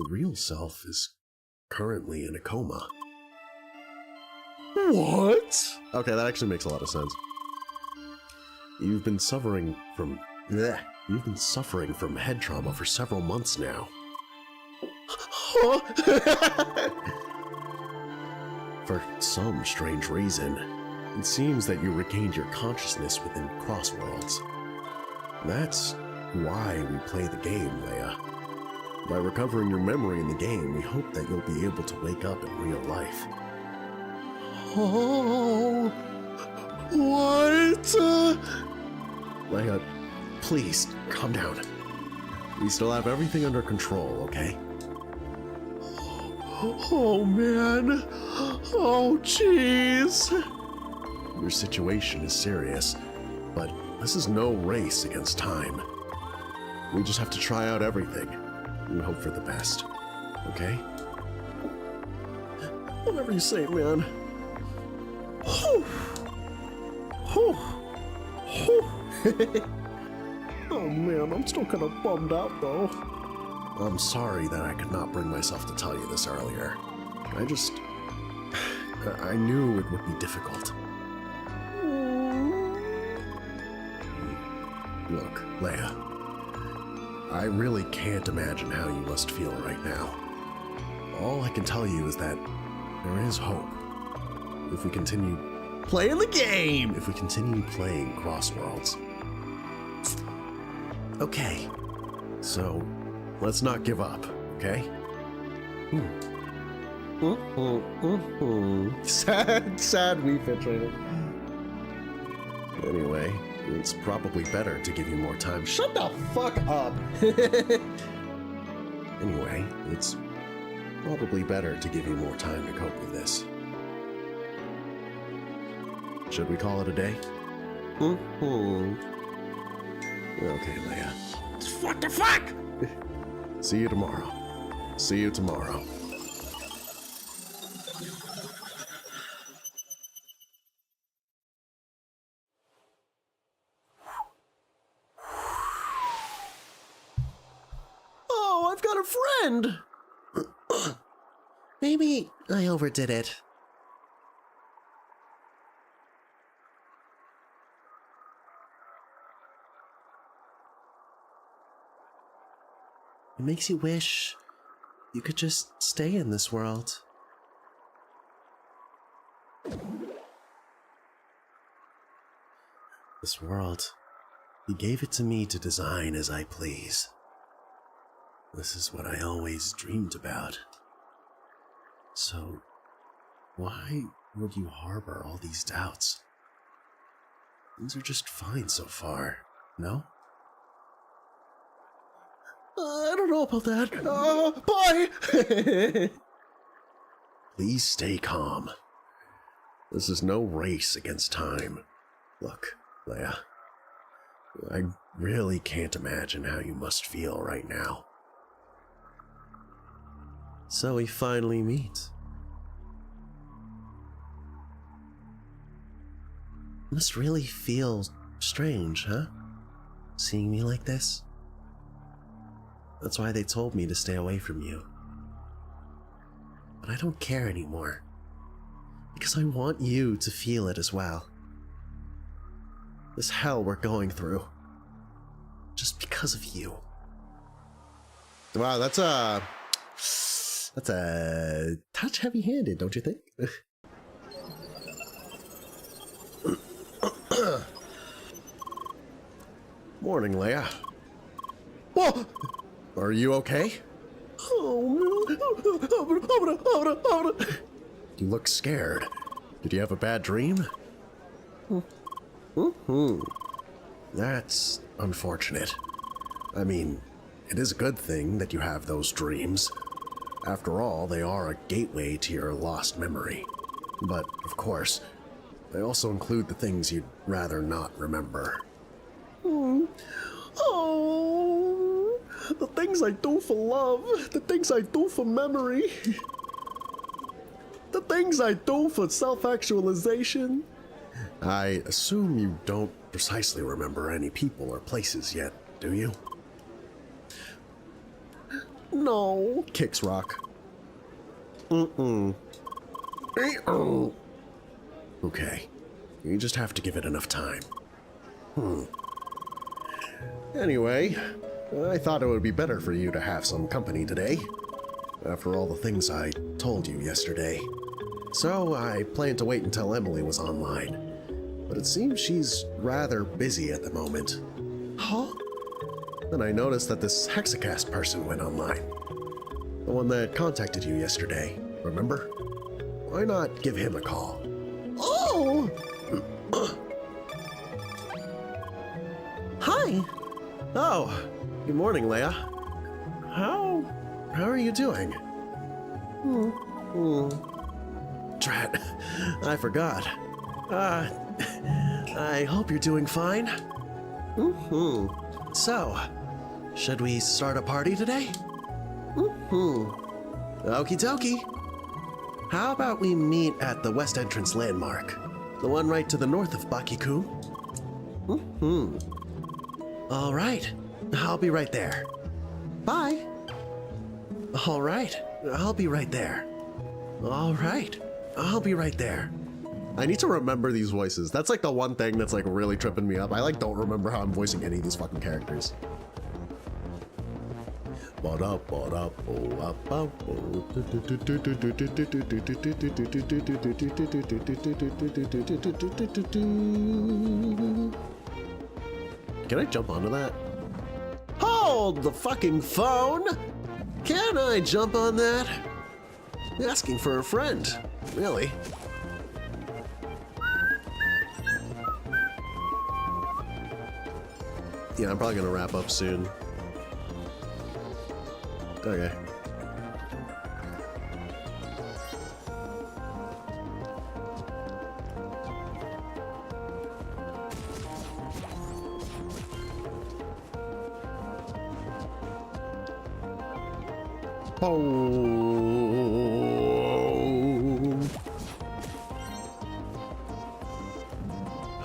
real self is currently in a coma. What? Okay, that actually makes a lot of sense. You've been suffering from head trauma for several months now. Huh? For some strange reason, it seems that you regained your consciousness within Crossworlds. That's why we play the game, Leia. By recovering your memory in the game, we hope that you'll be able to wake up in real life. Oh, what? Leia, please, calm down. We still have everything under control, okay? Oh, man. Oh, jeez. Your situation is serious, but this is no race against time. We just have to try out everything and hope for the best, okay? Whatever you say, man. Whew. Whew. Whew. Oh, man, I'm still kind of bummed out, though. I'm sorry that I could not bring myself to tell you this earlier. I knew it would be difficult. Look, Leia, I really can't imagine how you must feel right now. All I can tell you is that there is hope. If we continue Playing the game! if we continue playing Crossworlds. Okay, so let's not give up, okay? Sad Wii Fit Trainer. Anyway, it's probably better to give you more time. Shut the fuck up! Anyway, it's probably better to give you more time to cope with this. Should we call it a day? Okay, Leia. What the fuck? See you tomorrow. See you tomorrow. Oh, I've got a friend! Maybe I overdid it. It makes you wish you could just stay in this world. This world, he gave it to me to design as I please. This is what I always dreamed about. So, why would you harbor all these doubts? Things are just fine so far, no? I don't know about that. Bye! Please stay calm. This is no race against time. Look, Leia, I really can't imagine how you must feel right now. So we finally meet. Must really feel Strange, huh? Seeing me like this? That's why they told me to stay away from you. But I don't care anymore. Because I want you to feel it as well. This hell we're going through. Just because of you. Wow, that's a touch heavy-handed, don't you think? Morning, Leia. Whoa! Are you okay? Oh, you look scared. Did you have a bad dream? That's unfortunate. I mean, it is a good thing that you have those dreams. After all, they are a gateway to your lost memory. But, of course, they also include the things you'd rather not remember. Oh, the things I do for love, the things I do for memory, the things I do for self-actualization. I assume you don't precisely remember any people or places yet, do you? No, kicks rock. Okay, you just have to give it enough time. Anyway, I thought it would be better for you to have some company today, after all the things I told you yesterday. So I planned to wait until Emily was online, but it seems she's rather busy at the moment. Huh? Then I noticed that this Hexacast person went online. The one that contacted you yesterday, remember? Why not give him a call? Oh! Hi! Oh, good morning, Leia. How are you doing? Drat, I forgot. I hope you're doing fine. So, should we start a party today? Okie dokie. How about we meet at the West Entrance landmark? The one right to the north of Bakiku? All right, I'll be right there. Bye. All right, I'll be right there. All right, I'll be right there. I need to remember these voices. That's like the one thing that's like really tripping me up. I like don't remember how I'm voicing any of these fucking characters. Can I jump onto that? Hold the fucking phone! Can I jump on that? Asking for a friend, really? Yeah, I'm probably gonna wrap up soon. Okay.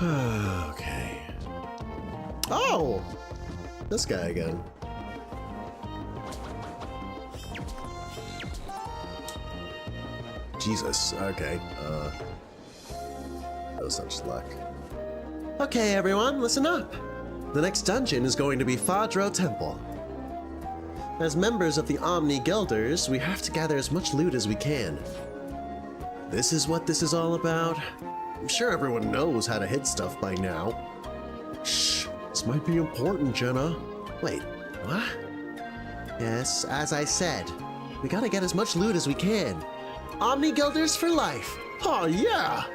Okay. Oh! This guy again. Jesus, okay. No such luck. Okay, everyone, listen up. The next dungeon is going to be Fadro Temple. As members of the Omni Guilders, we have to gather as much loot as we can. This is what this is all about. I'm sure everyone knows how to hit stuff by now. Shh, this might be important, Jenna. Wait, what? Yes, as I said, we gotta get as much loot as we can. Omni Guilders for life. Oh, yeah!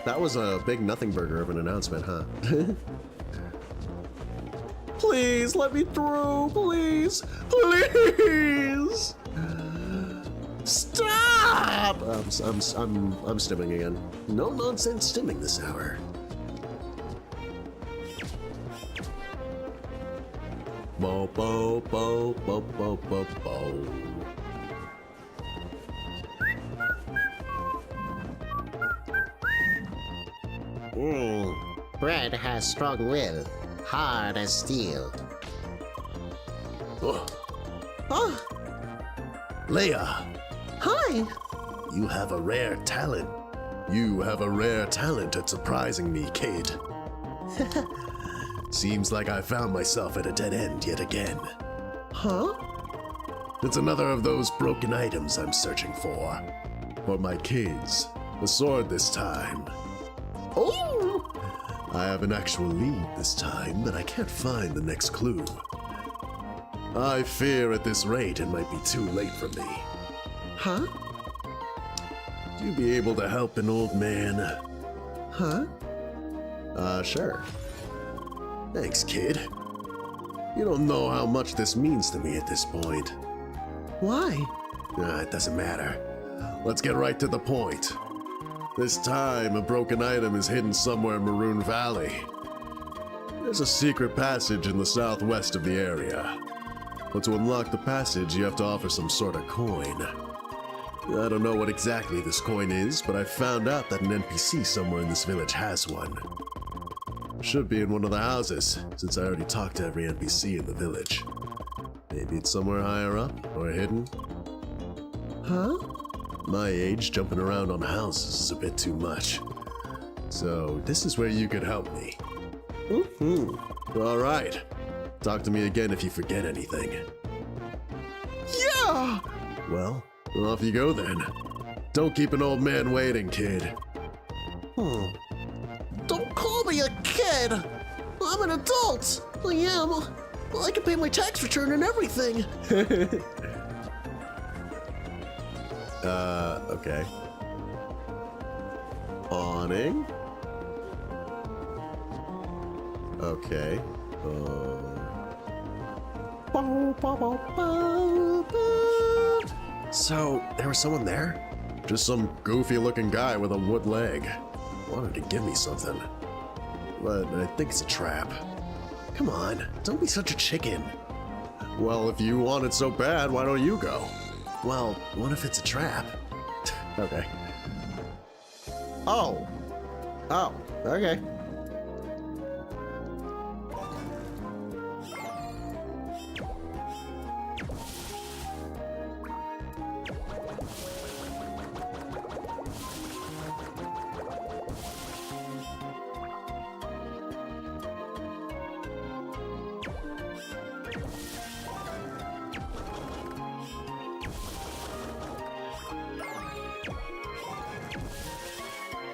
That was a big nothing burger of an announcement, huh? Please, let me through, please! Please! Stop! I'm stimming again. No nonsense stimming this hour. Bo bo bo bo bo bo bo. Bread has strong will, hard as steel. Oh, Oh, Leia, hi. you have a rare talent. You have a rare talent at surprising me, kid. Seems like I found myself at a dead end yet again. Huh? It's another of those broken items I'm searching for. For my kids. A sword this time. Oh! I have an actual lead this time, but I can't find the next clue. I fear at this rate it might be too late for me. Huh? Do you be able to help an old man? Huh? Sure. Thanks, kid. You don't know how much this means to me at this point. Why? It doesn't matter. Let's get right to the point. This time, a broken item is hidden somewhere in Maroon Valley. There's a secret passage in the southwest of the area. But to unlock the passage, you have to offer some sort of coin. I don't know what exactly this coin is, but I found out that an NPC somewhere in this village has one. Should be in one of the houses, since I already talked to every NPC in the village. Maybe it's somewhere higher up or hidden. Huh? My age, jumping around on houses is a bit too much. So this is where you could help me. All right. Talk to me again if you forget anything. Yeah! Well, off you go then. Don't keep an old man waiting, kid. Don't call me a kid! I'm an adult! I am! I can pay my tax return and everything! Okay. Awning. Okay. So, there was someone there? Just some goofy-looking guy with a wood leg. Wanted to give me something. But I think it's a trap. Come on, don't be such a chicken. Well, if you want it so bad, why don't you go? Well, what if it's a trap? Okay. Oh. Oh, okay.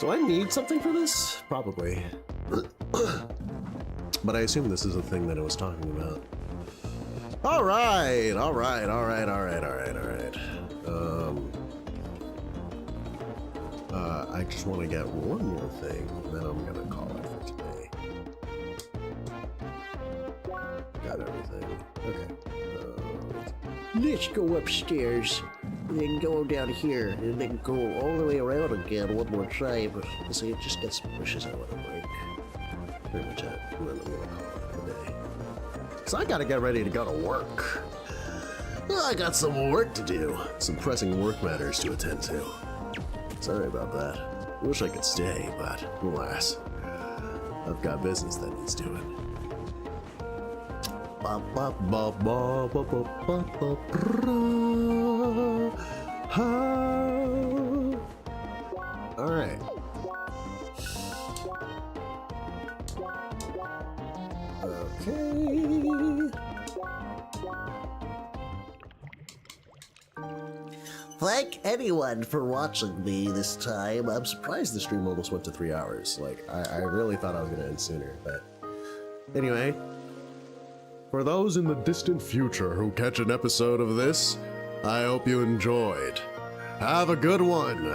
Do I need something for this? Probably. But I assume this is the thing that I was talking about. All right. I just want to get one more thing, then I'm gonna call it for today. Got everything. Okay. Let's go upstairs, and then go down here, and then go all the way around again one more time. So you just got some bushes I want to break. Pretty much it. And then I'm gonna call it for the day. Cause I gotta get ready to go to work. I got some work to do. Some pressing work matters to attend to. Sorry about that. Wish I could stay, but alas, I've got business that needs doing. All right. Okay. Thank anyone for watching me this time. I'm surprised the stream almost went to 3 hours. Like, I really thought I was gonna end sooner, but anyway. For those in the distant future who catch an episode of this, I hope you enjoyed. Have a good one,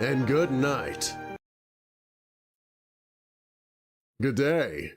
and good night. Good day.